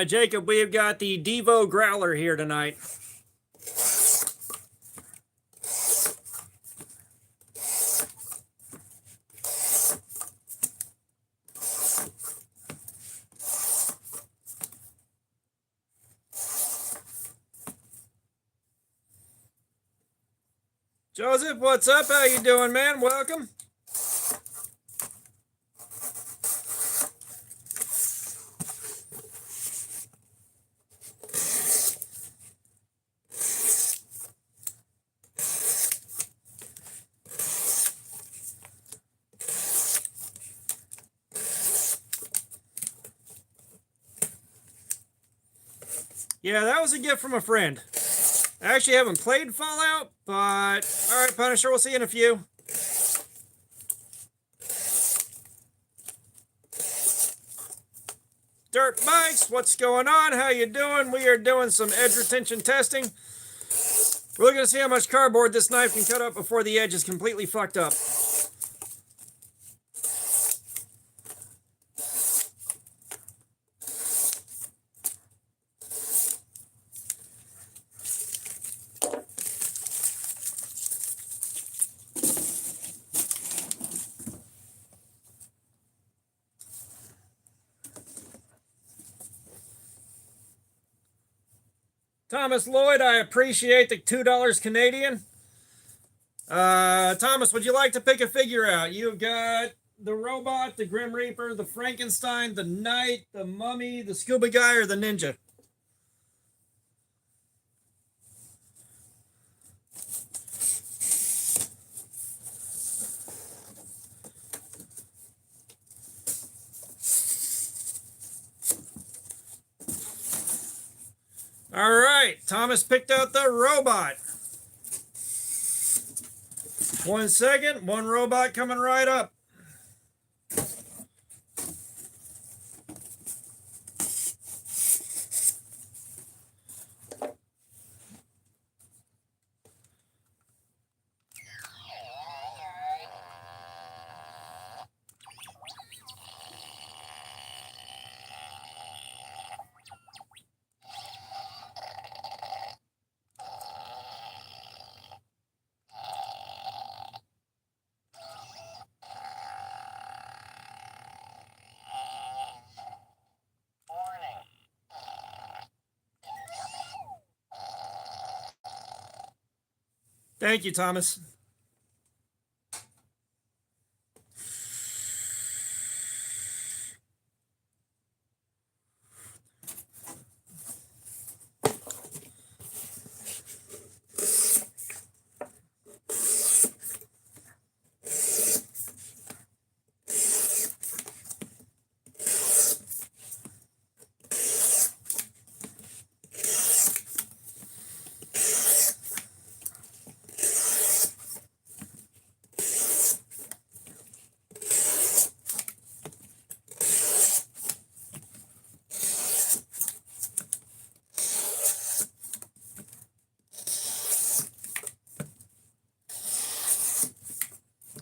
Jacob, we have got the Devo Growler here tonight. Joseph, what's up? How you doing, man? Welcome. Yeah, that was a gift from a friend. I actually haven't played Fallout, but all right, Punisher, we'll see you in a few. Dirt Bikes, what's going on? How you doing? We are doing some edge retention testing. We're looking to see how much cardboard this knife can cut up before the edge is completely fucked up. Thomas Lloyd, I appreciate the $2 Canadian. Thomas, would you like to pick a figure out? You've got the robot, the Grim Reaper, the Frankenstein, the Knight, the Mummy, the Scuba Guy, or the Ninja? All right, Thomas picked out the robot. 1 second, one robot coming right up. Thank you, Thomas.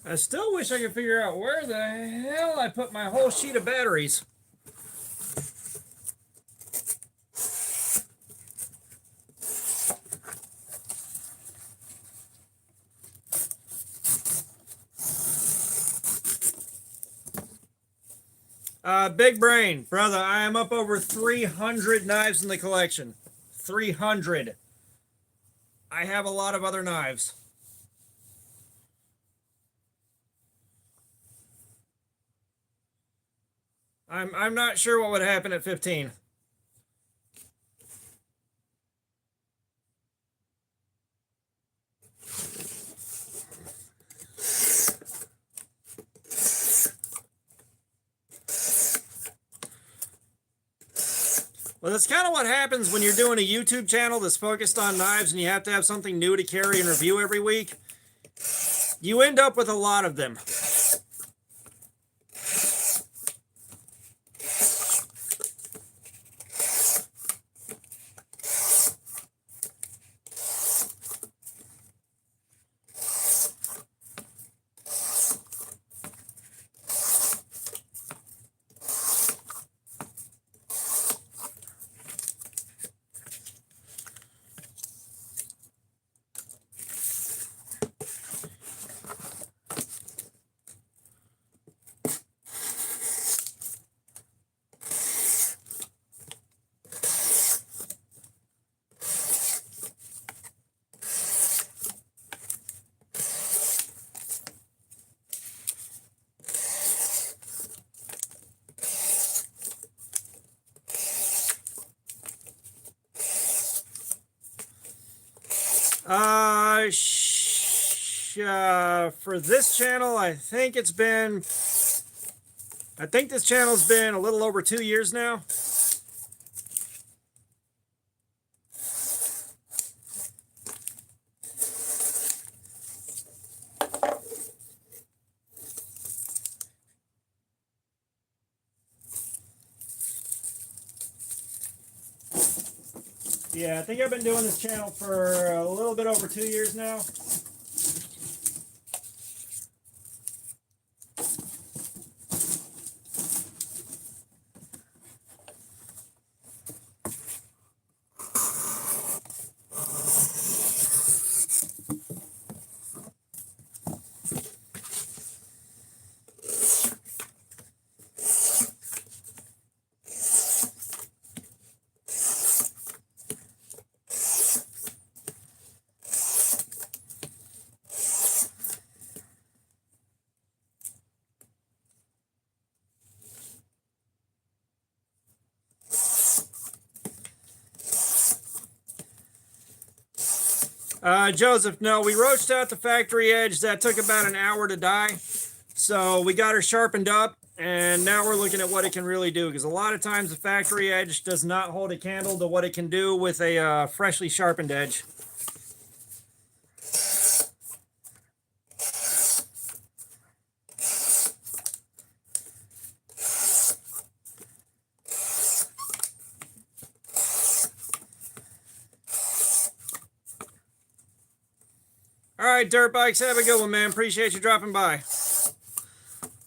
I still wish I could figure out where the hell I put my whole sheet of batteries. Big brain, brother, I am up over 300 knives in the collection. 300. I have a lot of other knives. I'm not sure what would happen at 15. Well, that's kind of what happens when you're doing a YouTube channel that's focused on knives and you have to have something new to carry and review every week. You end up with a lot of them. For this channel, I think this channel's been a little over 2 years now. Yeah, I think I've been doing this channel for a little bit over 2 years now. Joseph, no, we roached out the factory edge. That took about an hour to dye. So we got her sharpened up, and now we're looking at what it can really do, because a lot of times the factory edge does not hold a candle to what it can do with a freshly sharpened edge. All right, dirt bikes, have a good one, man. Appreciate you dropping by.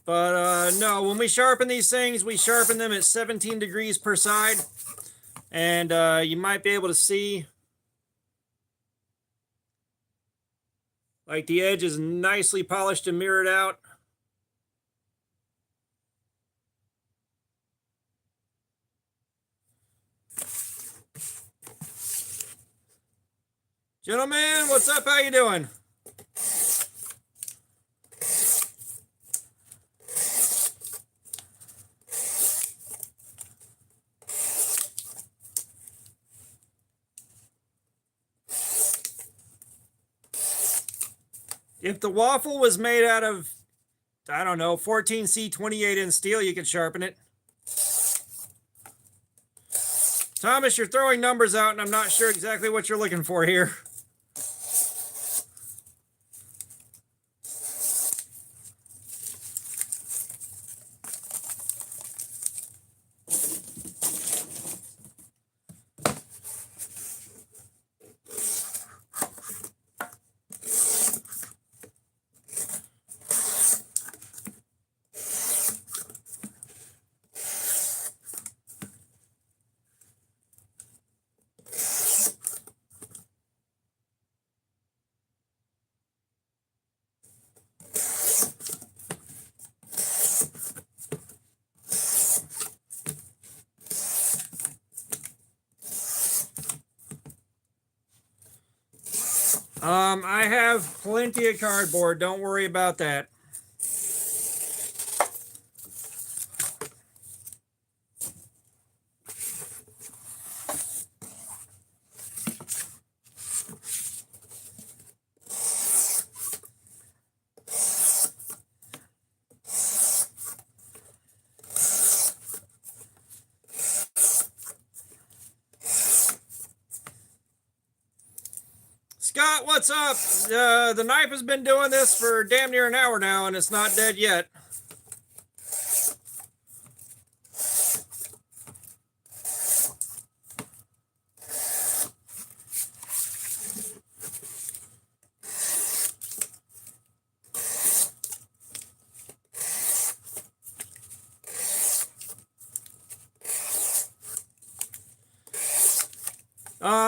But no, when we sharpen these things, we sharpen them at 17 degrees per side. And you might be able to see, like, the edge is nicely polished and mirrored out. Gentlemen, what's up? How you doing? If the waffle was made out of, I don't know, 14C 28-inch steel, you could sharpen it. Thomas, you're throwing numbers out, and I'm not sure exactly what you're looking for here. I have plenty of cardboard. Don't worry about that. Scott, what's up? The knife has been doing this for damn near an hour now, and it's not dead yet.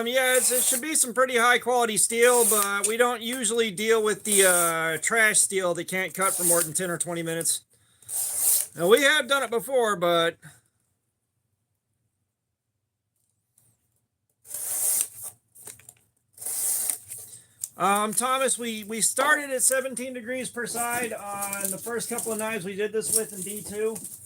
Yeah, it should be some pretty high quality steel, but we don't usually deal with the trash steel that can't cut for more than 10 or 20 minutes. Now, we have done it before, but Thomas, we started at 17 degrees per side on the first couple of knives we did this with in D2.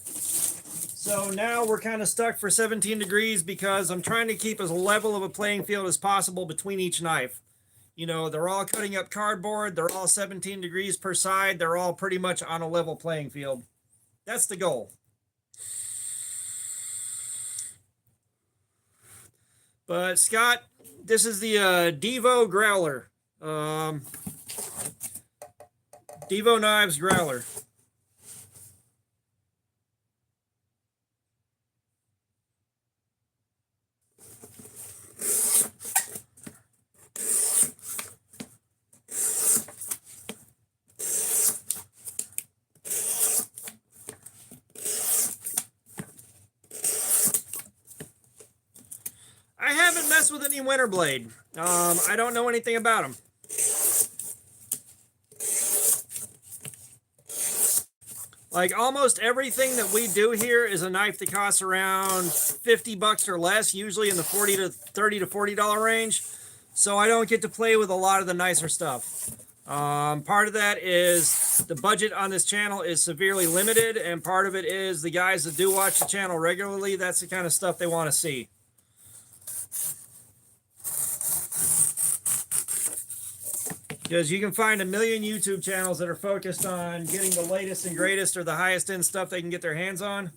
So now we're kind of stuck for 17 degrees because I'm trying to keep as level of a playing field as possible between each knife. You know, they're all cutting up cardboard. They're all 17 degrees per side. They're all pretty much on a level playing field. That's the goal. But Scott, this is the Devo Growler. Devo Knives Growler. I haven't messed with any Winter Blade. I don't know anything about them. Like almost everything that we do here is a knife that costs around 50 bucks or less, usually in the 30 to $40 range. So I don't get to play with a lot of the nicer stuff. Part of that is the budget on this channel is severely limited, and part of it is the guys that do watch the channel regularly, that's the kind of stuff they want to see. Because you can find a million YouTube channels that are focused on getting the latest and greatest or the highest end stuff they can get their hands on.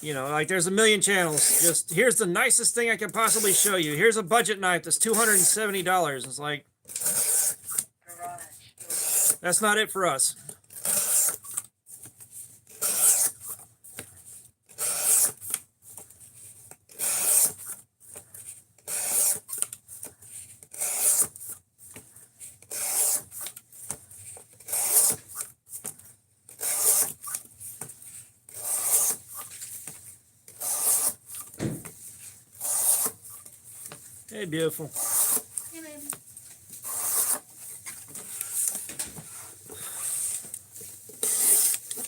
You know, like there's a million channels. Just here's the nicest thing I can possibly show you. Here's a budget knife that's $270. It's like, that's not it for us. Hey, beautiful. Hey, baby.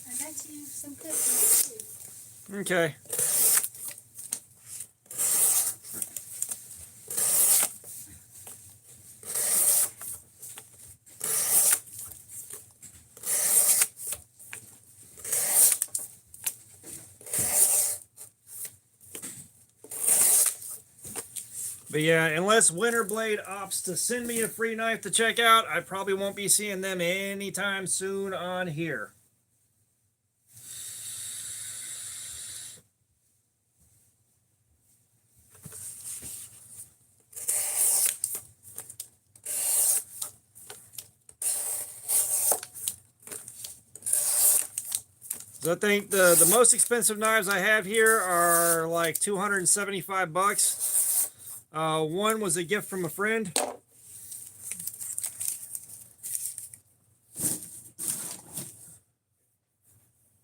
I got you some cookies too. Okay. But yeah, unless Winter Blade opts to send me a free knife to check out, I probably won't be seeing them anytime soon on here. So I think the most expensive knives I have here are like 275 bucks. One was a gift from a friend.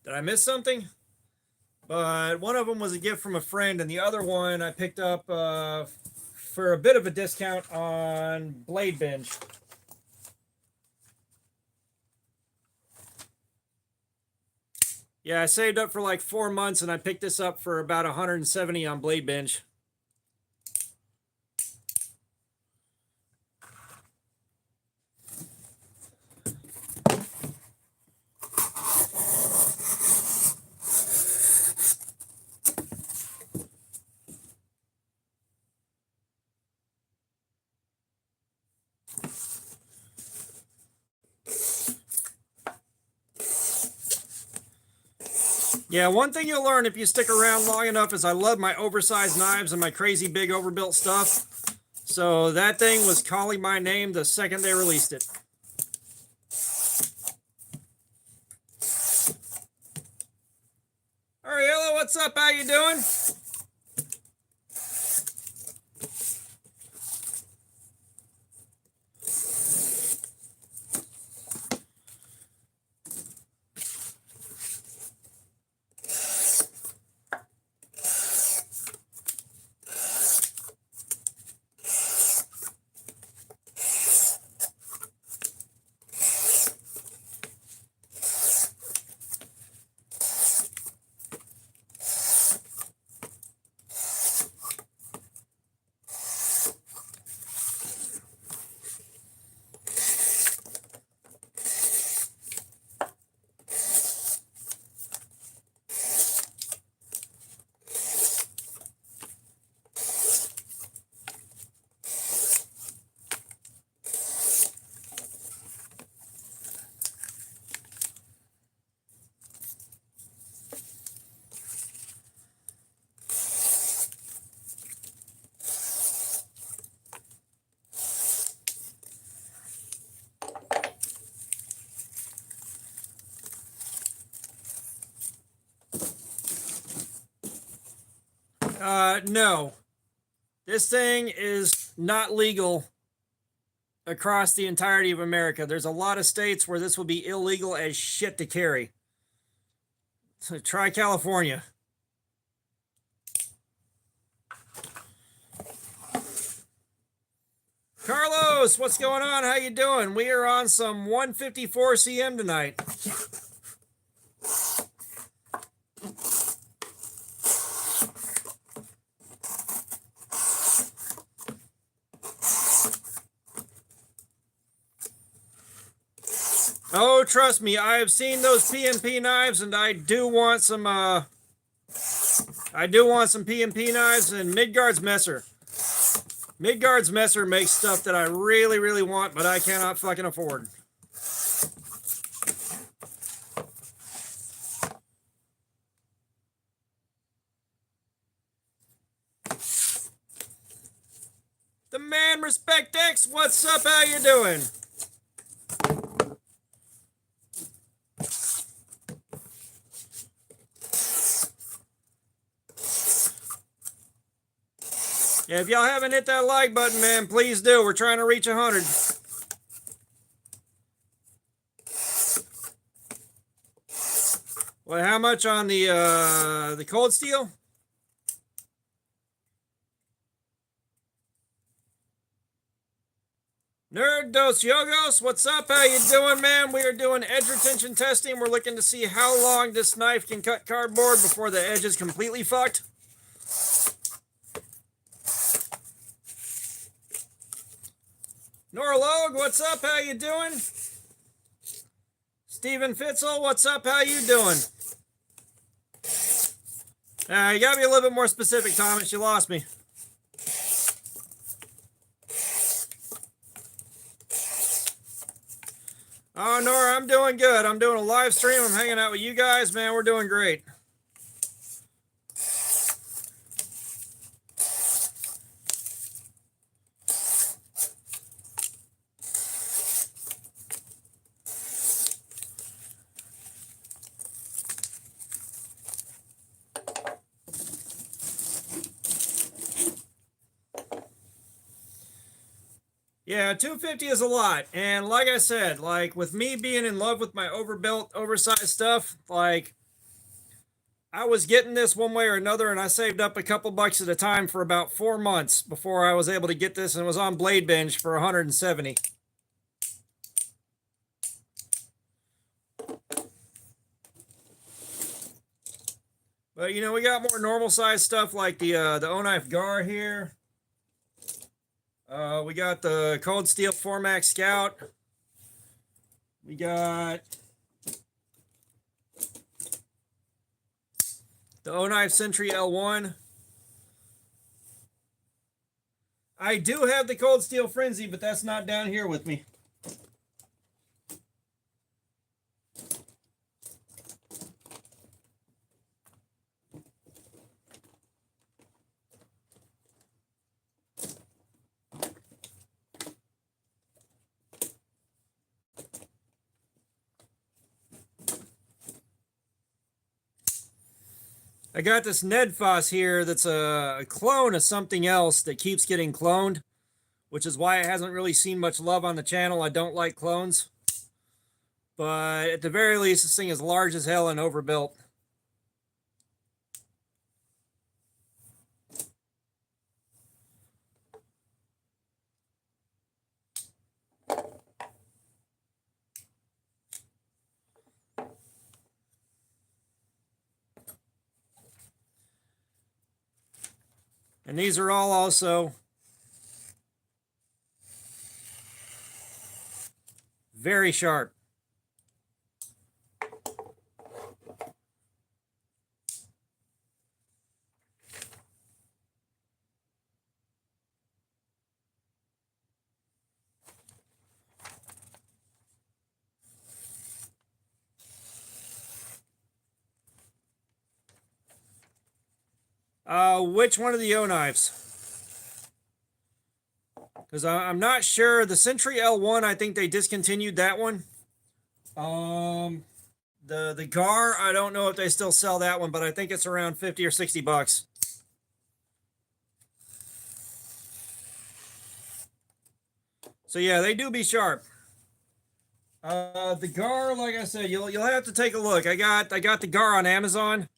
Did I miss something? But one of them was a gift from a friend, and the other one I picked up for a bit of a discount on Blade Binge. Yeah, I saved up for like 4 months, and I picked this up for about 170 on Blade Binge. Yeah, one thing you'll learn if you stick around long enough is I love my oversized knives and my crazy big overbuilt stuff. So that thing was calling my name the second they released it. Ariella, what's up? How you doing? No. This thing is not legal across the entirety of America. There's a lot of states where this will be illegal as shit to carry. So try California. Carlos, what's going on? How you doing? We are on some 154 CM tonight. Oh, trust me, I have seen those PMP knives, and I do want some PMP knives and Midgard's Messer. Midgard's Messer makes stuff that I really, really want, but I cannot fucking afford. The man Respect X, what's up? How you doing? Yeah, if y'all haven't hit that like button, man, please do. We're trying to reach 100. Well, how much on the cold steel? Nerd Dos Yogos, what's up? How you doing, man? We are doing edge retention testing. We're looking to see how long this knife can cut cardboard before the edge is completely fucked. Norlog, what's up? How you doing? Steven Fitzel, what's up? How you doing? You gotta be a little bit more specific, Thomas. You lost me. Oh, Nora, I'm doing good. I'm doing a live stream. I'm hanging out with you guys, man. We're doing great. Yeah, 250 is a lot. And like I said, like with me being in love with my overbuilt, oversized stuff, like I was getting this one way or another, and I saved up a couple bucks at a time for about 4 months before I was able to get this, and it was on Blade Bench for 170. But you know, we got more normal size stuff like the O-Knife Gar here. We got the Cold Steel Formax Scout. We got the O-Knife Sentry L1. I do have the Cold Steel Frenzy, but that's not down here with me. I got this Nedfoss here that's a clone of something else that keeps getting cloned, which is why it hasn't really seen much love on the channel. I don't like clones. But at the very least, this thing is large as hell and overbuilt. And these are all also very sharp. Which one of the O knives? Because I'm not sure. The Century L1, I think they discontinued that one. The Gar, I don't know if they still sell that one, but I think it's around 50 or 60 bucks. So yeah, they do be sharp. The Gar, like I said, you'll have to take a look. I got the Gar on Amazon.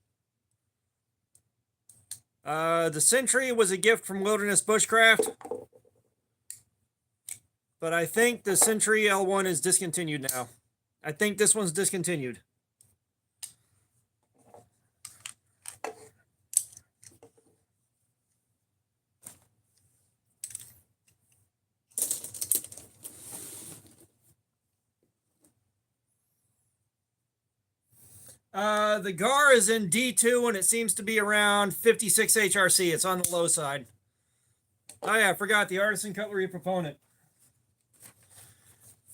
The Century was a gift from Wilderness Bushcraft, but I think the Century L1 is discontinued now. I think this one's discontinued. The Gar is in D2 and it seems to be around 56 HRC. It's on the low side. Oh yeah, I forgot the Artisan Cutlery Proponent.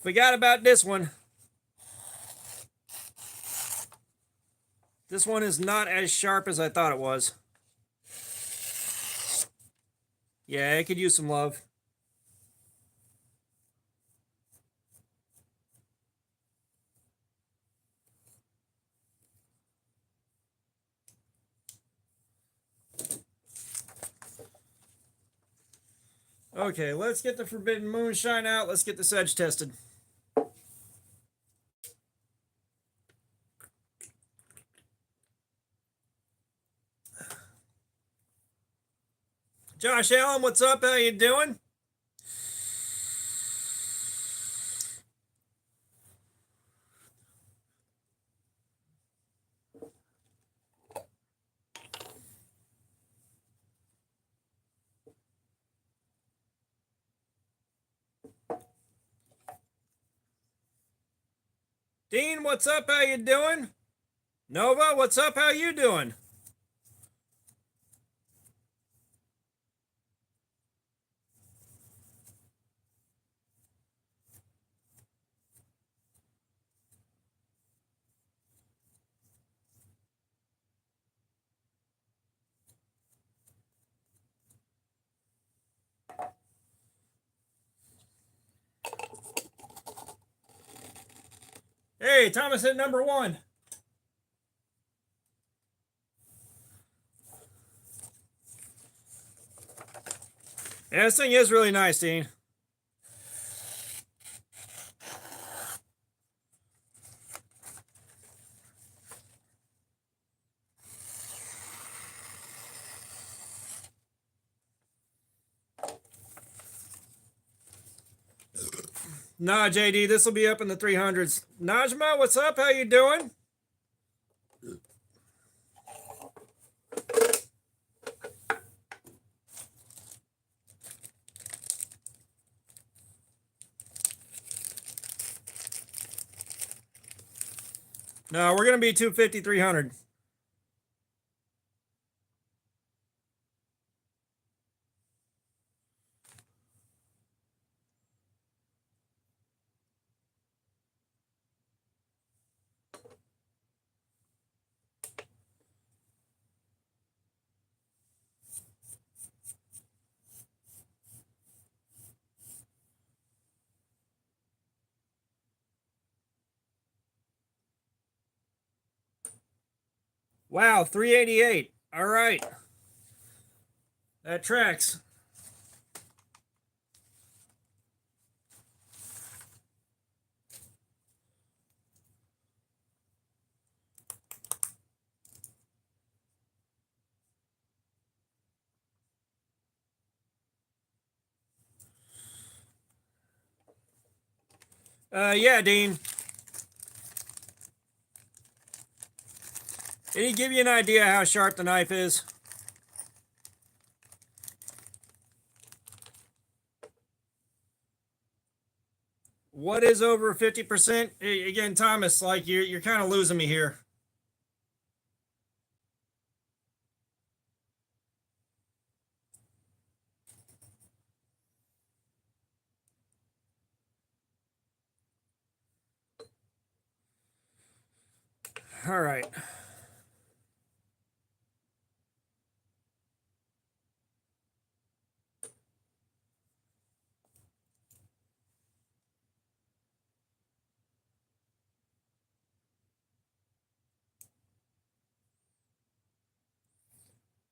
Forgot about this one. This one is not as sharp as I thought it was. Yeah, it could use some love. Okay, let's get the Forbidden Moonshine out. Let's get this edge tested. Josh Allen, what's up? How you doing? Dean, what's up? How you doing? Nova, what's up? How you doing? Hey, Thomas hit number 1. Yeah, this thing is really nice, Dean. Nah, JD, this will be up in the 300s. Najma, what's up? How you doing? No, we're going to be 250, 300. Wow, 388. All right. That tracks. Yeah, Dean. Did he give you an idea how sharp the knife is? What is over 50%? Again, Thomas, like you're kind of losing me here. All right.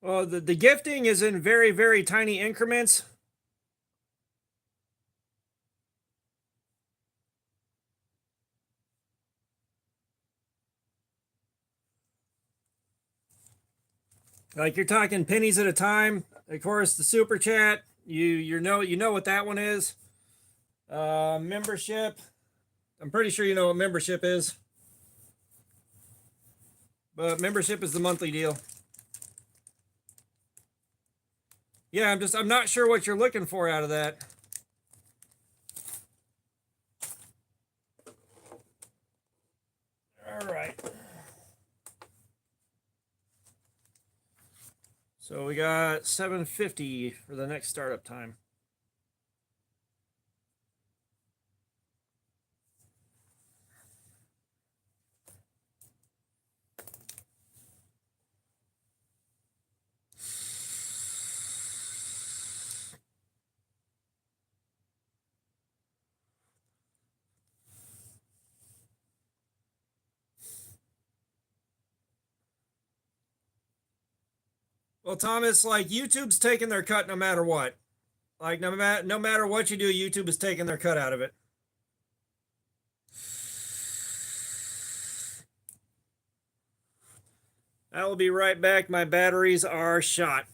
Well, the gifting is in very, very tiny increments. Like you're talking pennies at a time. Of course, the super chat, you know what that one is. Membership. I'm pretty sure you know what membership is. But membership is the monthly deal. Yeah, I'm not sure what you're looking for out of that. All right. So we got $7.50 for the next startup time. Well, Thomas, like YouTube's taking their cut no matter what. Like no matter what you do, YouTube is taking their cut out of it. I will be right back. My batteries are shot.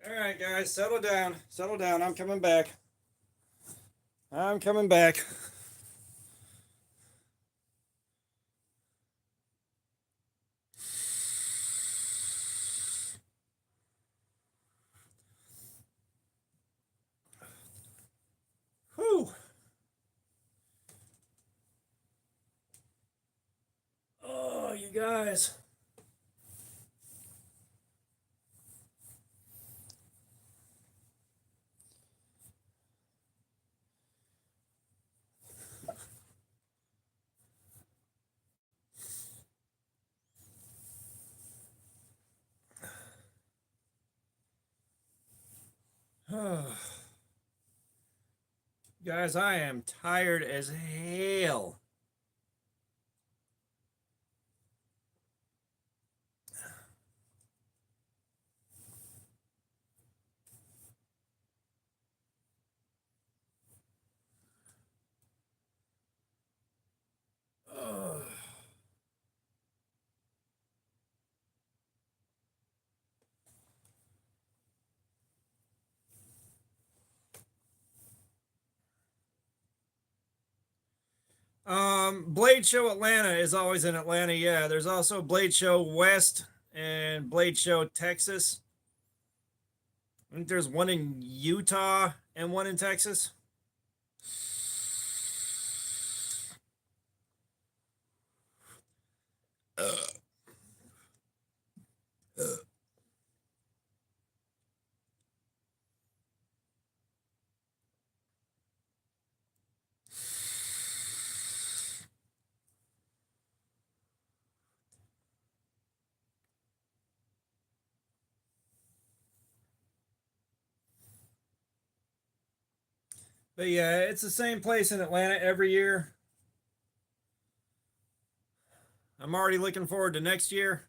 All right, guys, settle down. Settle down. I'm coming back. I'm coming back. Whew. Oh, you guys. Guys, I am tired as hell. Blade Show Atlanta is always in Atlanta. Yeah, there's also Blade Show West and Blade Show Texas. I think there's one in Utah and one in Texas. But yeah, it's the same place in Atlanta every year. I'm already looking forward to next year.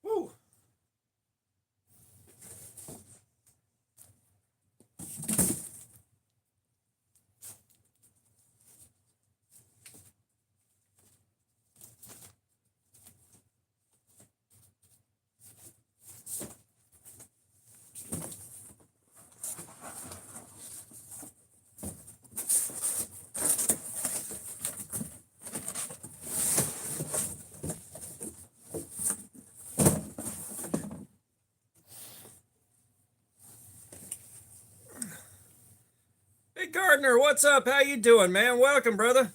Woo. Hey Gardner, what's up? How you doing, man? Welcome, brother.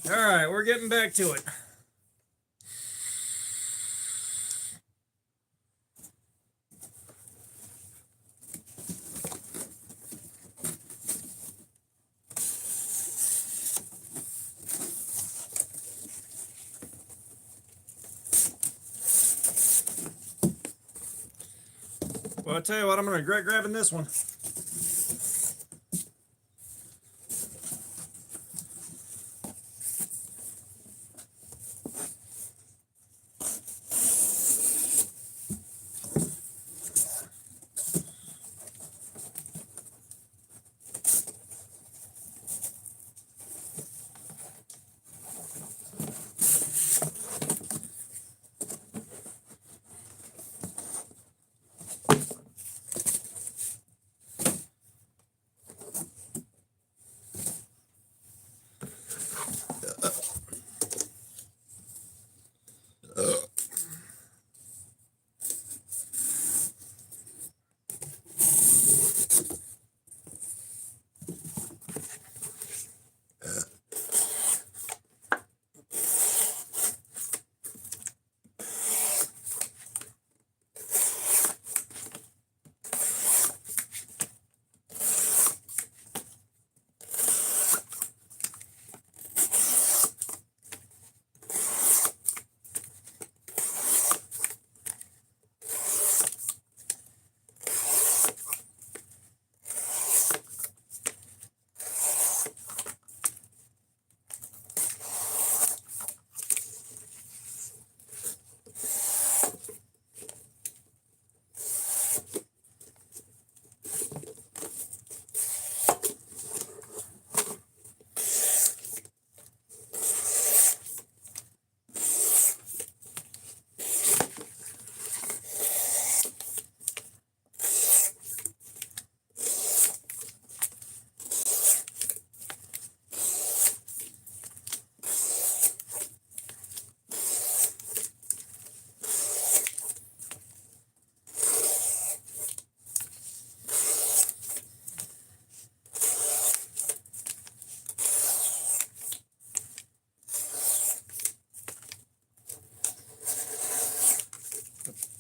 All right, we're getting back to it. Well, I'll tell you what, I'm going to regret grabbing this one.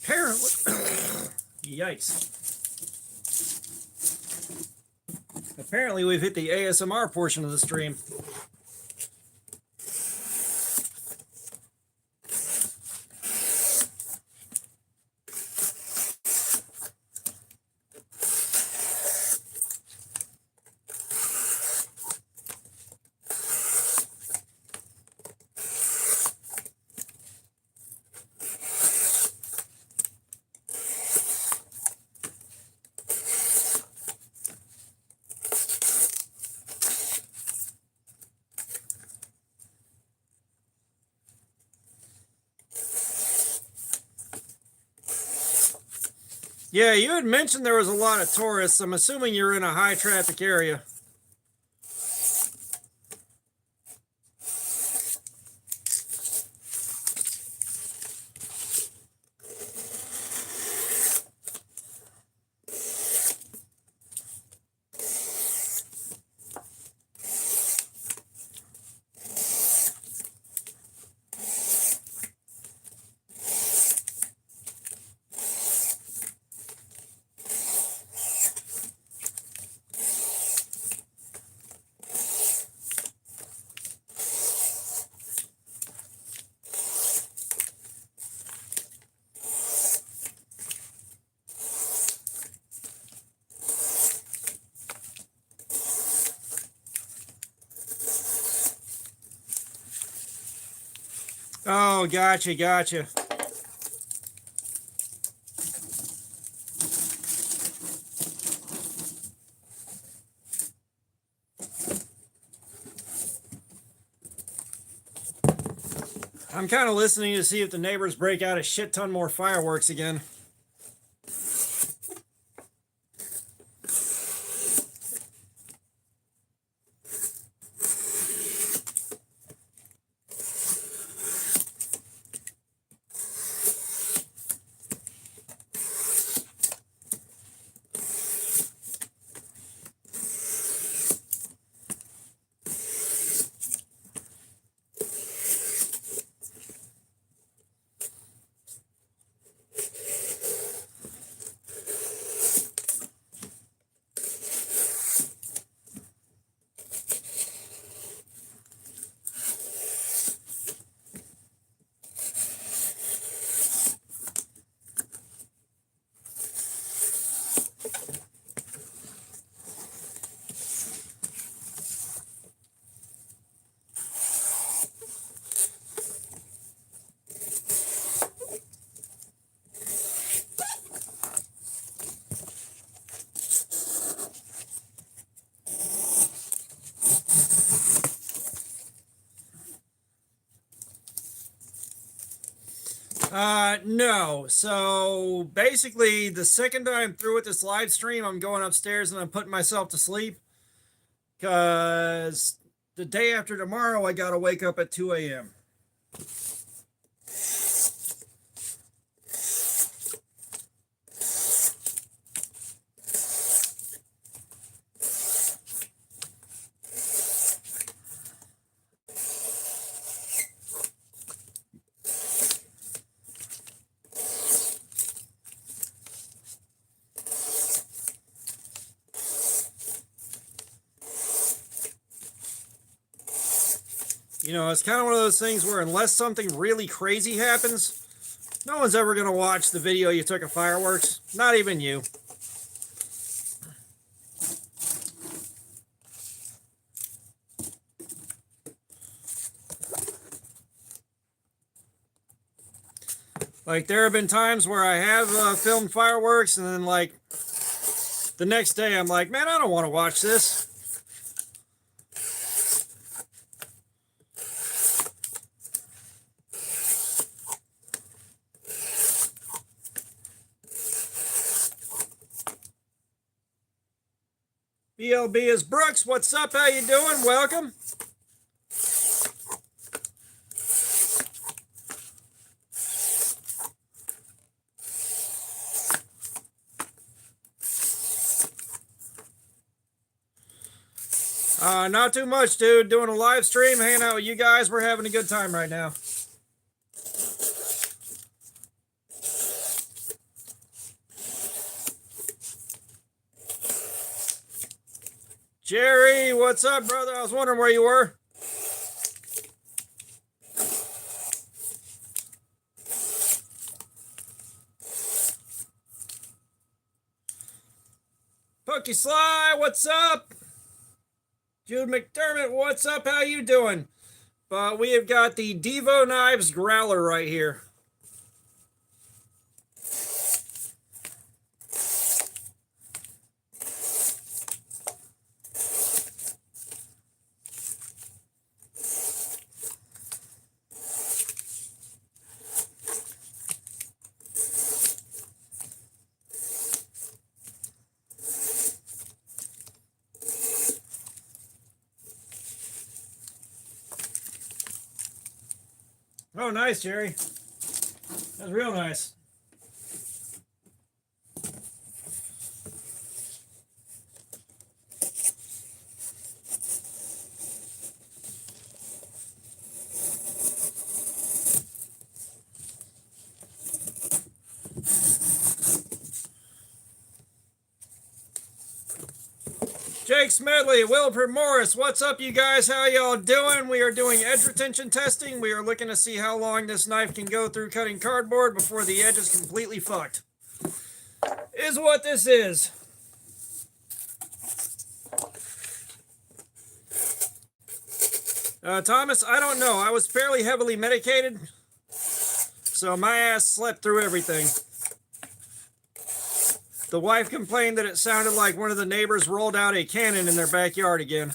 Apparently, yikes. Apparently, we've hit the ASMR portion of the stream. Yeah, you had mentioned there was a lot of tourists. I'm assuming you're in a high traffic area. Oh, gotcha, gotcha. I'm kind of listening to see if the neighbors break out a shit ton more fireworks again. No. So basically, the second I'm through with this live stream, I'm going upstairs and I'm putting myself to sleep because the day after tomorrow, I got to wake up at 2 a.m. You know, it's kind of one of those things where unless something really crazy happens, no one's ever going to watch the video you took of fireworks. Not even you. Like, there have been times where I have filmed fireworks, and then, like, the next day I'm like, man, I don't want to watch this. BLB is Brooks. What's up? How you doing? Welcome. Not too much, dude. Doing a live stream, hanging out with you guys. We're having a good time right now. Jerry, what's up, brother? I was wondering where you were. Pokey Sly, what's up? Jude McDermott, what's up? How you doing? But we have got the Devo Knives Growler right here. Oh, nice, Jerry. That's real nice. Jake Smedley, Wilford Morris, what's up, you guys? How y'all doing? We are doing edge retention testing. We are looking to see how long this knife can go through cutting cardboard before the edge is completely fucked. Is what this is. Thomas, I don't know. I was fairly heavily medicated, so my ass slept through everything. The wife complained that it sounded like one of the neighbors rolled out a cannon in their backyard again.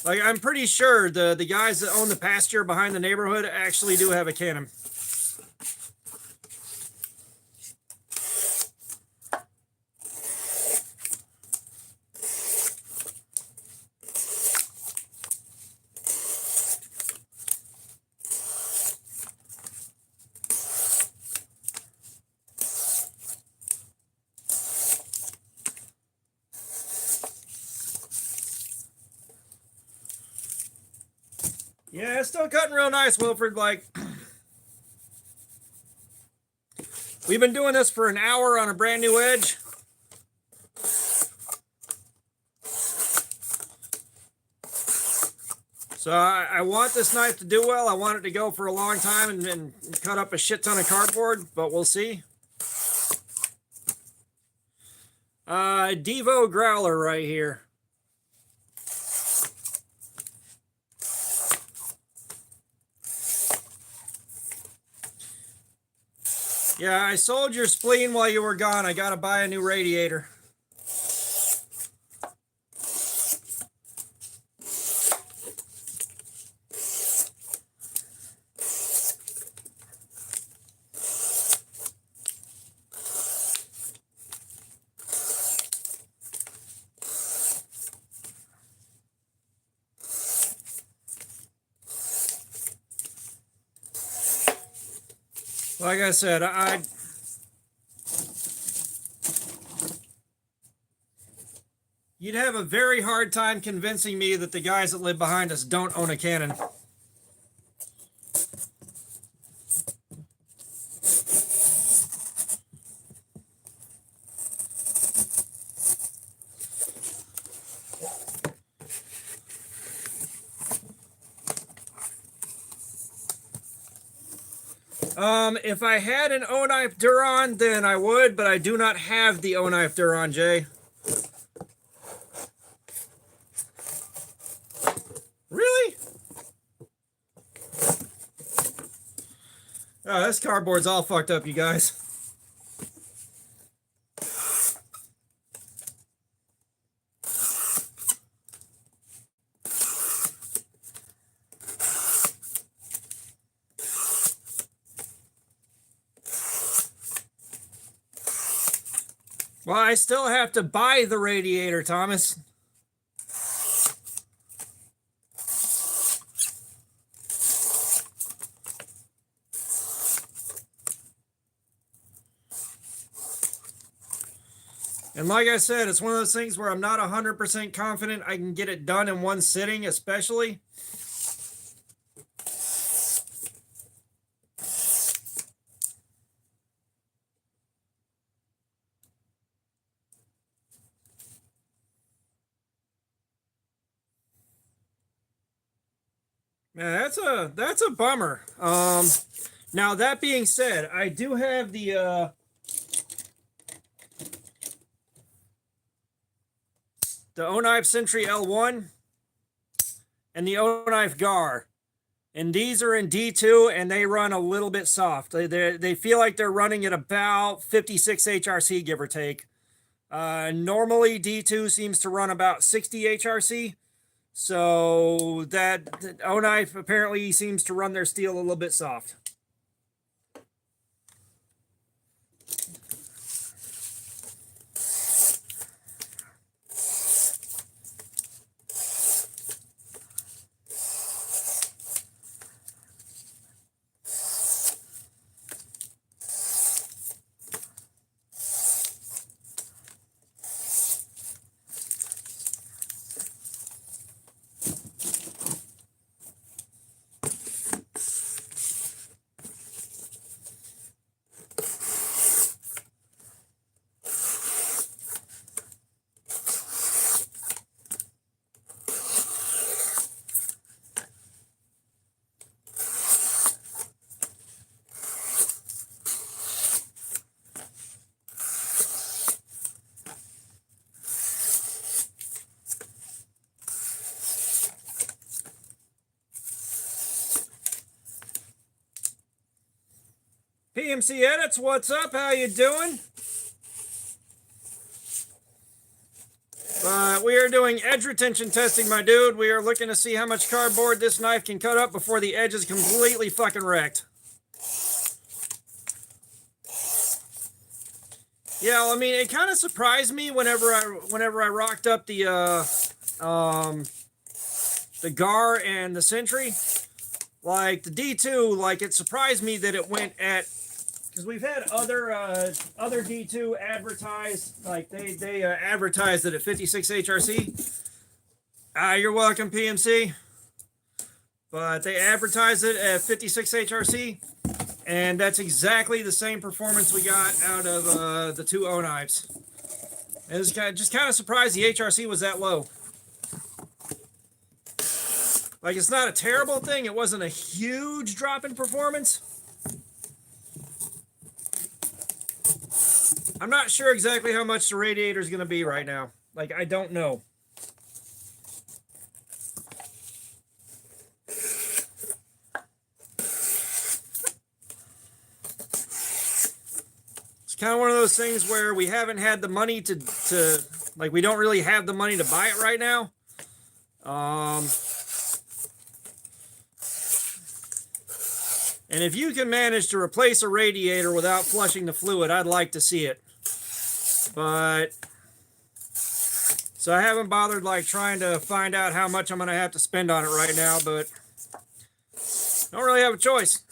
Like, I'm pretty sure the guys that own the pasture behind the neighborhood actually do have a cannon. Yeah, it's still cutting real nice, Wilford. Like, we've been doing this for an hour on a brand new edge. So I want this knife to do well. I want it to go for a long time and cut up a shit ton of cardboard, but we'll see. Devo Growler right here. Yeah, I sold your spleen while you were gone. I gotta buy a new radiator. Like I said, you'd have a very hard time convincing me that the guys that live behind us don't own a cannon. If I had an O-Knife Duron, then I would, but I do not have the O-Knife Duron, Jay. Really? Oh, this cardboard's all fucked up, you guys. Well, I still have to buy the radiator, Thomas. And like I said, it's one of those things where I'm not 100% confident I can get it done in one sitting, especially. Man, that's a bummer. Now that being said, I do have the O-Knife Sentry L1 and the O-Knife Gar, and these are in D2 and they run a little bit soft. They feel like they're running at about 56 HRC, give or take. Normally D2 seems to run about 60 HRC. So that O-Knife apparently seems to run their steel a little bit soft. PMC Edits, what's up? How you doing? We are doing edge retention testing, my dude. We are looking to see how much cardboard this knife can cut up before the edge is completely fucking wrecked. Yeah, well, I mean, it kind of surprised me whenever I rocked up the GAR and the Sentry. Like the D2, like it surprised me that it went at, because we've had other D2 advertised, like they advertised it at 56 HRC. You're welcome, PMC. But they advertised it at 56 HRC, and that's exactly the same performance we got out of the two O knives. It was just kind of surprised the HRC was that low. Like, it's not a terrible thing. It wasn't a huge drop in performance. I'm not sure exactly how much the radiator is going to be right now. Like, I don't know. It's kind of one of those things where we haven't had the money to like, we don't really have the money to buy it right now. And if you can manage to replace a radiator without flushing the fluid, I'd like to see it. But, so I haven't bothered like trying to find out how much I'm going to have to spend on it right now, but don't really have a choice.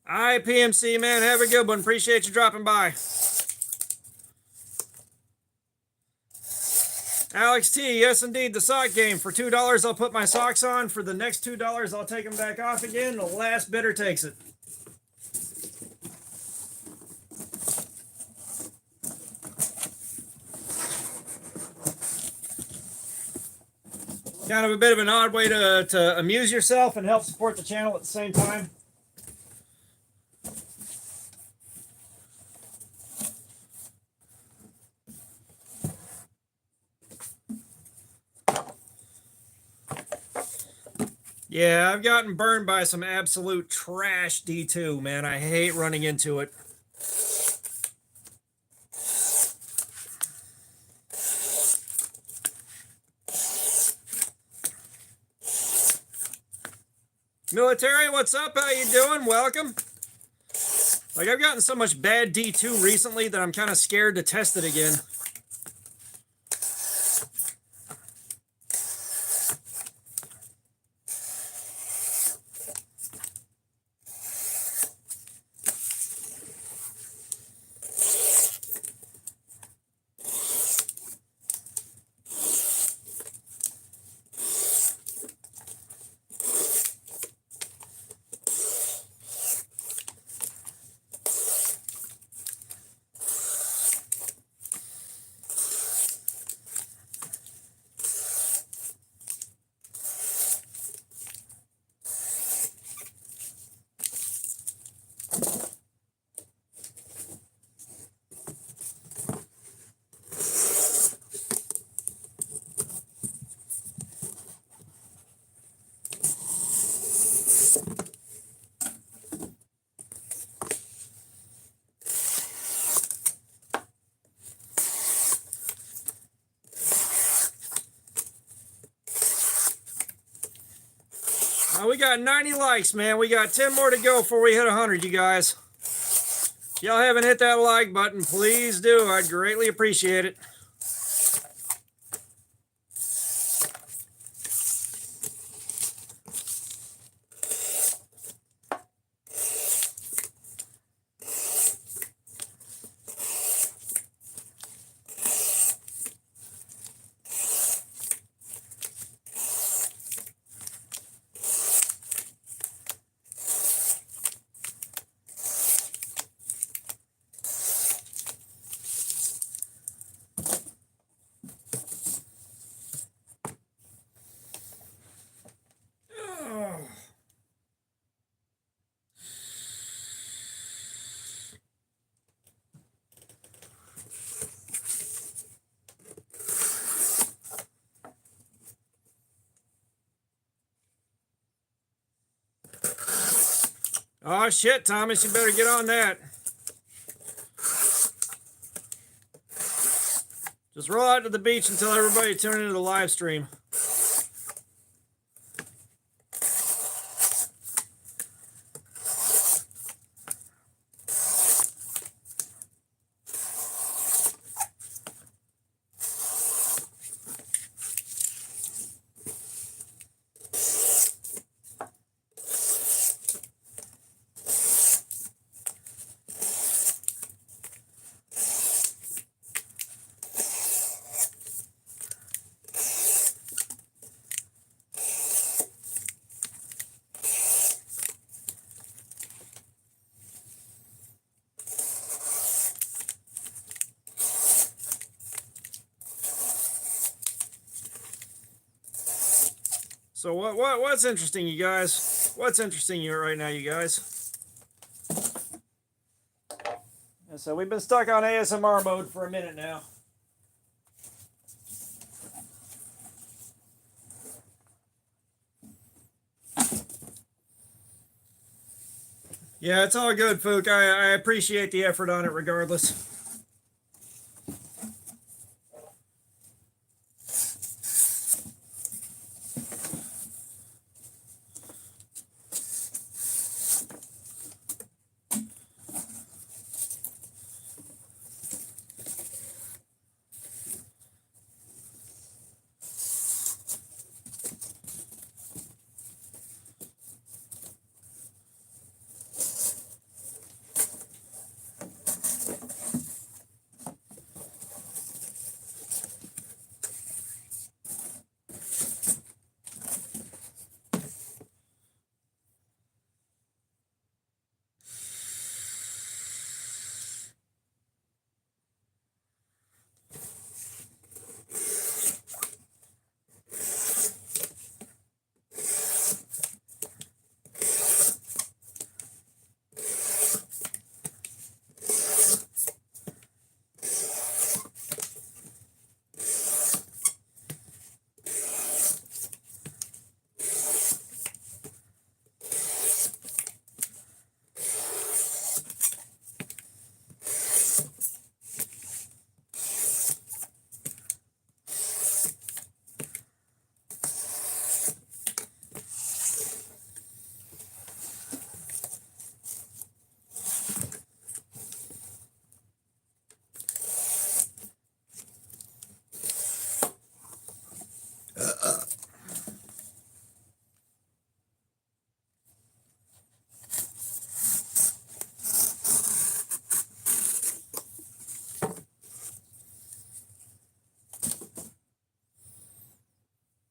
All right, PMC, man, have a good one. Appreciate you dropping by. Alex T, yes, indeed, the sock game. For $2, I'll put my socks on. For the next $2, I'll take them back off again. The last bidder takes it. Kind of a bit of an odd way to amuse yourself and help support the channel at the same time. Yeah, I've gotten burned by some absolute trash D2, man. I hate running into it. Military, what's up? How you doing? Welcome. Like, I've gotten so much bad D2 recently that I'm kind of scared to test it again. We got 90 likes, man. We got 10 more to go before we hit 100, you guys. If y'all haven't hit that like button, please do. I'd greatly appreciate it. Oh shit, Thomas, you better get on that. Just roll out to the beach and tell everybody to tune into the live stream. So what's interesting, you guys? What's interesting you right now, you guys? And so we've been stuck on ASMR mode for a minute now. Yeah, it's all good, Fook. I appreciate the effort on it regardless.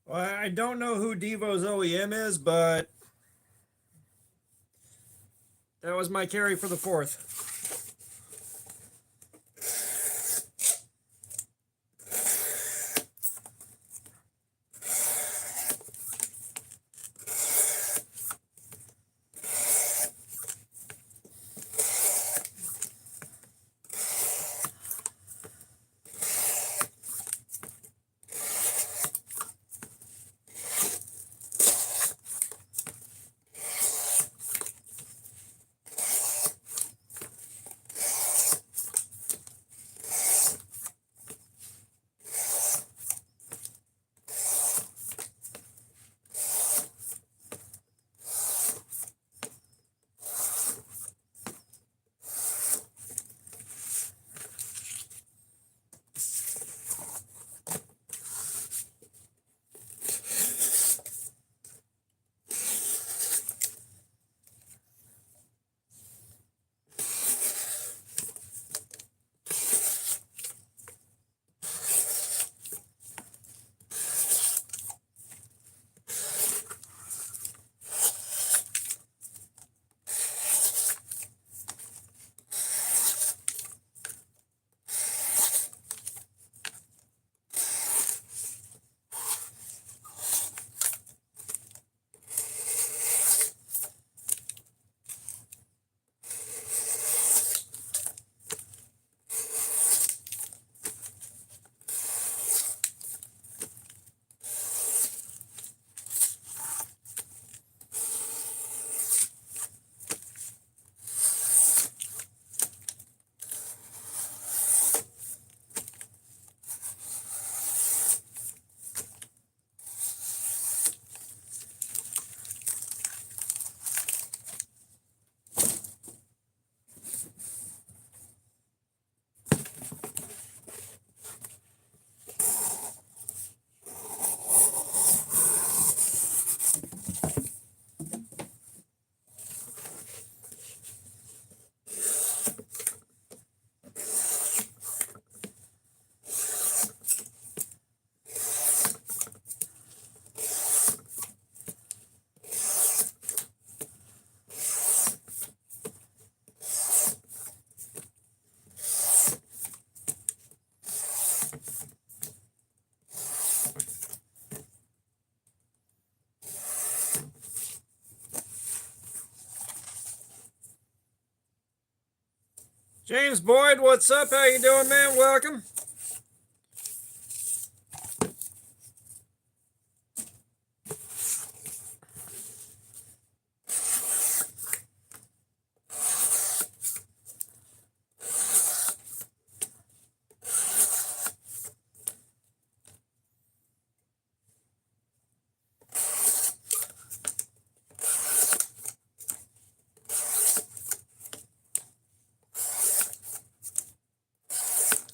Well, I don't know who Devo's OEM is, but that was my carry for the fourth. James Boyd, what's up? How you doing, man? Welcome.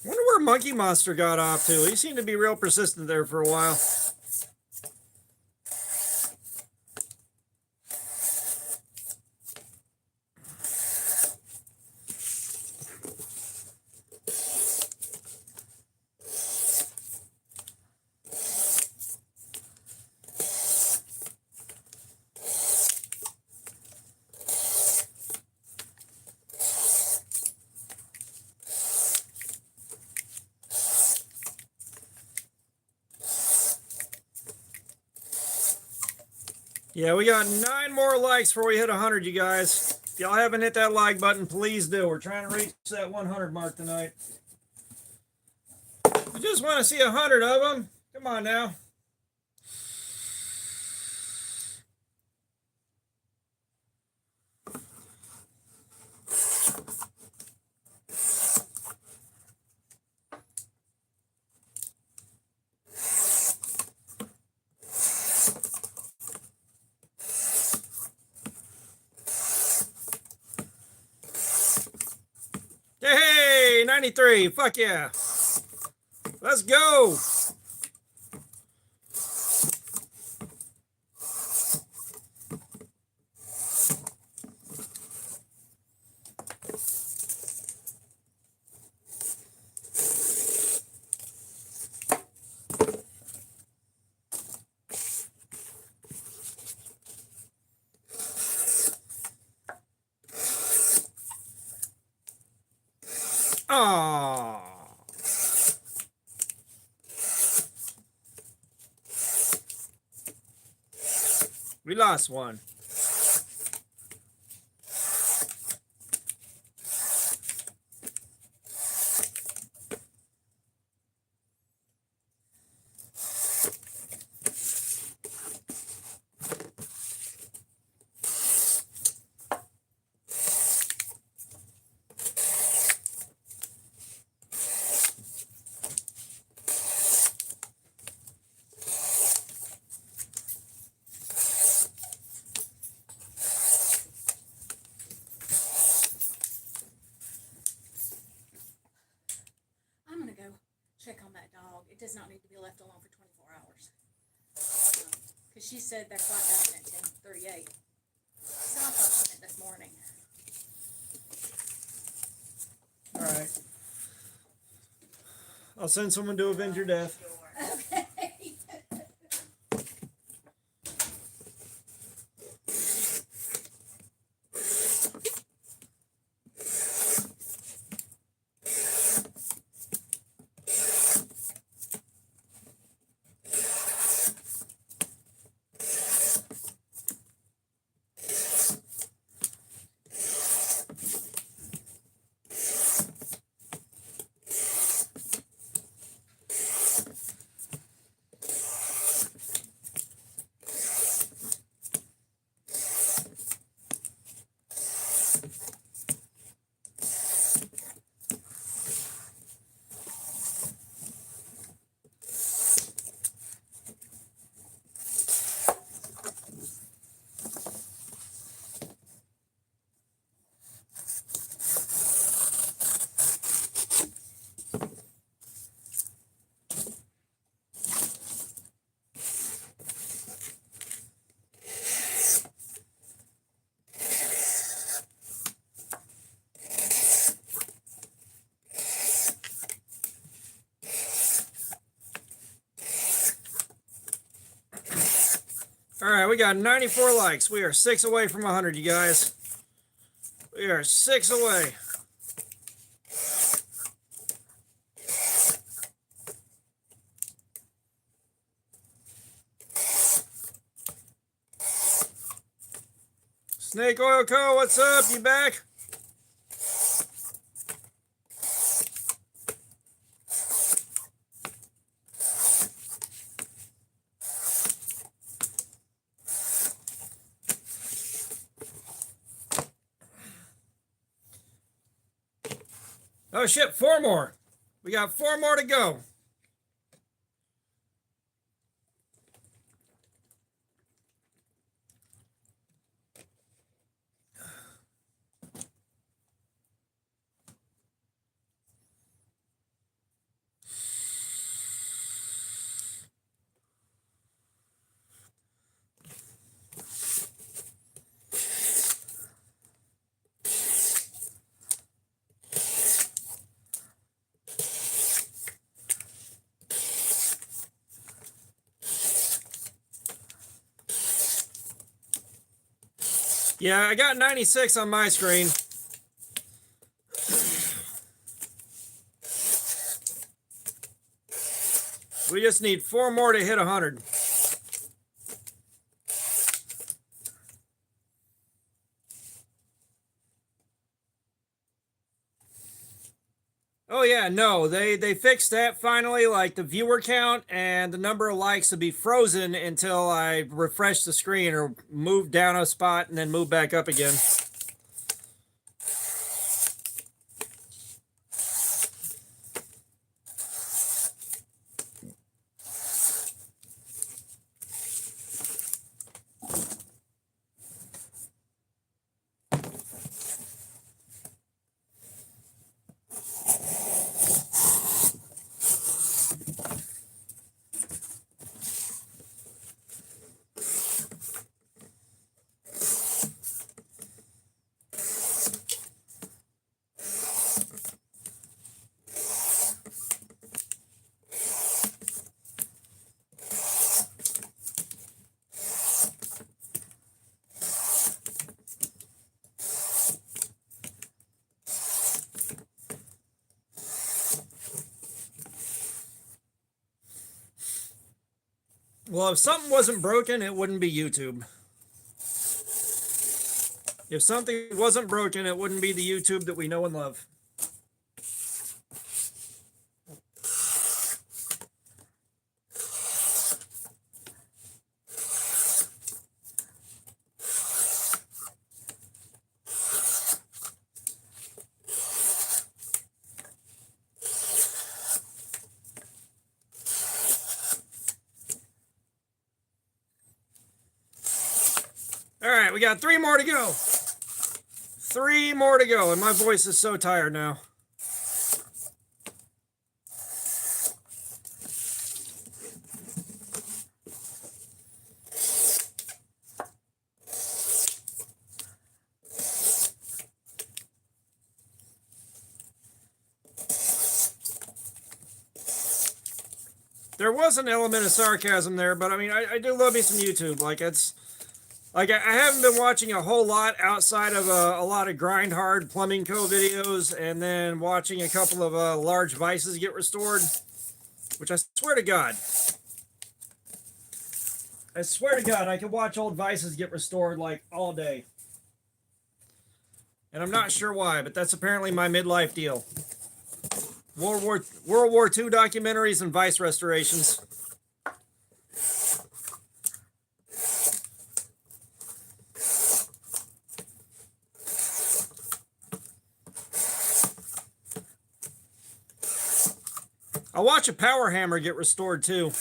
Wonder where Monkey Monster got off to. He seemed to be real persistent there for a while. Yeah, we got 9 more likes before we hit 100, you guys. If y'all haven't hit that like button, please do. We're trying to reach that 100 mark tonight. I just want to see 100 of them. Come on now. Hey, 93. Fuck yeah. Let's go. Aww. We lost one. Check on that dog. It does not need to be left alone for 24 hours. Because she said their flight got in at 10:38. So I thought she meant this morning. All right. I'll send someone to avenge your death. Okay. All right, we got 94 likes. We are 6 away from 100, you guys. We are 6 away. Snake Oil Co., what's up? You back? Oh shit, 4 more. We got 4 more to go. Yeah, I got 96 on my screen. We just need 4 more to hit 100. Oh yeah, no, they fixed that finally. Like the viewer count and the number of likes will be frozen until I refresh the screen or move down a spot and then move back up again. Well, if something wasn't broken, it wouldn't be YouTube. If something wasn't broken, it wouldn't be the YouTube that we know and love. All right, we got 3 more to go. 3 more to go, and my voice is so tired now. There was an element of sarcasm there, but I mean, I do love me some YouTube. Like it's like I haven't been watching a whole lot outside of a lot of grind hard plumbing co videos, and then watching a couple of large vices get restored, which I swear to God, I could watch old vices get restored like all day, and I'm not sure why, but that's apparently my midlife deal. World War II documentaries and vice restorations. I'll watch a power hammer get restored too.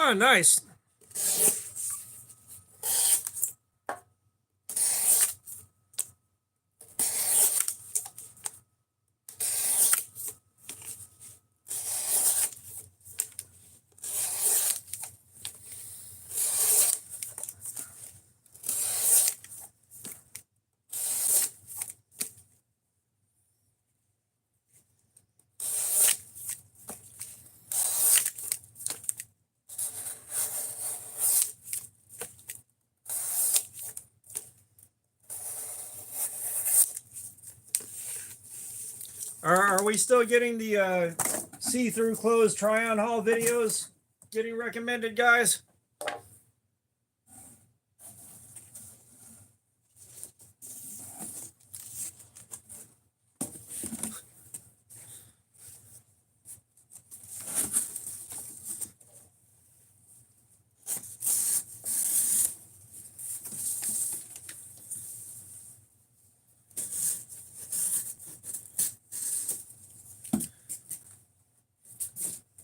Oh, nice. Are we still getting the see-through clothes try-on haul videos getting recommended, guys?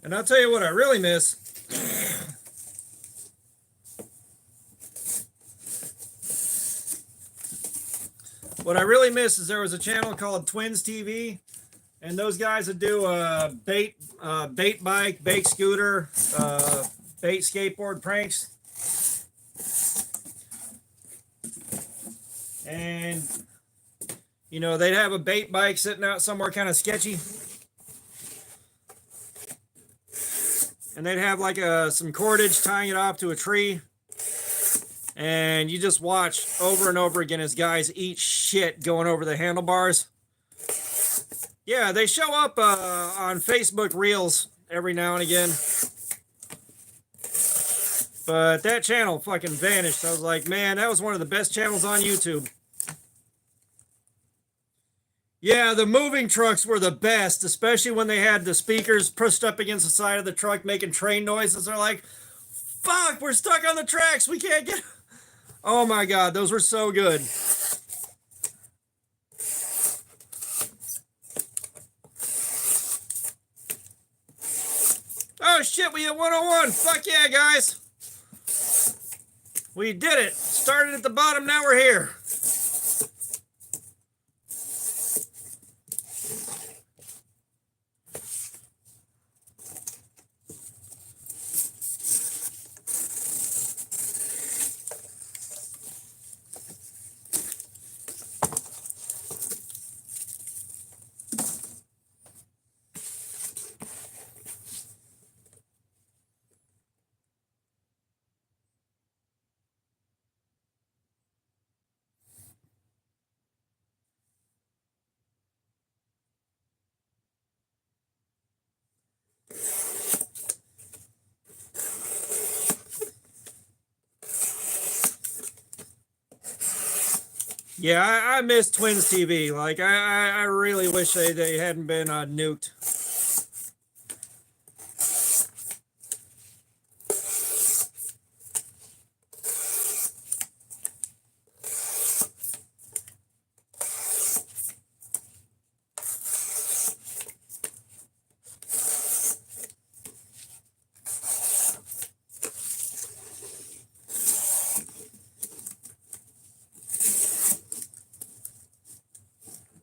And I'll tell you what I really miss. What I really miss is there was a channel called Twins TV, and those guys would do bait bike, bait scooter, bait skateboard pranks. And, you know, they'd have a bait bike sitting out somewhere kind of sketchy. And they'd have like some cordage tying it off to a tree. And you just watch over and over again as guys eat shit going over the handlebars. Yeah, they show up on Facebook Reels every now and again. But that channel fucking vanished. I was like, man, that was one of the best channels on YouTube. Yeah, the moving trucks were the best, especially when they had the speakers pushed up against the side of the truck making train noises. They're like, fuck, we're stuck on the tracks. We can't get... Oh my God, those were so good. Oh shit, we hit 101. Fuck yeah, guys. We did it. Started at the bottom, now we're here. Yeah, I miss Twins TV. Like, I really wish they hadn't been nuked.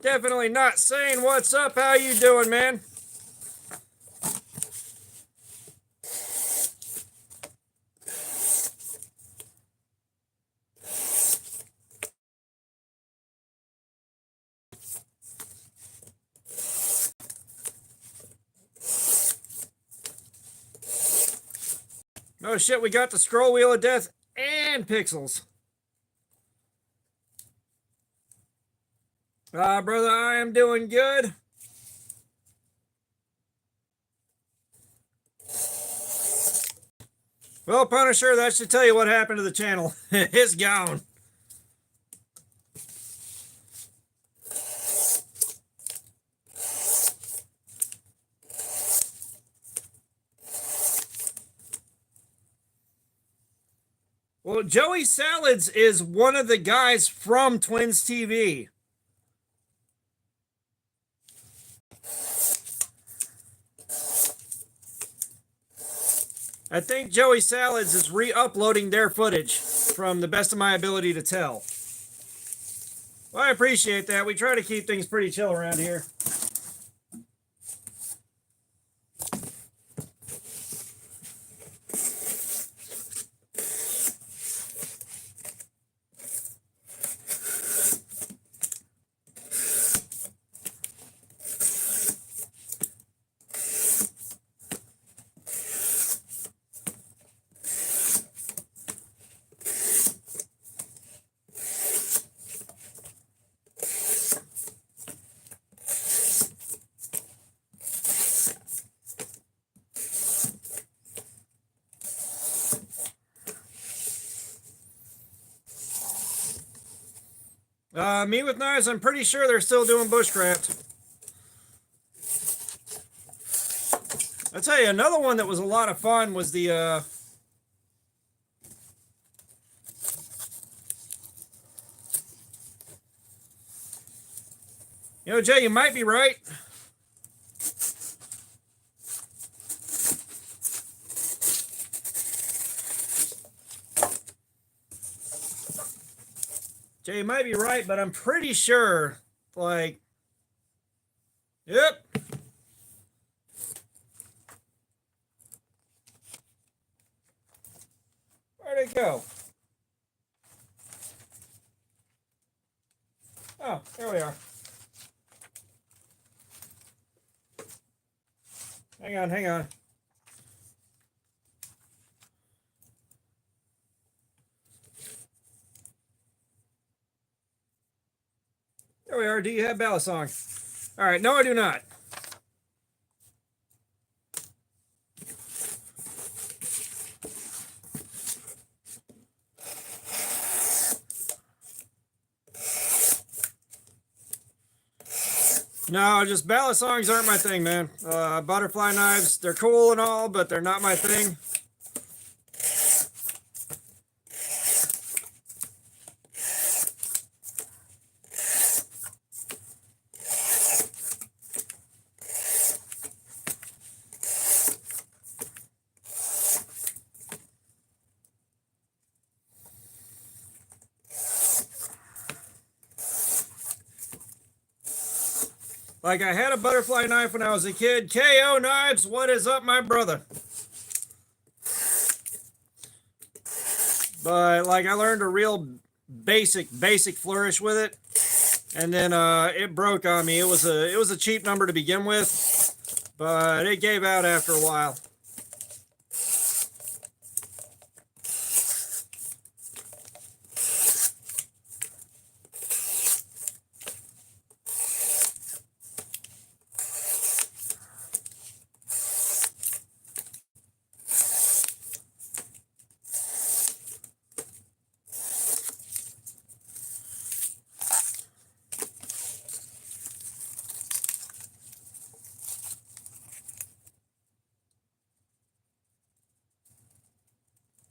Definitely not saying what's up. How you doing, man? Oh shit, we got the scroll wheel of death and pixels. Brother, I am doing good. Well, Punisher, that should tell you what happened to the channel. It's gone. Well, Joey Salads is one of the guys from Twins TV. I think Joey Salads is re-uploading their footage from the best of my ability to tell. Well, I appreciate that. We try to keep things pretty chill around here. Me with knives, I'm pretty sure they're still doing bushcraft. I'll tell you, another one that was a lot of fun was the, you know, Jay, you might be right. Jay, you might be right, but I'm pretty sure, like, yep. Where'd it go? Oh, there we are. Hang on, hang on. There we are. Do you have Balisong? All right. No, I do not. No, just Balisongs aren't my thing, man. Butterfly knives, they're cool and all, but they're not my thing. Like, I had a butterfly knife when I was a kid. KO Knives, what is up, my brother? But, like, I learned a real basic flourish with it. And then it broke on me. It was a cheap number to begin with, but it gave out after a while.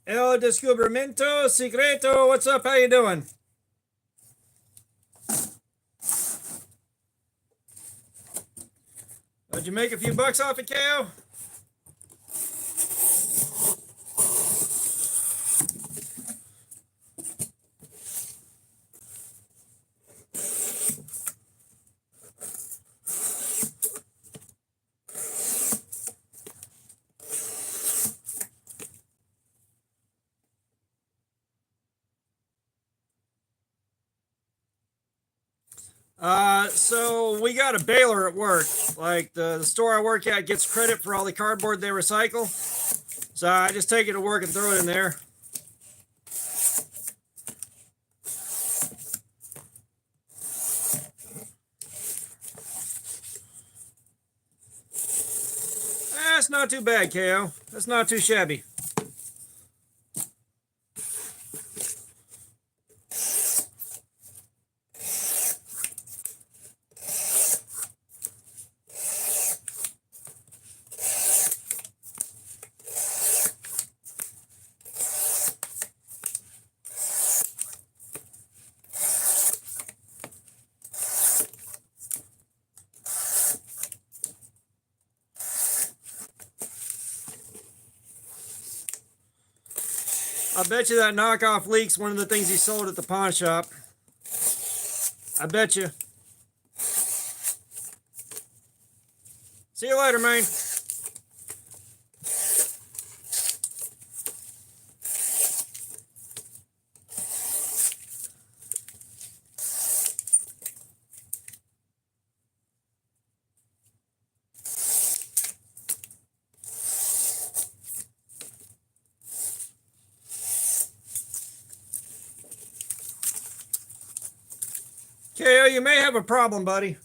El Descubrimiento Secreto, what's up? How you doing? Did you make a few bucks off it, KO? So we got a baler at work. Like the store I work at gets credit for all the cardboard they recycle. So I just take it to work and throw it in there. That's not too bad, KO. That's not too shabby. I bet you that knockoff leak's one of the things he sold at the pawn shop. I bet you. See you later, man. KO, you may have a problem, buddy.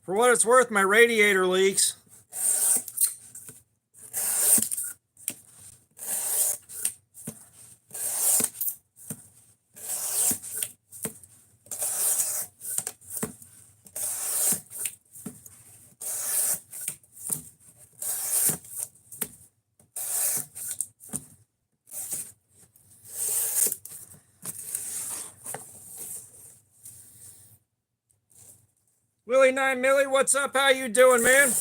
For what it's worth, my radiator leaks. Willie 9 Millie, what's up? How you doing, man?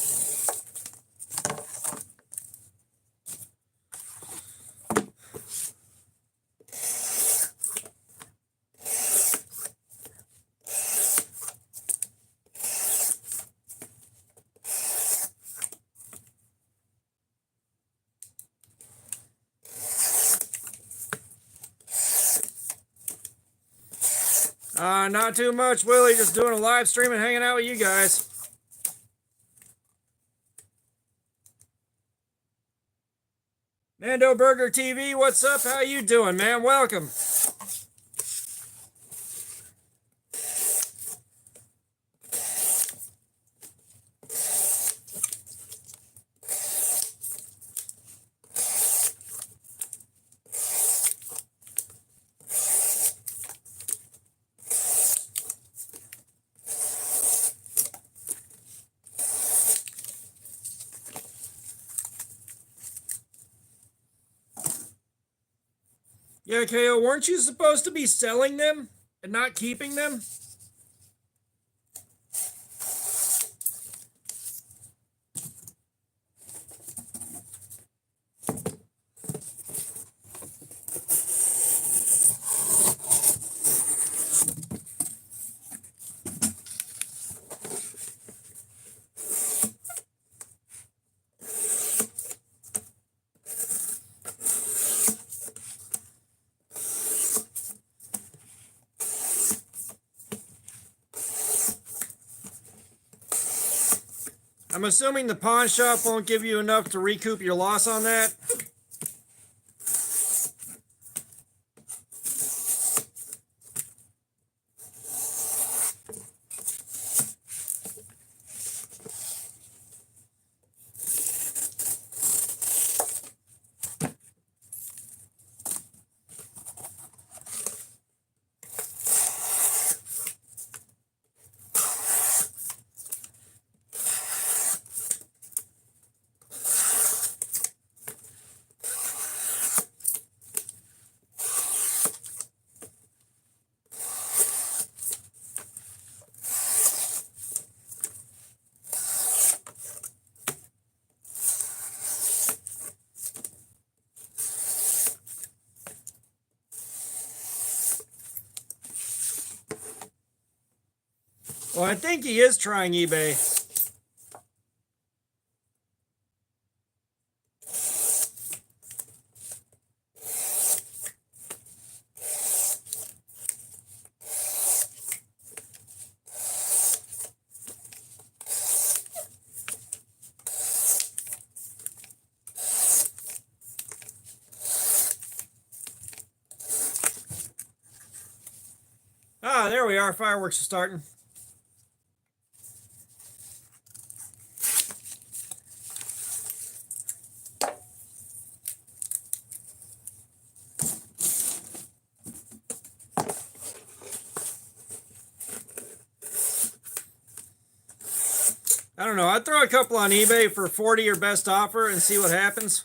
Not too much, Willie. Just doing a live stream and hanging out with you guys. Mando Burger TV, what's up? How you doing, man? Welcome. Yeah, KO, weren't you supposed to be selling them and not keeping them? I'm assuming the pawn shop won't give you enough to recoup your loss on that. Well, I think he is trying eBay. Ah, there we are. Fireworks are starting. I don't know. I'd throw a couple on eBay for 40 or best offer and see what happens.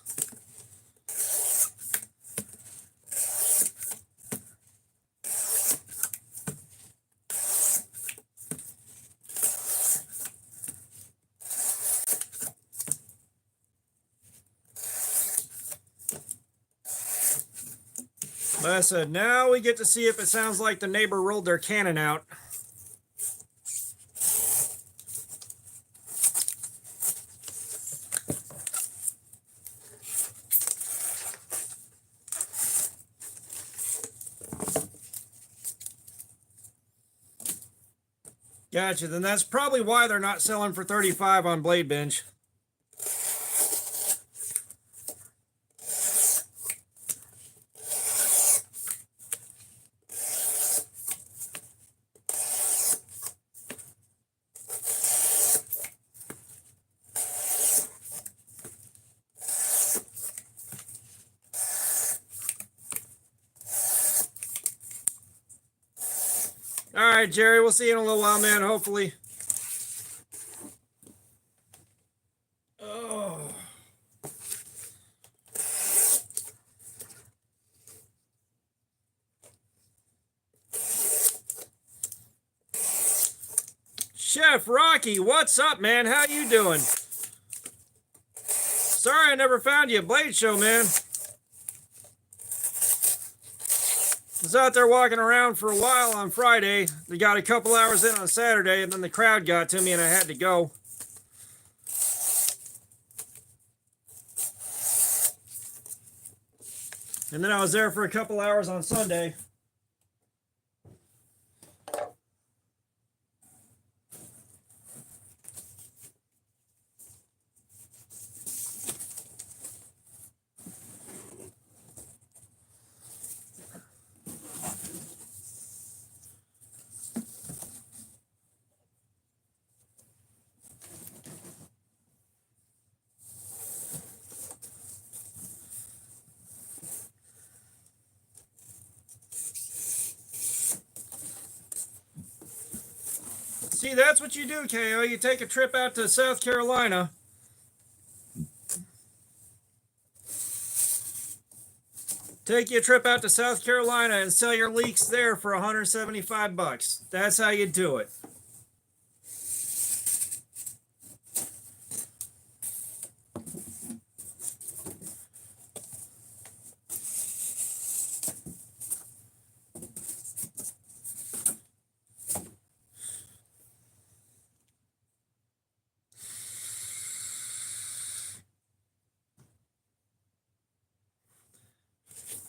Like I said, now we get to see if it sounds like the neighbor rolled their cannon out. Gotcha. Then that's probably why they're not selling for 35 on Blade Bench. All right, Jerry, we'll see you in a little while, man, hopefully. Oh. Chef Rocky, what's up, man? How you doing? Sorry I never found you at Blade Show, man. Was out there walking around for a while on Friday. We got a couple hours in on Saturday, and then the crowd got to me and I had to go. And then I was there for a couple hours on Sunday. See, that's what you do, KO. You take a trip out to South Carolina. Take you a trip out to South Carolina and sell your leeks there for $175. That's how you do it.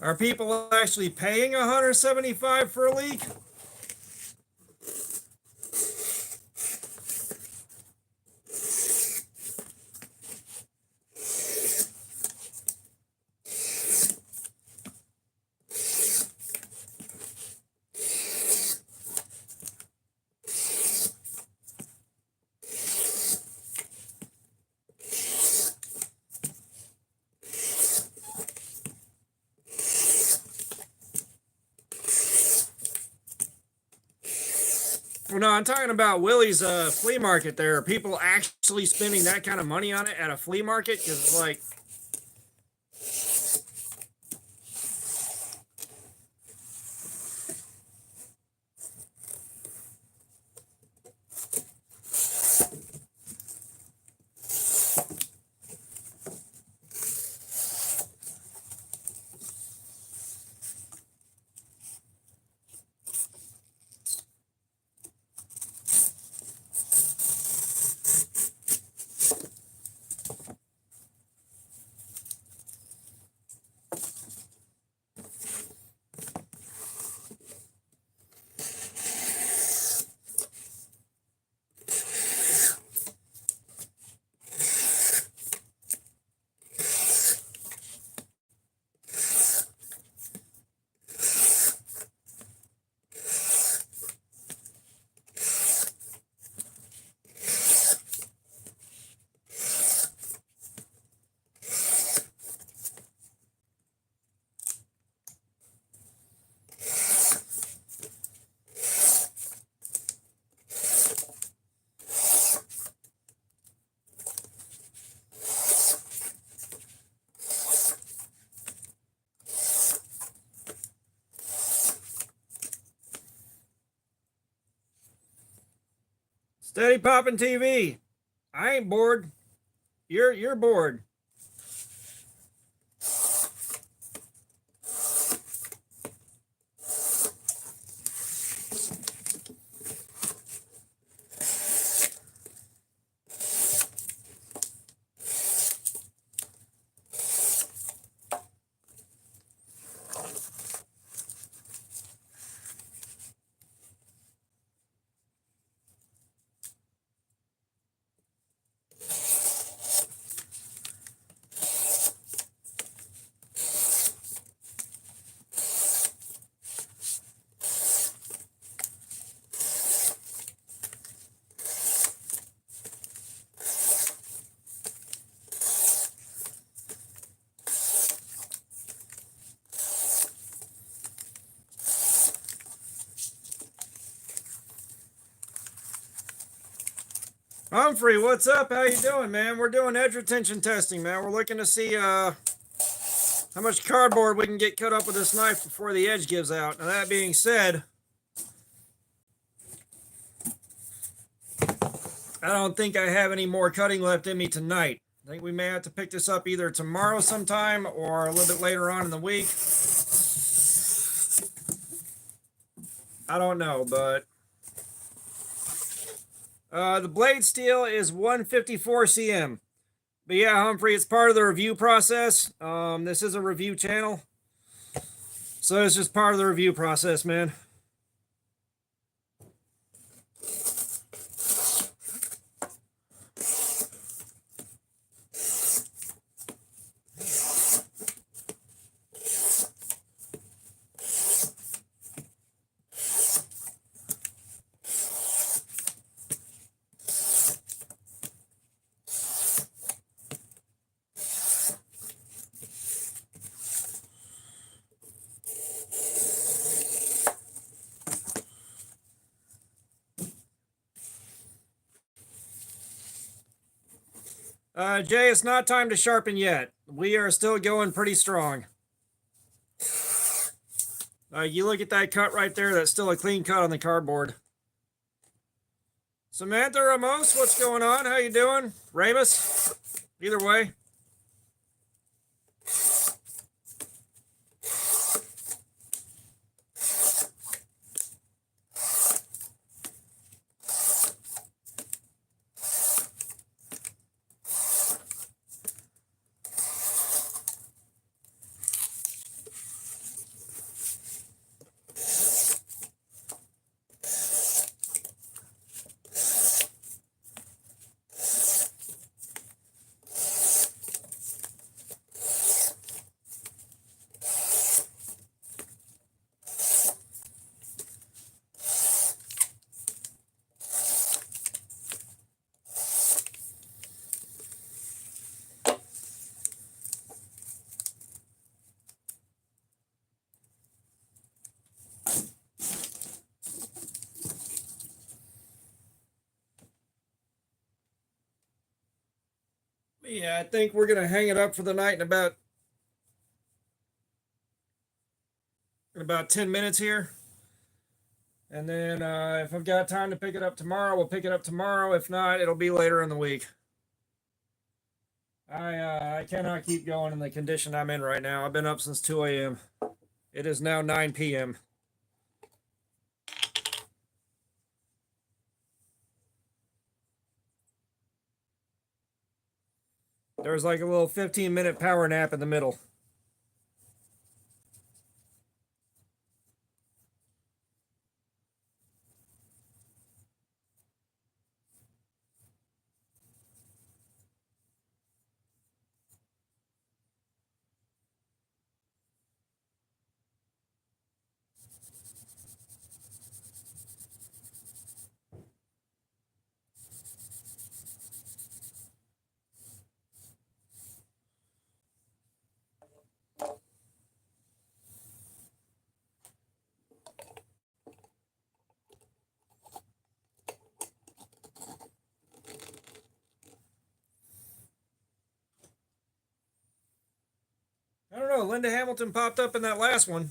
Are people actually paying $175 for a leek? Well, no, I'm talking about Willie's flea market there. Are people actually spending that kind of money on it at a flea market? Because, like, Steady popping TV. I ain't bored. You're bored. Humphrey, what's up? How you doing, man? We're doing edge retention testing, man. We're looking to see how much cardboard we can get cut up with this knife before the edge gives out. Now, that being said, I don't think I have any more cutting left in me tonight. I think we may have to pick this up either tomorrow sometime or a little bit later on in the week. I don't know, but the blade steel is 154 cm. But yeah, Humphrey, it's part of the review process. This is a review channel, so it's just part of the review process, man. Jay, it's not time to sharpen yet. We are still going pretty strong. You look at that cut right there. That's still a clean cut on the cardboard. Samantha Ramos, what's going on? How you doing? Ramus? Either way. Yeah, I think we're going to hang it up for the night in about 10 minutes here. And then if I've got time to pick it up tomorrow, we'll pick it up tomorrow. If not, it'll be later in the week. I cannot keep going in the condition I'm in right now. I've been up since 2 a.m. It is now 9 p.m. There's like a little 15-minute power nap in the middle. I don't know. Linda Hamilton popped up in that last one.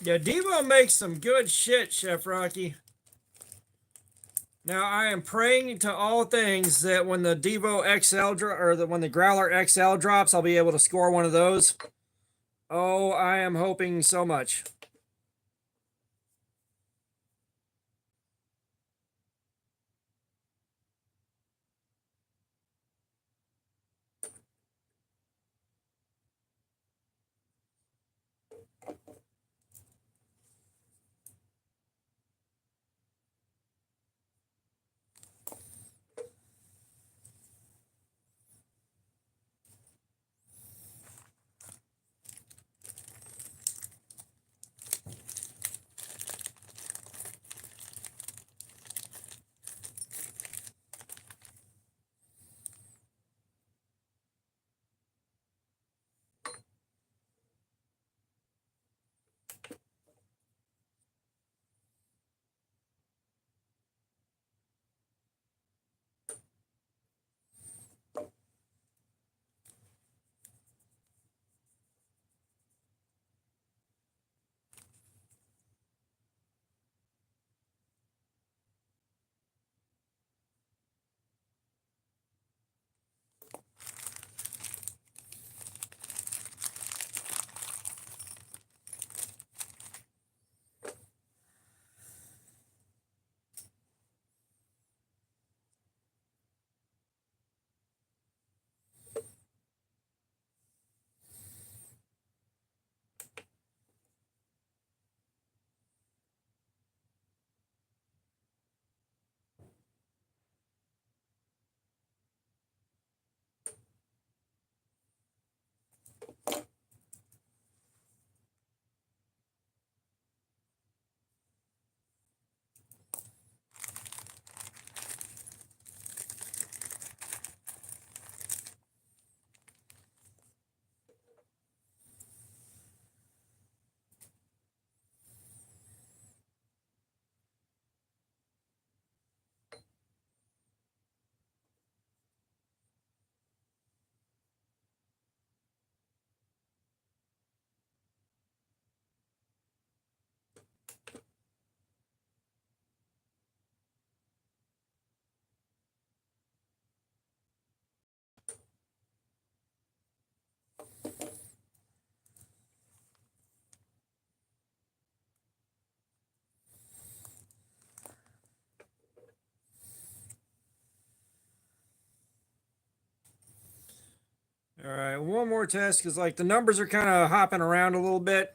Yeah, Devo makes some good shit, Chef Rocky. Now I am praying to all things that when the Devo XL when the Growler XL drops, I'll be able to score one of those. Oh, I am hoping so much. All right, one more test because like the numbers are kind of hopping around a little bit.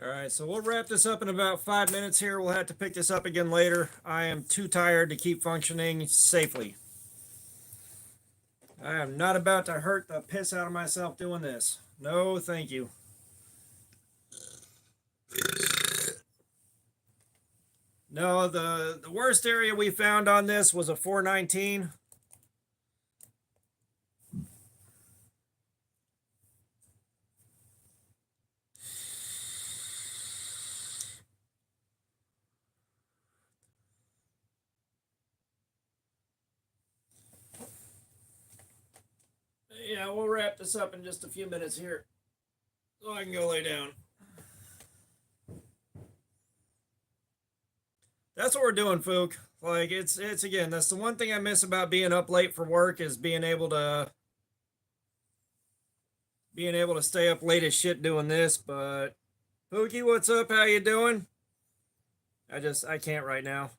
All right, so we'll wrap this up in about 5 minutes here. We'll have to pick this up again later. I am too tired to keep functioning safely. I am not about to hurt the piss out of myself doing this. No, thank you. No, the worst area we found on this was a 419. Yeah, we'll wrap this up in just a few minutes here so I can go lay down. That's what we're doing, Fook. Like it's again, that's the one thing I miss about being up late for work is being able to stay up late as shit doing this. But Pookie, what's up? How you doing? I can't right now.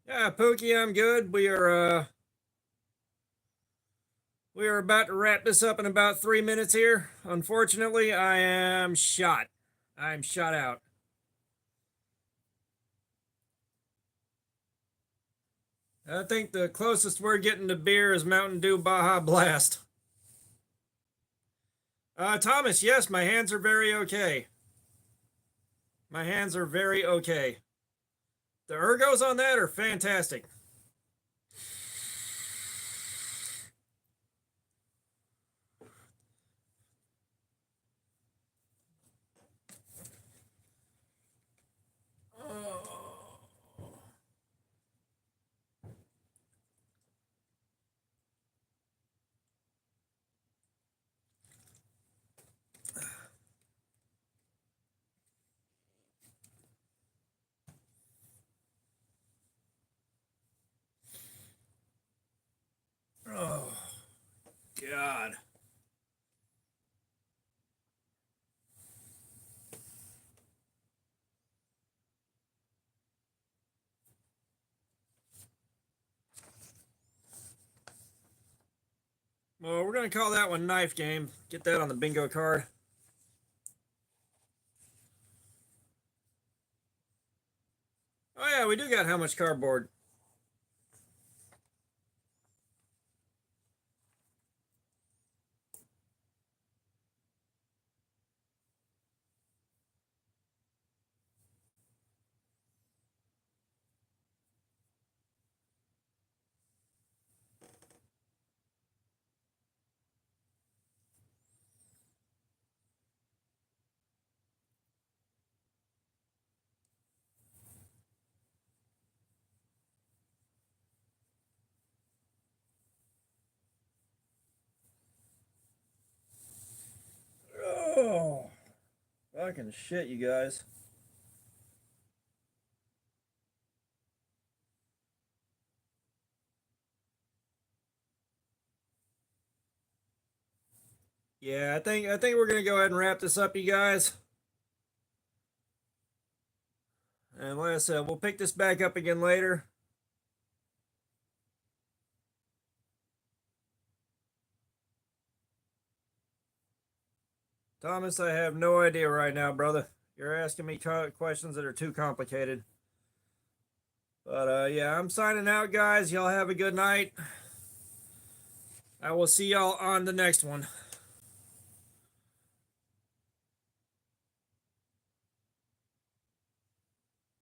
Yeah, Pookie, I'm good. We are about to wrap this up in about 3 minutes here. Unfortunately, I am shot. I'm shot out. I think the closest we're getting to beer is Mountain Dew Baja Blast. Thomas, yes, my hands are very okay. My hands are very okay. The ergos on that are fantastic. Oh, God. Well, we're going to call that one Knife Game. Get that on the bingo card. Oh, yeah, we do got how much cardboard? Oh, fucking shit, you guys. Yeah, I think we're gonna go ahead and wrap this up, you guys. And like I said, we'll pick this back up again later. Thomas, I have no idea right now, brother. You're asking me questions that are too complicated. But yeah, I'm signing out, guys. Y'all have a good night. I will see y'all on the next one.